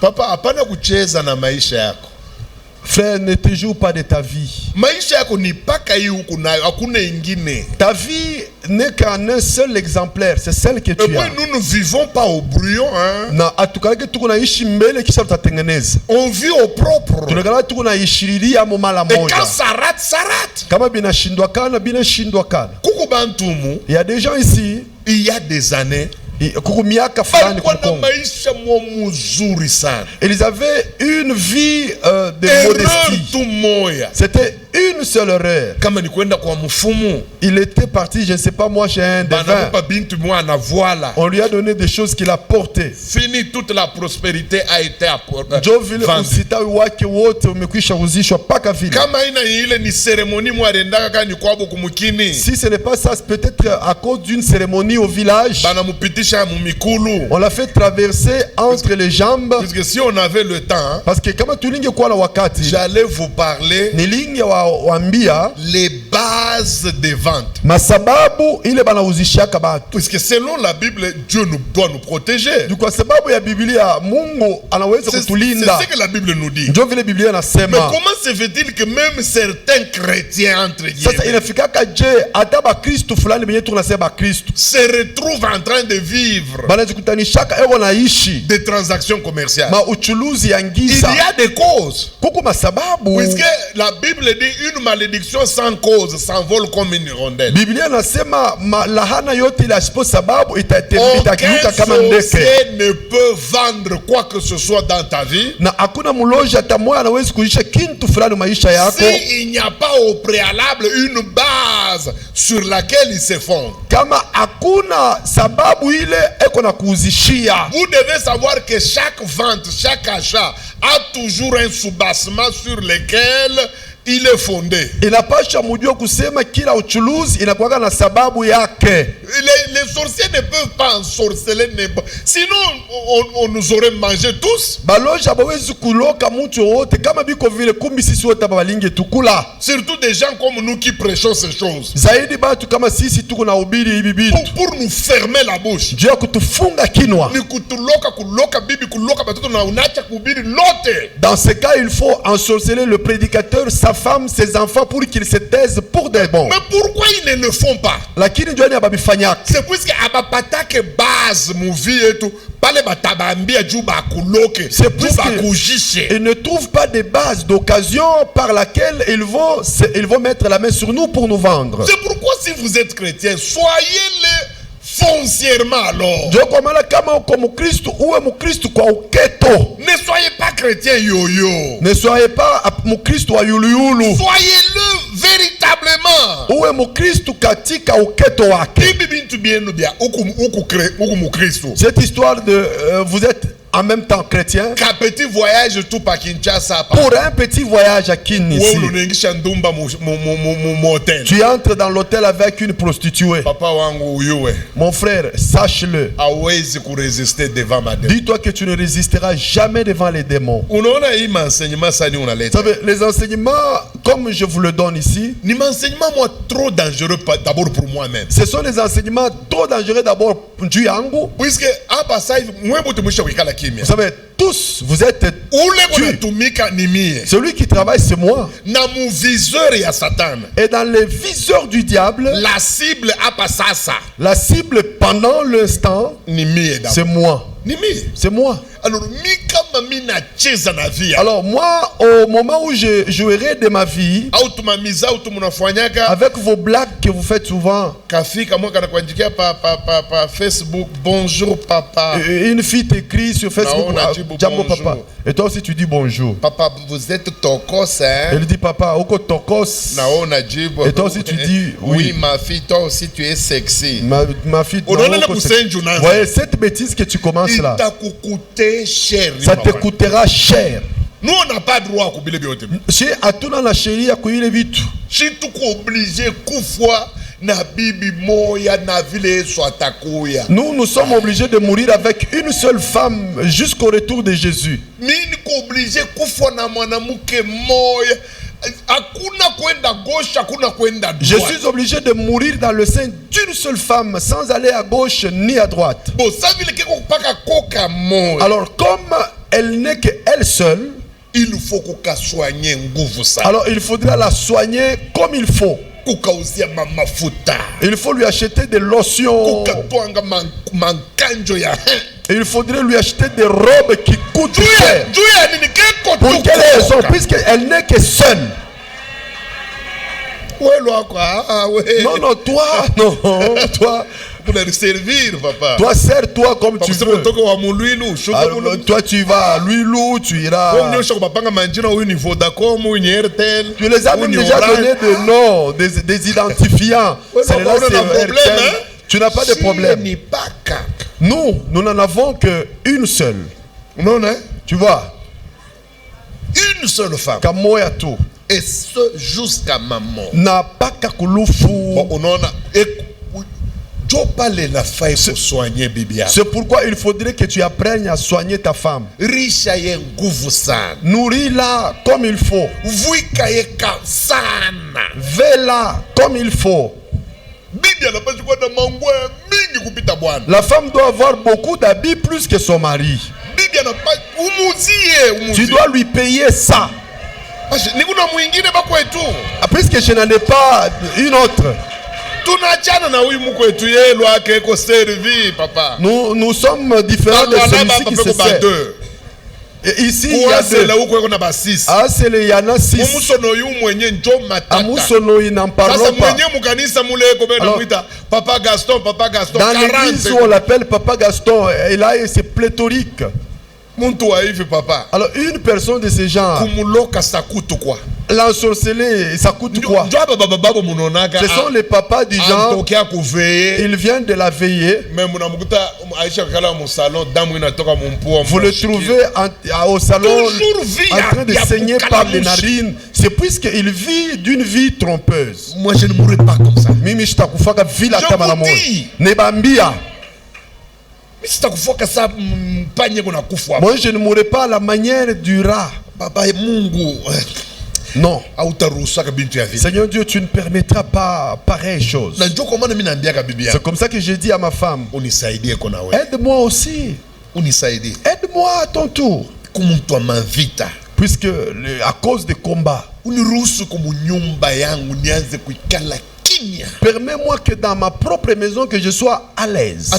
Papa, hapana kucheza na maisha yako.
Frère, ne te joue pas de ta vie.
Maisha yako ni paka hii huku nayo, hakuna ingine.
Ta vie n'est qu'un seul exemplaire, c'est celle que
Et
tu
puis
as.
nous ne vivons pas au brouillon, hein.
Na atukalake tuko naishi mbele kisha tutatengeneza.
On vit au propre.
Tunakala tuko naishiriria mu mala
Et quand
moja.
ça rate, ça rate.
Kama binashindwa kana binashindwa kana.
Kuku bantumu,
Il y a des gens ici,
il y a des années,
kuko miaka fulani
balikuwa na
kukongo.
maisha mwa mzuri sana.
Ils avaient une vie de
Erreur
modestie.
tu moya.
C'était une seule erreur.
Kama ni kwenda kwa mfumu,
Il était parti, je ne sais pas moi, chez un devin.
banakupa bintu mwa na voila.
On lui a donné des choses qu'il a portées.
Fini, toute la prospérité a été
Njo vile
vendue.
usitawi wake wote umekwisha uzishwa paka vile.
Kama ina ile ni cérémonie mwarendaka kani kwabo kumukini,
Si ce n'est pas ça, c'est peut-être à cause d'une cérémonie au village.
banamupitisha mumikulu.
On l'a fait traverser entre les jambes.
Puisque si on avait le temps, hein,
Parce que kama tulinge kuwa na wakati,
j'allais vous parler
nilinge waambia
les bases des ventes.
masababu ile banauzishaka batu.
Puisque selon la Bible, Dieu doit nous protéger.
Ni kwa sababu ya Biblia Mungu anaweza
C'est
kutulinda.
ce que la Bible nous dit.
Ndio vile Biblia
Mais
nasema.
comment se fait-il que même certains chrétiens, entre
Sasa
guillemets,
inafikaka je hata bakristu fulani benye tunasema bakristu
se retrouvent en train de vivre
banajikutanishaka eko naishi
des transactions commerciales?
uchuluzi ya
Il
ngisa.
y a des causes.
Kuko masababu.
Puisque la Bible dit une malédiction sans cause s'envole comme une hirondelle.
Biblia nasema lahana yote ile asipo sababu
Aucun
itakiuka kama ndeke.
sorcier ne peut vendre quoi que ce soit dans ta vie
Na hakuna muloja hata moja anawezi kuisha kintu fulani maisha yako
si il n'y a pas au préalable une base sur laquelle il se fonde.
kama hakuna sababu ile eko na kuuzishia.
Vous devez savoir que chaque vente, chaque achat a toujours un soubassement sur lequel il est fondé.
Inapasha mujue kusema kila uchuluzi inakuwa na sababu yake.
Les sorciers ne peuvent pas ensorceler, sinon on nous aurait mangé tous.
Baloja bawezi kuloka mtu wote kama biko vile kumbi sisi wote balinge tukula.
Surtout des gens comme nous qui prêchons ces choses.
Zaidi batu kama sisi tuko na ubiri hivi bitu.
Pour nous fermer la bouche.
Juu ya kutufunga kinwa.
Ni kuloka bibi kuloka batoto na unacha kuhubiri lote.
Dans ce cas, il faut ensorceler le prédicateur, sa femme, ses enfants pour qu'ils se taisent pour des bons.
Mais pourquoi ils ne le font pas?
Lakini jwani ababifanyaka.
C'est puisque abapatake base movie et tout. Pale batabambia juu bakuloke.
C'est
Juu
puisque
bakujishe.
ils ne trouvent pas de base d'occasion par laquelle ils vont mettre la main sur nous pour nous vendre.
C'est pourquoi si vous êtes chrétien, soyez-le foncièrement alors.
Ndio kwa maana kama uko Mkristo uwe Mkristo kwa uketo.
Ne soyez pas chrétien yo-yo.
Ne soyez pas Mkristo wa yuluyulu.
Soyez-le véritablement.
Uwe Mkristo katika uketo wake.
Bibi bintu bienu bia uku Mukristo.
Cette histoire de vous êtes en même temps chrétien.
Qu'un petit voyage tout par Kinshasa.
Pour un petit voyage à Kinshasa. Tu entres dans l'hôtel avec une prostituée.
Papa wangu uyue.
Mon frère, sache-le.
Hawezi kuresiste devant ma démon.
Dis-toi que tu ne résisteras jamais devant les démons.
Unaona hii enseignement sani unaleta.
Vous savez, les enseignements, comme je vous le donne ici,
ni enseignement moi trop dangereux d'abord pour moi-même.
Ce sont des enseignements trop dangereux d'abord du yangu.
Puisque hapa sasa mwe mtu mwisho wikala kimya.
Vous savez, tous vous êtes celui qui travaille c'est moi.
Na mu viseur ya Satan.
Et dans les viseurs du diable,
la cible hapa sasa.
La cible pendant l'instant, c'est moi.
Ni mie.
C'est moi.
Alors mi kama kama mina cheza na via.
Alors moi, au moment où je jouerai de ma vie,
Auto mamiza auto munafanyaka.
avec vos blagues que vous faites souvent,
Kafika moi kana kuandikia pa Facebook bonjour papa.
une fille t'écrit sur Facebook,
on a dit
Jambo
bonjour.
papa, et toi aussi tu dis bonjour.
Papa vous êtes tokos hein.
Elle dit papa, oko tokos.
On a dit
Et toi aussi tu dis oui.
ma fille, toi aussi tu es sexy.
Ma fille,
On a oko senju na.
voyez cette bêtise que tu commences là,
t'a coûté cher.
ça te coûtera cher.
Nous on n'a pas droit à couper les biotes.
Chez Atuna la chérie a couillé les vitres.
Si tu obligé kufwa na bibi moya na vile soit takuya.
Nous sommes obligés de mourir avec une seule femme jusqu'au retour de Jésus.
Mimi obligé kufwa na mwanamke moya. Hakuna kwenda gauche, hakuna kwenda
Je
droite.
suis obligé de mourir dans le sein d'une seule femme sans aller à gauche ni à droite.
Bon, ça vile keko paka koka moya.
Alors comme elle n'est qu'elle seule,
Il faut qu'on soigne nguvu sana.
alors il faudra la soigner comme il faut.
Kukauzia mafuta.
Il faut lui acheter des lotions.
Kukatwanga mankanjo ya.
Et il faudrait lui acheter des robes qui coûtent cher.
Juya nini keko
Pour quelle raison? Puisqu'elle n'est que seule. Non, non, toi, non, toi.
Pour les servir, papa.
Toi, sers-toi comme tu veux.
Alors,
toi, tu vas à Luilou, tu iras. Tu les as même déjà donné des noms, des identifiants. Celle-là, c'est RTL. Tu n'as pas de problème. Nous n'en avons qu'une seule.
Non, hein?
Tu vois?
Une seule femme.
Kamoya tout.
Et ce jusqu'à ma mort.
N'a pas kakulufu. C'est pourquoi il faudrait que tu apprennes à soigner ta femme. Nourris-la comme il faut. Vais-la comme il faut. La femme doit avoir beaucoup d'habits plus que son mari. Tu dois lui payer ça. Puisque je n'en ai pas une autre. Nous sommes différents de celui-ci qui se sert. Et ici, il y a deux. Ah, c'est le Yana 6. Amusono, ils n'en parlent pas. Dans l'église où on l'appelle Papa Gaston, et là, c'est pléthorique. Alors, une personne de ces gens, l'ensorceler, ça coûte quoi? Ce sont les papas du genre, ils viennent de la veillée. Vous le trouvez au salon en train de saigner par les narines. C'est puisqu'il vit d'une vie trompeuse.
Moi, je ne mourrai pas comme ça.
Moi, je ne mourrai pas à la manière du rat. Non. Seigneur Dieu, tu ne permettras pas pareille chose. C'est comme ça que j'ai dit à ma femme, aide-moi aussi. Aide-moi à ton tour. Puisque à cause des combats, permets-moi que dans ma propre maison que je sois à l'aise.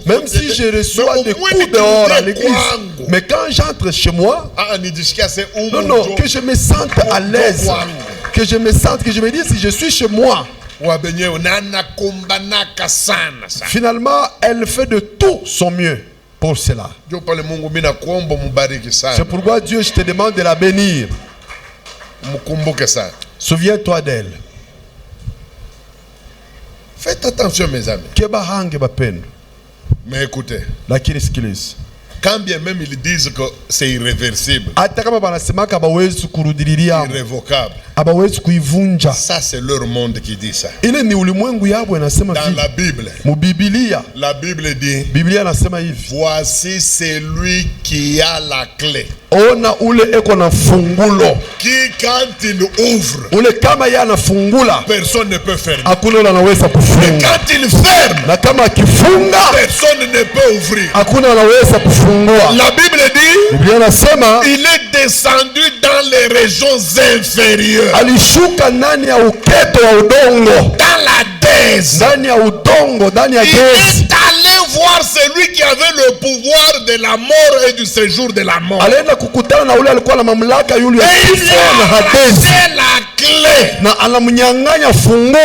Même si je reçois des coups dehors à l'église, mais quand j'entre chez moi, non, que je me sente à l'aise, que je me sente, que je me dise si je suis chez moi. Finalement, elle fait de tout son mieux pour cela. C'est pourquoi Dieu, je te demande de la bénir. Souviens-toi d'elle.
Faites attention, mes amis. Mais écoutez, quand bien même ils disent que c'est irréversible, irrévocable, ça c'est leur monde qui dit ça. Dans la Bible dit, voici celui qui a la clé, qui quand il ouvre, personne ne peut fermer. Et quand il ferme, personne ne peut ouvrir. La Bible dit, il est descendu dans les régions inférieures, dans la dèse. Il est allé voir celui qui avait le pouvoir de la mort et du séjour de la mort.
Alienda kukutana na ule alikuwa na mamlaka yule ya
Et il lui
kifo na
a
Hadesi,
arraché la clé.
na anamnyang'anya funguo.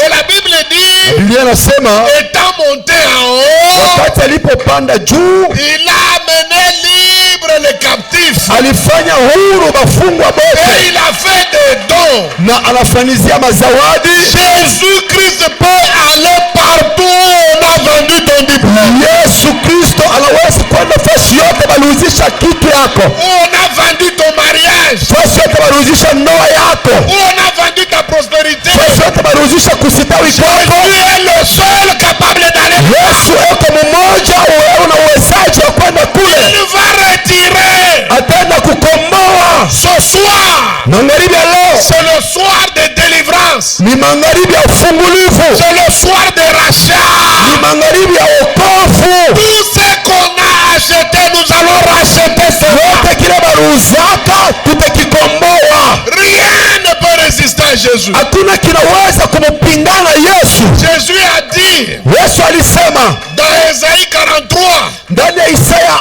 Et la Bible dit,
Biblia inasema
étant monté en haut,
wakati alipopanda juu
il a amené libre les captifs.
alifanya huru bafungwa
Et
bote
il a fait des dons.
na anafanyizia mazawadi.
Jésus-Christ peut aller partout où on a vendu ton diplôme.
Yesu Kristo anaweza kwenda fasi yote baliuzisha kitu yako,
Où on a vendu ton mariage.
fasi yote baliuzisha ndoa yako,
Où on a vendu ta prospérité.
fasi yote baliuzisha kusitawi kwako.
Tu es le seul capable d'aller.
Yesu eko mmoja, wewe una uwezaji wa kwenda kule,
Il va retirer
ataenda kukomboa.
ce soir.
Magharibi ya leo
C'est le soir de délivrance.
ni magharibi ya ufungulivu,
C'est le soir de rachat.
ni magharibi ya wokovu.
Tout ce qu'on a acheté, nous allons racheter cela.
Yote kile baliuzaka tutakikomboa.
Rien ne peut résister à Jésus.
Hakuna kinaweza kumpingana Yesu.
Jésus a dit
Yesu alisema
dans Ésaïe 43,
ndani ya Isaya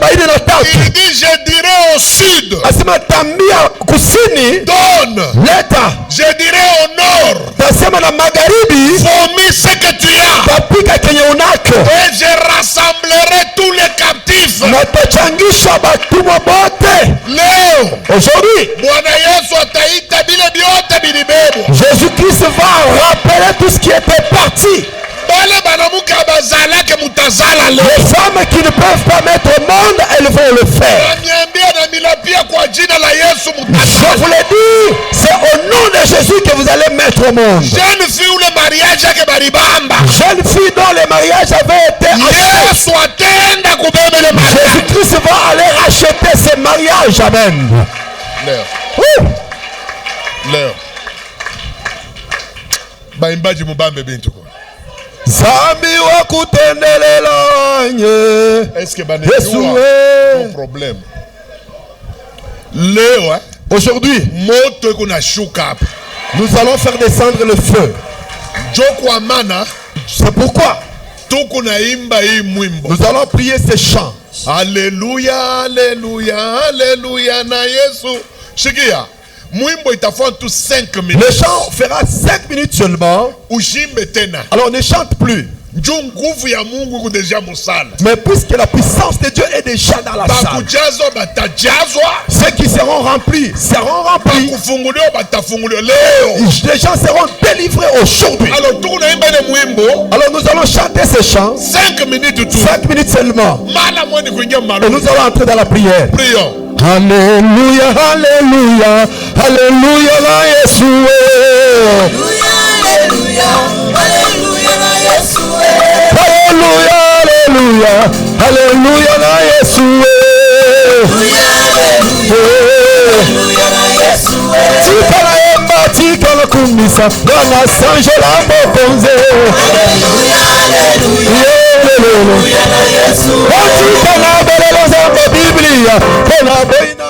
43,
il dit, je dirai au sud,
asema tambia kusini
donne.
leta,
Je dirai au nord,
tasema na magharibi
fournis ce que tu as.
tapika kenye unako,
Et je rassemblerai tous les captifs.
na tachangisha batumwa bote.
Leo
Aujourd'hui,
Bwana Yesu ataita bile byote bilibebwa.
Jésus-Christ va rappeler tout ce qui était parti.
Bale banamuke abazalake mutazala leo.
Les femmes qui ne peuvent pas mettre au monde, elles vont le faire.
Naniambia na milapia kwa jina la Yesu
Je
mutazala.
vous le dis, c'est au nom de Jésus que vous allez mettre au monde.
Jeune fille ule mariage yake baribamba.
Jeune fille dont le mariage avait été acheté,
Yesu atenda kubebele mariage.
Jésus-Christ va aller acheter ce mariage. Amen.
Leo.
Ouh.
Leo. Baimbaji mubambe bintu kwa.
Zambi wa kutendelela nye.
Est-ce que
Yesu
banejua problème? Leo
Aujourd'hui,
moto iko na shuka hapa.
nous allons faire descendre le feu.
Joko amana
C'est pourquoi
tuko naimba hii mwimbo.
nous allons prier ces chants.
Alléluia, alléluia, alléluia na Yesu. Shikia. Mwimbo itafanya tu 5 minutes.
Le chant fera 5 minutes seulement.
Ushimbe tena.
Alors ne chante plus.
Njoo nguvu ya Mungu iko deja musala.
Mais puisque la puissance de Dieu est déjà dans la salle,
Bakujazwa batajazwa.
ceux qui seront remplis seront remplis.
Bakufunguliwa batafunguliwa leo.
Les gens seront délivrés aujourd'hui.
Alors tuko naimba ile mwimbo
Alors nous allons chanter ces chants.
5 minutes tu.
5 minutes seulement.
Mala mweni kuingia
Et
malo.
nous allons entrer dans la prière.
Prions.
Alléluia, alléluia, alléluia, la Yesu.
Alléluia, alléluia, na Yesu.
Alléluia, alléluia, alléluia, la Yesu.
Alléluia, na Yesu.
Tika la emba, tika la kumisa, Bwana sanje la mokonze.
Alléluia, alléluia,
Alléluia.
na Yesu.
Tika na belelo za Biblia, kona boina